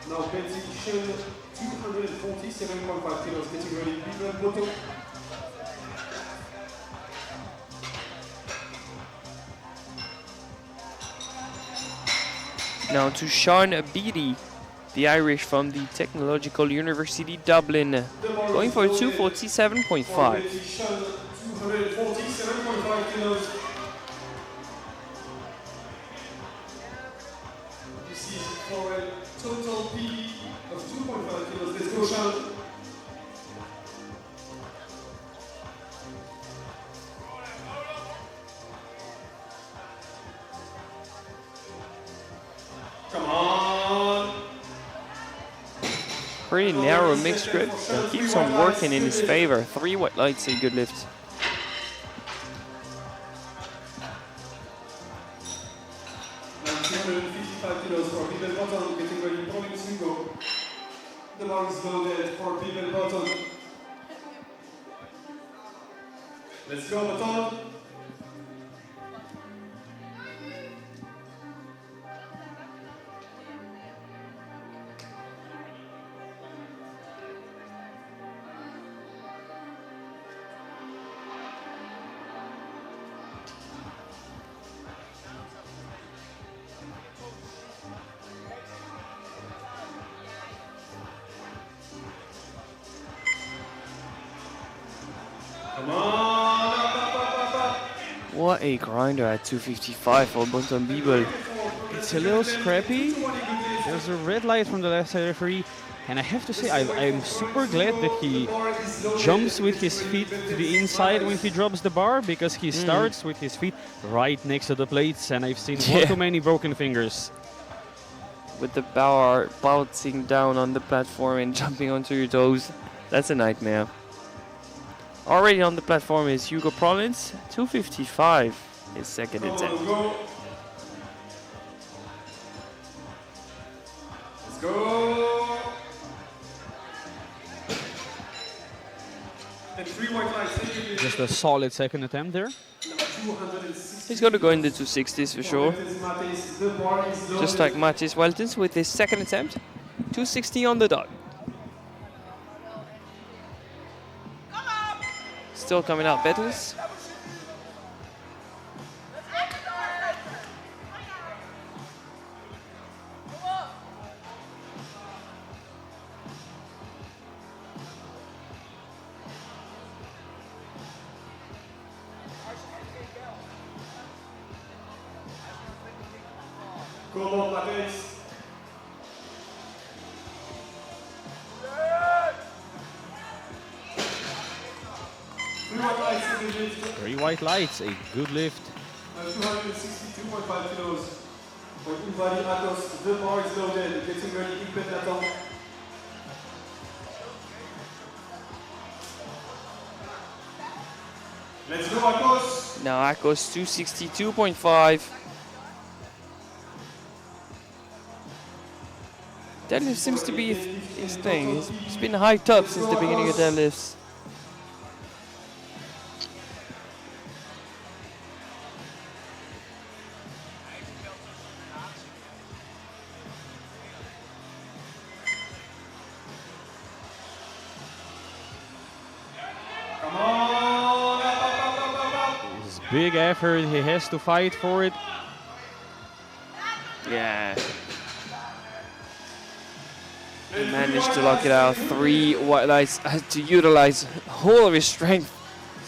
Now position 247.5 kilos, getting ready, Bibel bottom. Now to Sean Beattie, the Irish from the Technological University Dublin, going for 247.5. 247.5 kilos. This is for a total PB of 2.5 kilos. Let's go, Sean. Come on. Pretty narrow mixed grip, but keeps on working in his favor. 3 white lights, a good lift. Now 255 kilos for Bibel bottom, getting ready, province Hugo. The bar is loaded for Bibel bottom. Let's go, bottom. Come on, up. What a grinder at 255 for Bonton Bibel. It's a little scrappy. There's a red light from the left side referee. And I have to say, I'm super glad that he jumps with his feet to the inside when he drops the bar, because he starts with his feet right next to the plates, and I've seen one too many broken fingers. With the bar bouncing down on the platform and jumping onto your toes, that's a nightmare. Already on the platform is Hugo Prollins, 255, his second attempt. Let's go. And 3 white lights. Thank you. Just a solid second attempt there. 260. He's going to go in the 260s for sure. Matis, the bar is loaded. Just like Matis Weltens with his second attempt. 260 on the dot. Still coming out bedless. Come on, Matis. Three white lights, a good lift. 262.5 kilos. For Uvali Atos, the bar is loaded. Getting ready, Ipet Nathan. Let's go, Akos. Now Akos 262.5. Deadlift seems to be his thing. He's been hyped up since the beginning of deadlifts. Come on. Up. It's big effort, he has to fight for it. Yeah. He managed to lock it out. 3 white lights had to utilize all of his strength.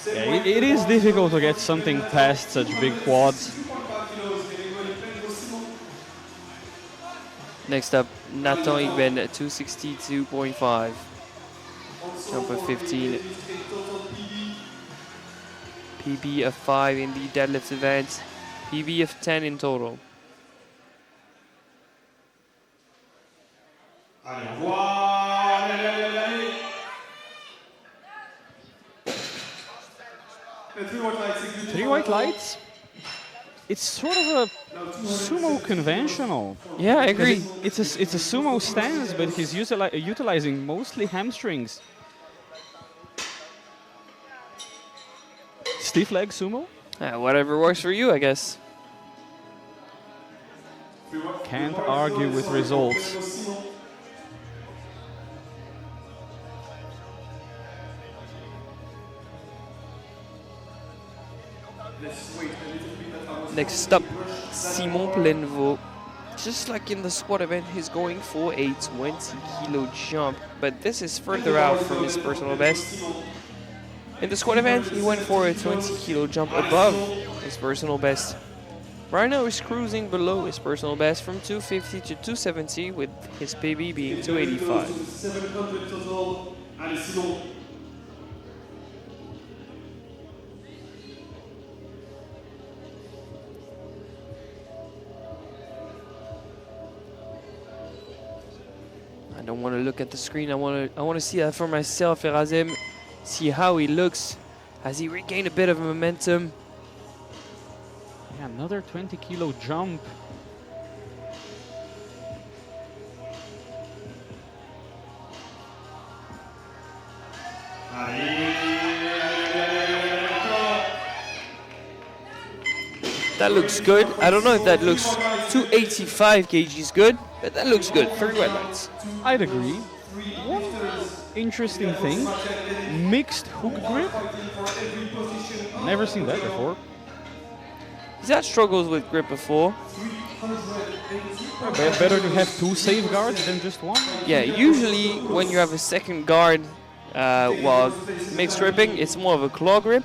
Yeah, it is difficult to get something past such big quads. Next up, Nathan Igben at 262.5. Jump of 15. PB of 5 in the deadlift event. PB of 10 in total. Allez, au revoir. Allez. And 3 white lights. Three white lights? It's sort of a sumo conventional. Yeah, I agree. It's a sumo stance, but he's utilizing mostly hamstrings. Stiff leg sumo? Whatever works for you, I guess. Can't argue with results. Next up, Simon Plenvaux. Just like in the squat event, he's going for a 20 kilo jump, but this is further out from his personal best. In the squat event, he went for a 20 kilo jump above his personal best. Right now he's cruising below his personal best from 250 to 270 with his PB being 285. 700 total. Allez, Simon. I don't want to look at the screen. I want to see that for myself. Erasem, see how he looks. Has he regained a bit of momentum? Yeah, another 20 kilo jump. That looks good. I don't know if that looks 285 kgs good, but that looks good. 3 red lights. I'd agree. One interesting thing, mixed hook grip. Never seen that before. He's had struggles with grip before. Better to have 2 safeguards than just one. Yeah, usually when you have a second guard while mixed gripping, it's more of a claw grip.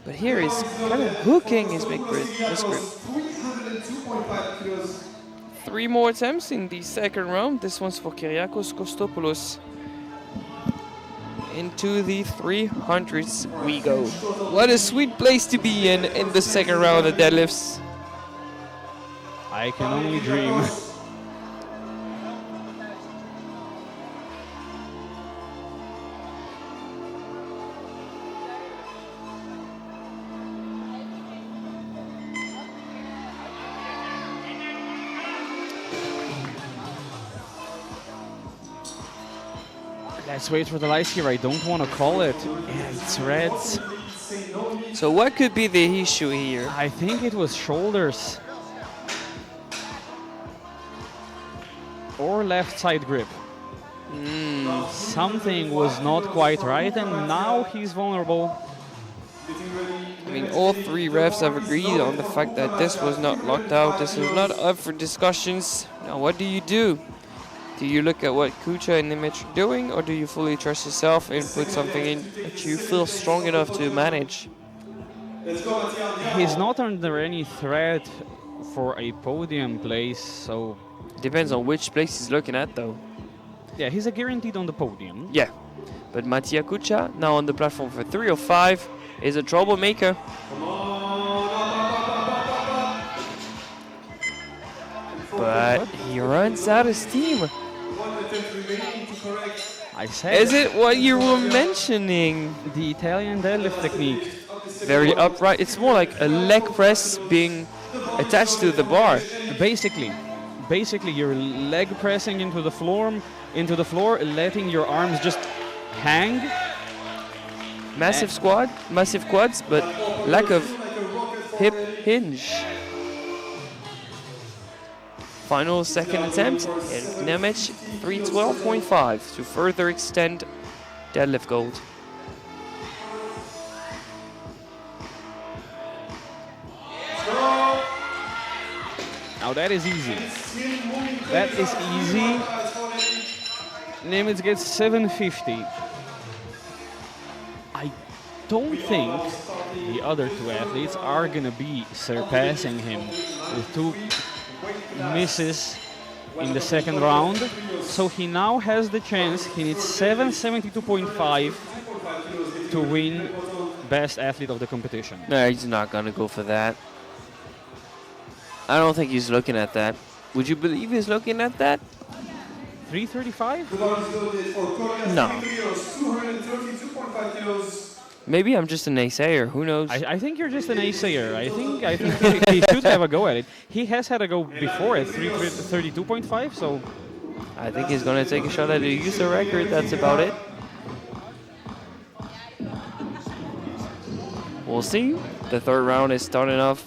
But here he's kind of hooking his big grip. This grip. 3 more attempts in the second round. This one's for Kyriakos Kostopoulos. Into the 300s we go. What a sweet place to be in the second round of deadlifts. I can only dream. Let's wait for the lights here. I don't want to call it. Yeah, it's reds. So what could be the issue here? I think it was shoulders. Or left side grip. Something was not quite right, and now he's vulnerable. I mean, all three refs have agreed on the fact that this was not locked out. This is not up for discussions. Now, what do you do? Do you look at what Kucha and Nimich are doing, or do you fully trust yourself and put something in that you feel strong enough to manage? He's not under any threat for a podium place, so Depends on which place he's looking at, though. yeah, he's a guaranteed on the podium. Yeah, but Mattia Kucha, now on the platform for 305, is a troublemaker. But he runs out of steam. I said Is it what you were mentioning? the Italian deadlift technique. Very upright. It's more like a leg press being attached to the bar. Basically, you're leg pressing into the floor, letting your arms just hang. Massive squat, massive quads, but lack of hip hinge. Final second attempt, and Nemec 312.5 to further extend deadlift gold. Now that is easy. That is easy. Nemitz gets 750. I don't think the other two athletes are gonna be surpassing him with two misses in the second round. So he now has the chance. He needs 772.5 to win best athlete of the competition. No, he's not gonna go for that. I don't think he's looking at that. Would you believe he's looking at that? 335? No. Maybe I'm just a naysayer. Who knows? I think you're just an naysayer. I think he should have a go at it. He has had a go before at 32.5, so I think he's gonna take a shot at a user record. That's about it. We'll see. The third round is starting off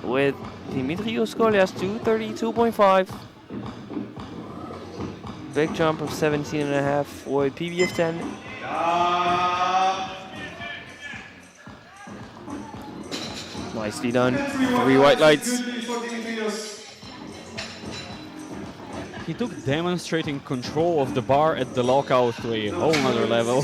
with Dimitrios Kolias 232.5. Big jump of 17.5 for a PB of 10. Nicely done. 3 white lights. he took demonstrating control of the bar at the lockout to a whole nother level.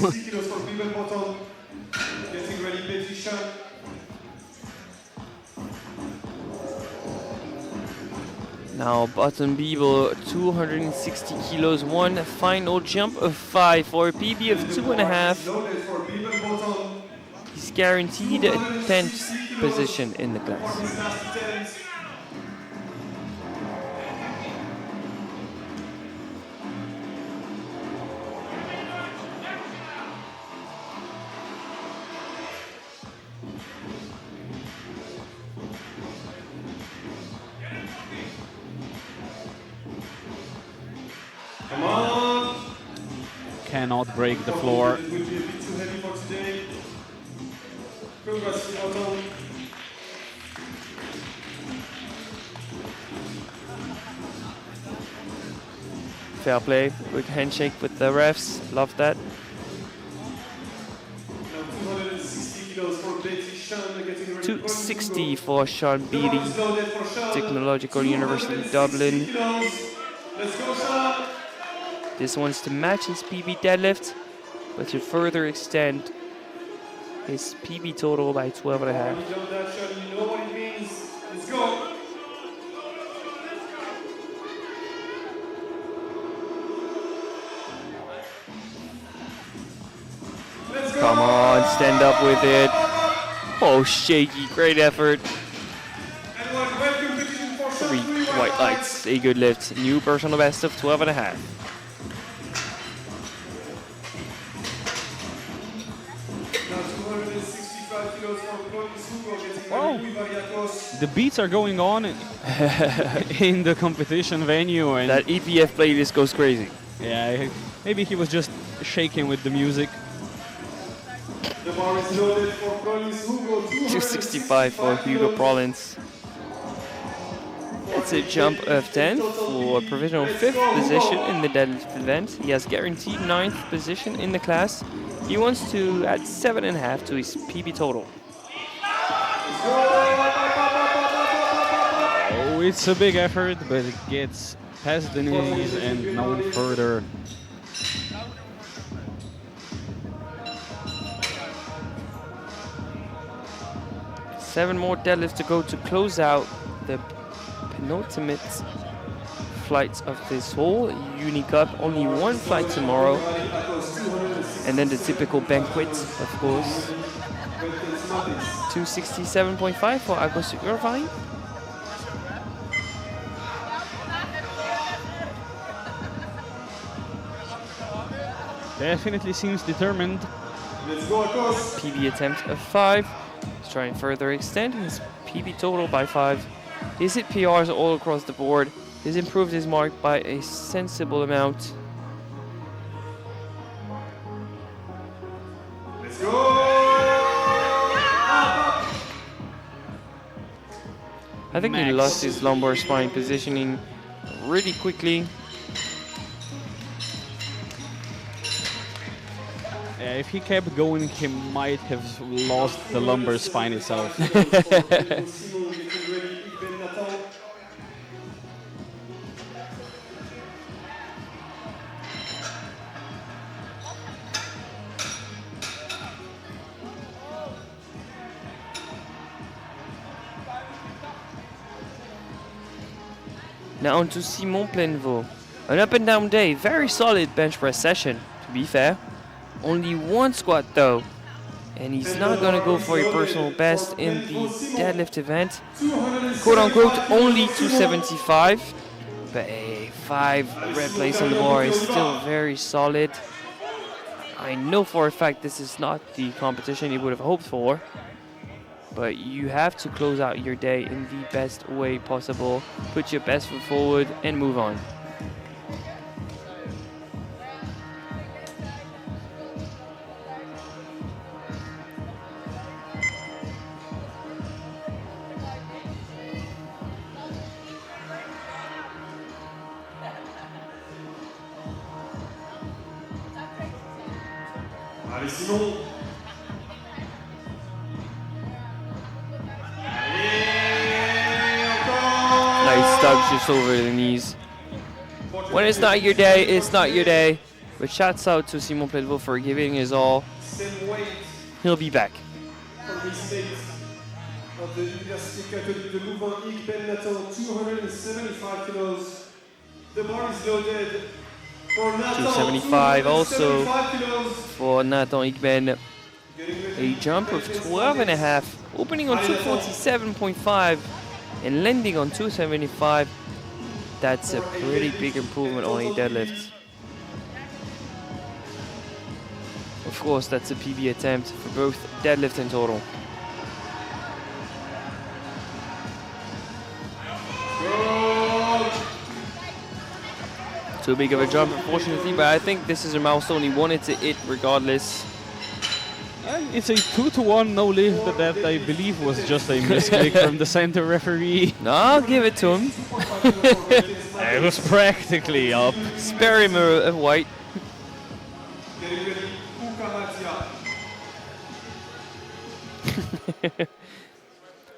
Now Button Beeble, 260 kilos, one final jump of 5 for a PB of 2.5. He's guaranteed a 10th position in the class. Come on! Cannot break the floor. It will be a bit too heavy for today. Congrats, Bottom. Fair play, quick handshake with the refs, love that. Now 260 kilos for Betty Sean, getting ready. 260 for Sean Beatty, Loaded for Sean. Technological University Dublin. Let's go, Sean! This one's to match his PB deadlift, but to further extend his PB total by 12.5. You know that, Sean. You know what it means. Let's go! Let's go! Come on, stand up with it. Oh, shaky, great effort. And one red competition for Sean. 3 white lights, a good lift. New personal best of 12.5. Wow. The beats are going on in the competition venue, and That EPF playlist goes crazy. Yeah, maybe he was just shaking with the music. The bar is loaded for Prollins Hugo, 265 for Hugo Prollins. It's a jump of 10 for provisional 5th position in the deadlift event. He has guaranteed 9th position in the class. He wants to add 7.5 to his PB total. Oh, it's a big effort, but it gets past the knees and no further. Seven more deadlifts to go to close out the penultimate flights of this whole Uni Cup. Only one flight tomorrow, and then the typical banquet, of course. 267.5 for Augusto Irvine. Definitely seems determined. Let's go, Akos. PB attempt of 5. He's trying to further extend his PB total by 5. He's hit PRs all across the board. He's improved his mark by a sensible amount. Let's go. I think he Max. lost his lumbar spine positioning really quickly. If he kept going, he might have lost the lumbar spine itself. Now on to Simon Plainevaux. An up and down day, very solid bench press session, to be fair. Only one squat though, and he's not gonna go for a personal best in the deadlift event. Quote unquote, only 275, but a 5 red place on the bar is still very solid. I know for a fact this is not the competition you would have hoped for, but you have to close out your day in the best way possible, put your best foot forward and move on. Allez, Simon. Nice stuck just over the knees. When it's not your day, it's not your day. But shouts out to Simon Plainevaux for giving his all. Same weight He'll be back. from the state of the Université Catholique de Louvain, Ben Nathan, 275 kilos. The bar is loaded for Nathan, 275 also 275 kilos. for Nathan Ikben. Getting A ready. jump of 12.5, opening on 247.5 and landing on 275. That's a pretty big improvement on a deadlift. Of course, that's a PB attempt for both deadlift and total. Too big of a jump, unfortunately, but I think this is a milestone he wanted to hit regardless. It's a 2-to-1 no lift that I believe was just a misclick from the center referee. No, I'll give it to him. It was practically up. Spare him a white. Getting ready. Ukamatia.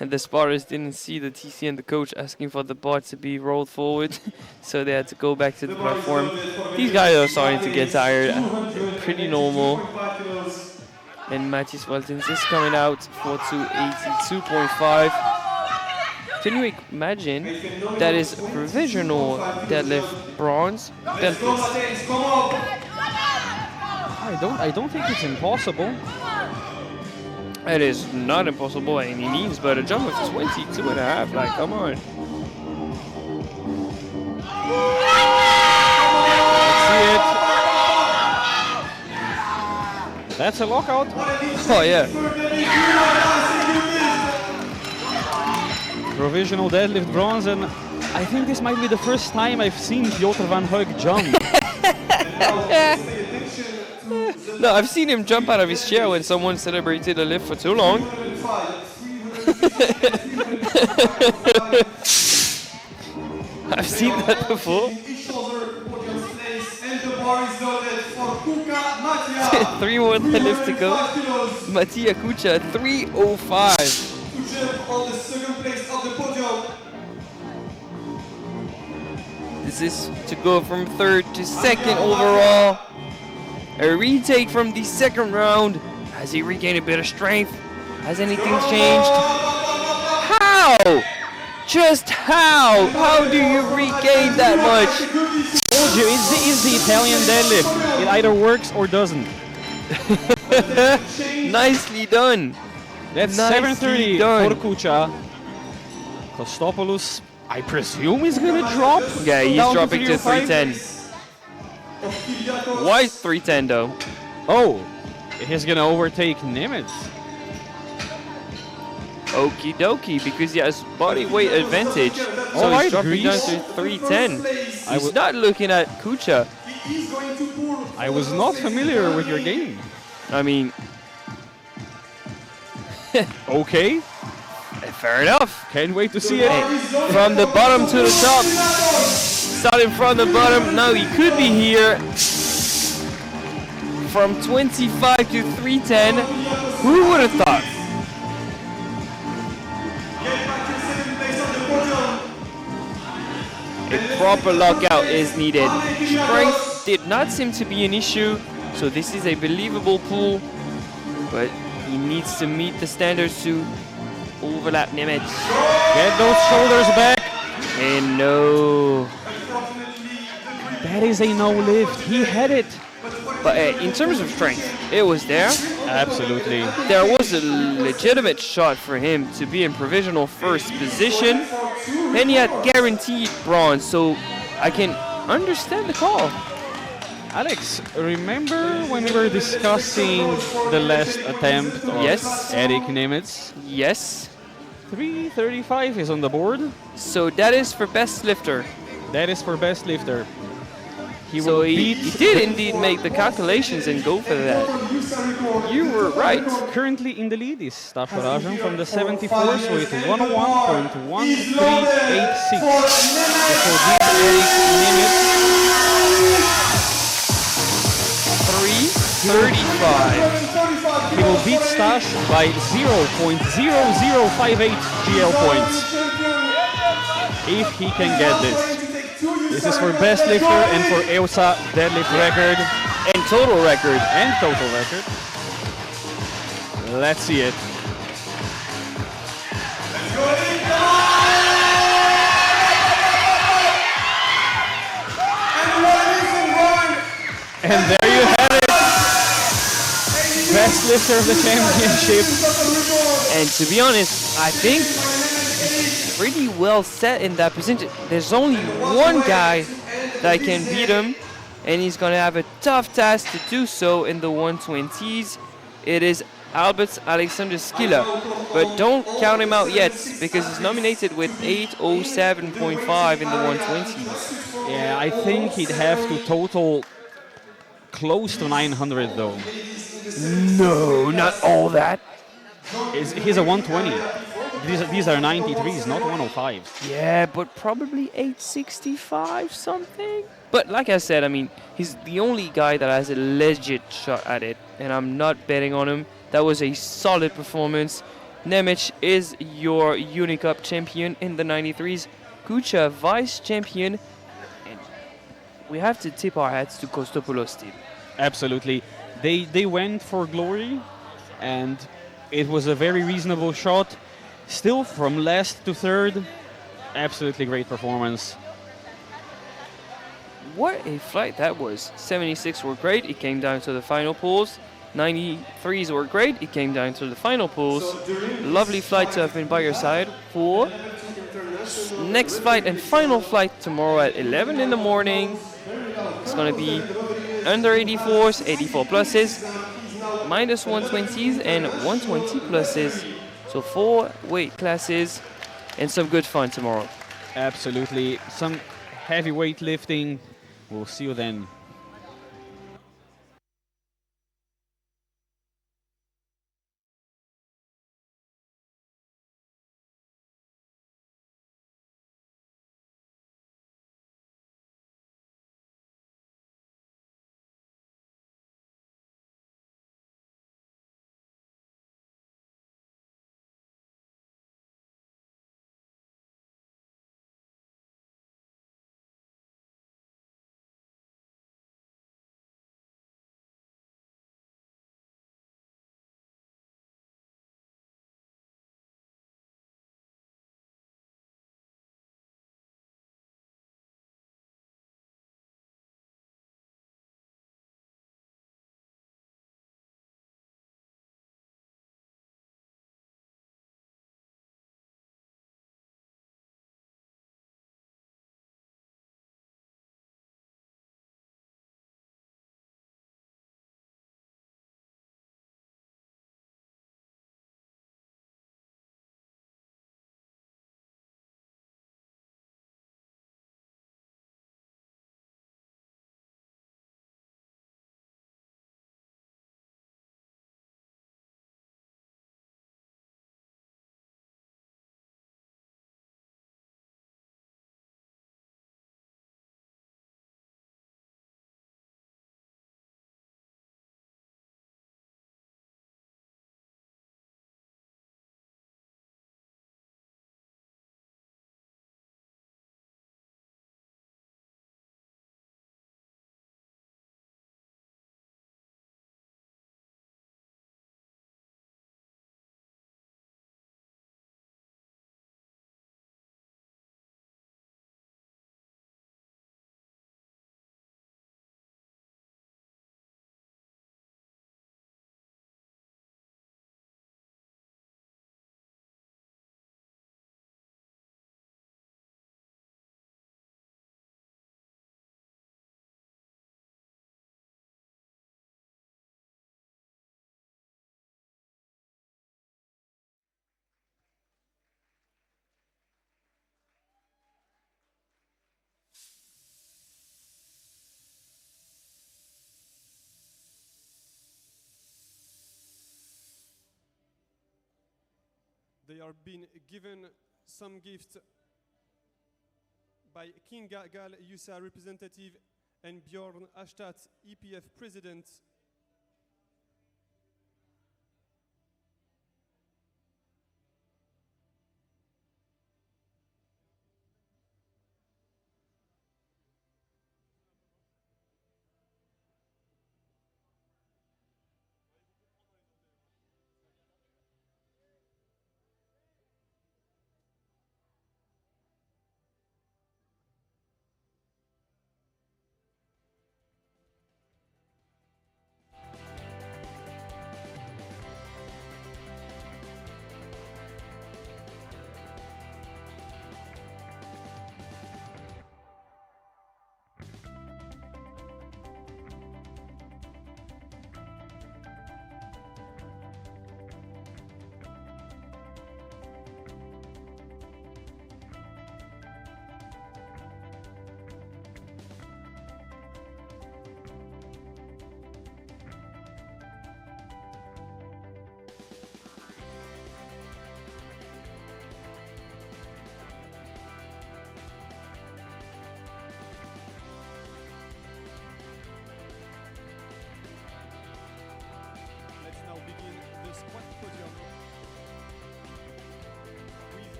And the spotters didn't see the TC and the coach asking for the bar to be rolled forward, so they had to go back to the platform. These guys are starting to get tired. Pretty normal. 202.5 kilos. And Mathis Waltens is coming out for 282.5. Can you imagine that is provisional deadlift bronze? Let's go, Matthijs, come on. I don't think it's impossible. It is not impossible by any means, but a jump of 22.5, like, come on. See it. That's a lockout. Oh, yeah. Provisional deadlift bronze, and I think this might be the first time I've seen Piotr van Heuk jump. Now, pay attention to the No, I've seen him jump out of his chair when someone celebrated a lift for too long. 305, I've seen that before. each shoulder podium place, and the bar is loaded for Kuka Matia. 3 more deadlifts to go. 305 kilos Mattia Kucha, 305. to jump on the second place of the podium. This is to go from third to second overall. A retake from the second round. Has he regained a bit of strength? Has anything changed? How? Just how? How do you regain that much? Told you, it's the Italian deadlift. It either works or doesn't. Nicely done. That's Nicely 7:30 done. for Kucha. Kostopoulos, I presume, is gonna drop. Yeah, he's down dropping to 305. 310. Why 310 though? Oh, he's gonna overtake Nimitz. Okie dokie, because he has body weight advantage. So Alright, he's dropping down Greece. to 310. I He's would- not looking at Kucha. He is going to pull. I was not familiar with your game. I mean, Okay, fair enough. can't wait to see it. From the bottom to the top. Starting from the bottom. Now he could be here. From 25 to 310. Who would have thought? Get back to second place on the podium. A proper lockout is needed. Strength did not seem to be an issue, so this is a believable pull, but he needs to meet the standards to overlap Nimitz. Get those shoulders back. And no. That is a no lift. He had it. But in terms of strength, it was there. Absolutely. There was a legitimate shot for him to be in provisional first position, and he had guaranteed bronze, so I can understand the call. Alex, remember when we were discussing the last attempt of Yes. Eric Nimitz? Yes. 335 is on the board. So that is for best lifter. That is for best lifter. He So will he beat did indeed make the calculations and go for that. You were right. currently in the lead is Stash Rajan from the 74s with 101.1386. Before this, Eric Nimitz 335. he will beat Stash by 0.0058 GL points if he can get this. This is for best lifter and for EUSA deadlift record And total record. and total record. Let's see it. And there you have it. Best lifter of the championship. And to be honest, I think he's pretty well set in that position. There's only one guy that can beat him, and he's going to have a tough task to do so in the 120s. It is Albert Alexander Skilla, but don't count him out yet because he's nominated with 807.5 in the 120s. Yeah, I think he'd have to total close to 900 though. No, not all that. He's a 120. These are 93s, not 105s. Yeah, but probably 865 something. But like I said, I mean, he's the only guy that has a legit shot at it, and I'm not betting on him. That was a solid performance. Nemec is your Unicup champion in the 93s. Kucha vice champion. And we have to tip our hats to Kostopoulos team. Absolutely. They went for glory, and it was a very reasonable shot. Still from last to third, absolutely great performance. What a flight that was. 76 were great. It came down to the final pulls. 93s were great. It came down to the final pulls. Lovely flight to have been by your side for next flight and final flight tomorrow at 11 in the morning. It's going to be under 84s, 84 pluses, minus 120s, and 120 pluses. So 4 weight classes and some good fun tomorrow. Absolutely. Some heavyweight lifting. We'll see you then. They are being given some gift by King Gal USA representative and Bjorn Ashtat, EPF president.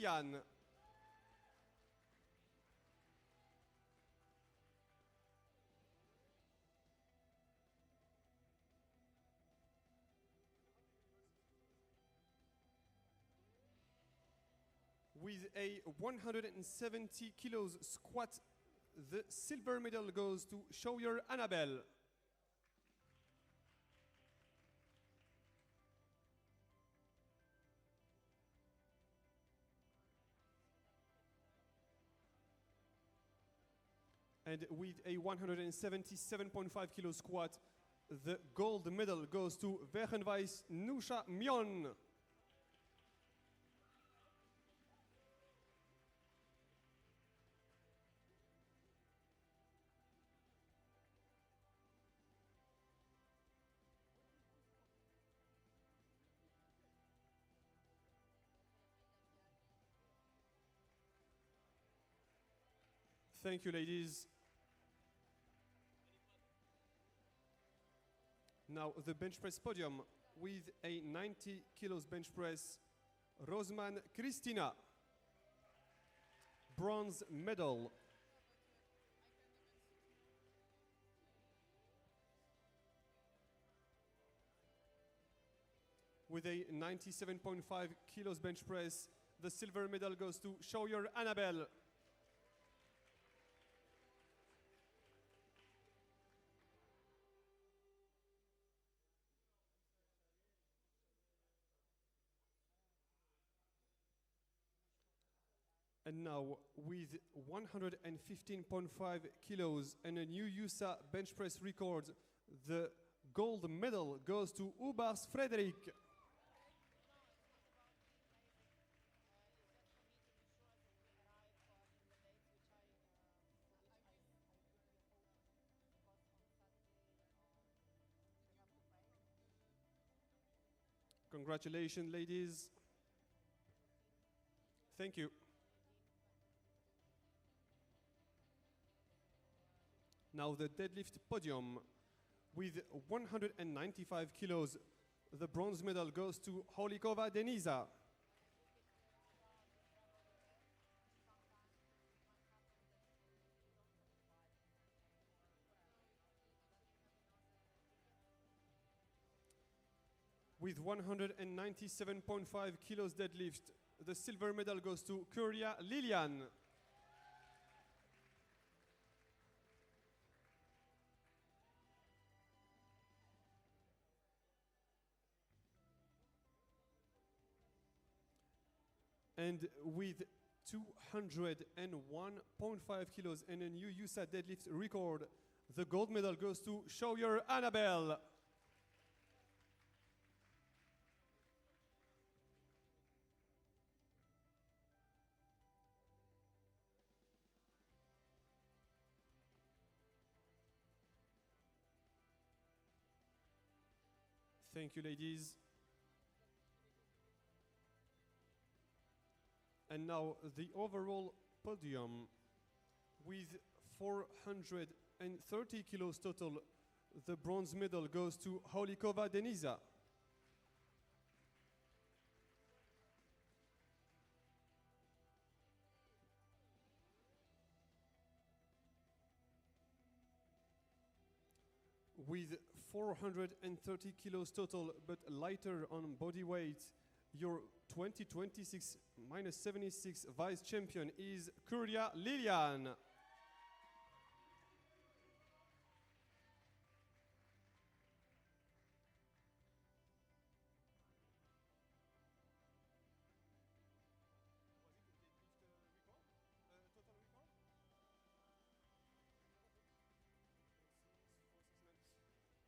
Lilian. With a 170 kilos squat, the silver medal goes to Shoyer Annabelle. And with a 177.5 kilo squat, the gold medal goes to Wegenwijs Nusha Myon. Thank you, ladies. Now the bench press podium with a 90 kilos bench press, Rosman Kristina, bronze medal. With a 97.5 kilos bench press, the silver medal goes to Shoyer Annabelle. And now, with 115.5 kilos and a new USA bench press record, the gold medal goes to Ubars Frederick. Congratulations, ladies. Thank you. Now the deadlift podium with 195 kilos. The bronze medal goes to Holikova Denisa. With 197.5 kilos deadlift, the silver medal goes to Kuria Lilian. And with 201.5 kilos and a new USA deadlift record, the gold medal goes to Shoyer Annabelle. Thank you, ladies. And now the overall podium with 430 kilos total. The bronze medal goes to Holikova Denisa. With 430 kilos total, but lighter on body weight, your 2026 minus 76 vice champion is Kuria Lilian.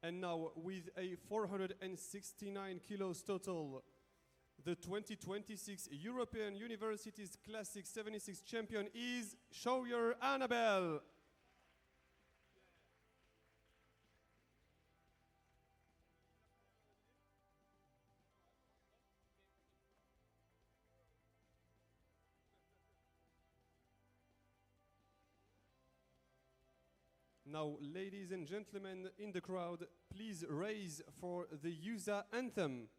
And now with a 469 kilos total, the 2026 European Universities Classic 76 champion is Schauer Annabelle. Now, ladies and gentlemen in the crowd, please raise for the USA anthem.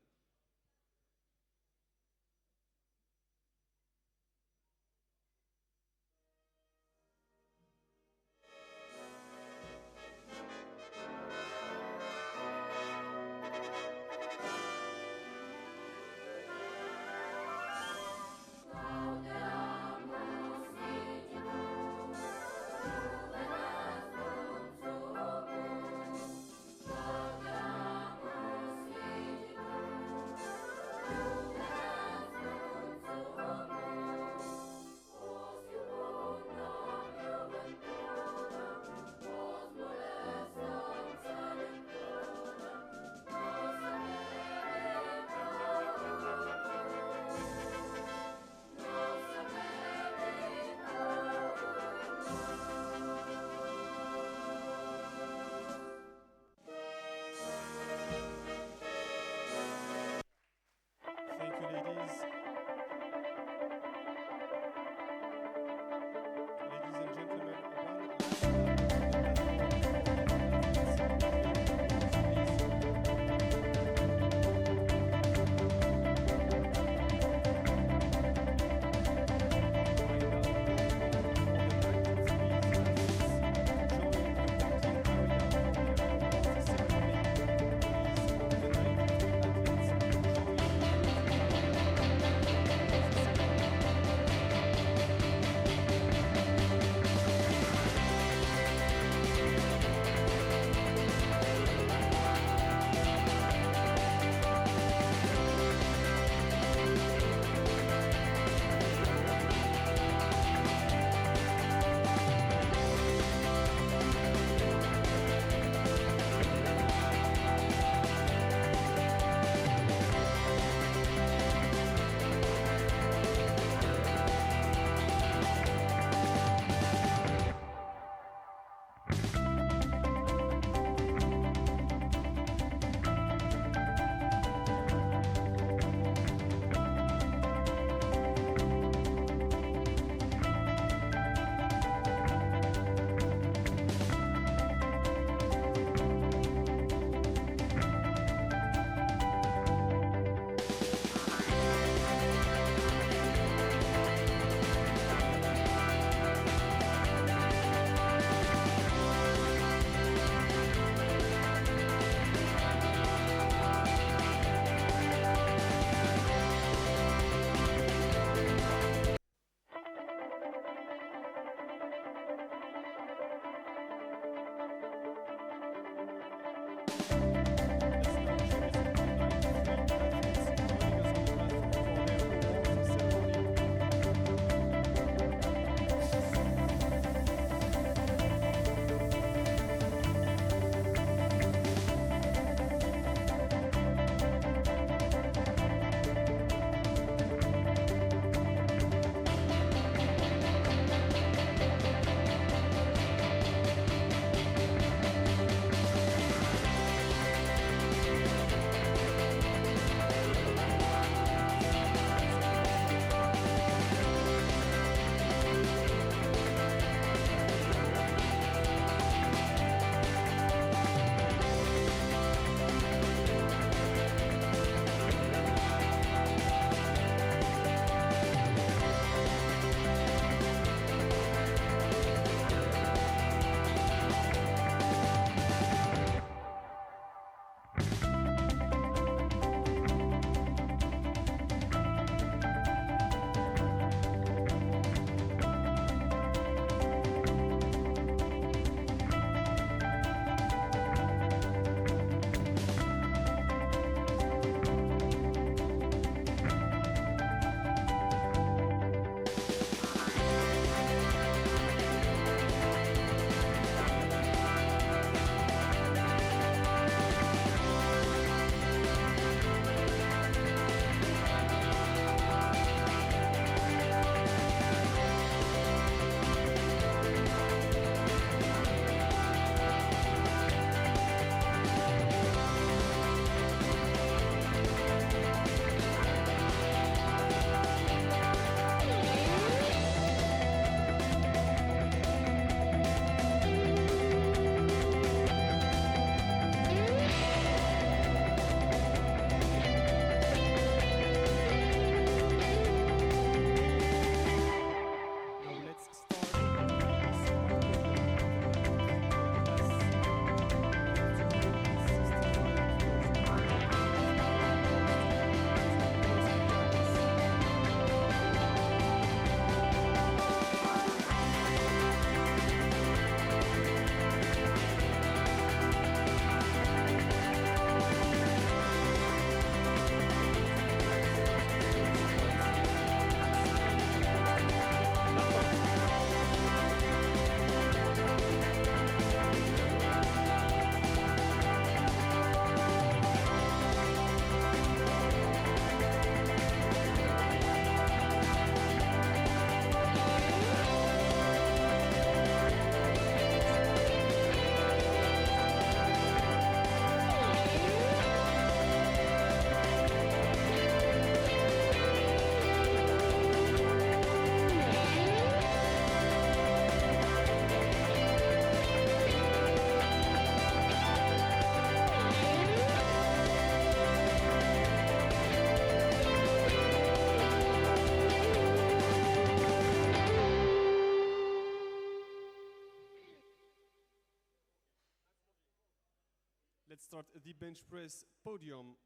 Let's start the bench press podium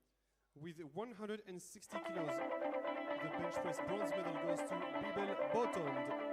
with 160 kilos. The bench press bronze medal goes to Bibel Botond.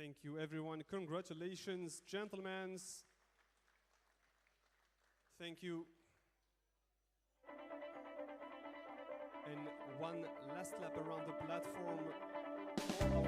Thank you, everyone. Congratulations, gentlemen. Thank you. And one last lap around the platform.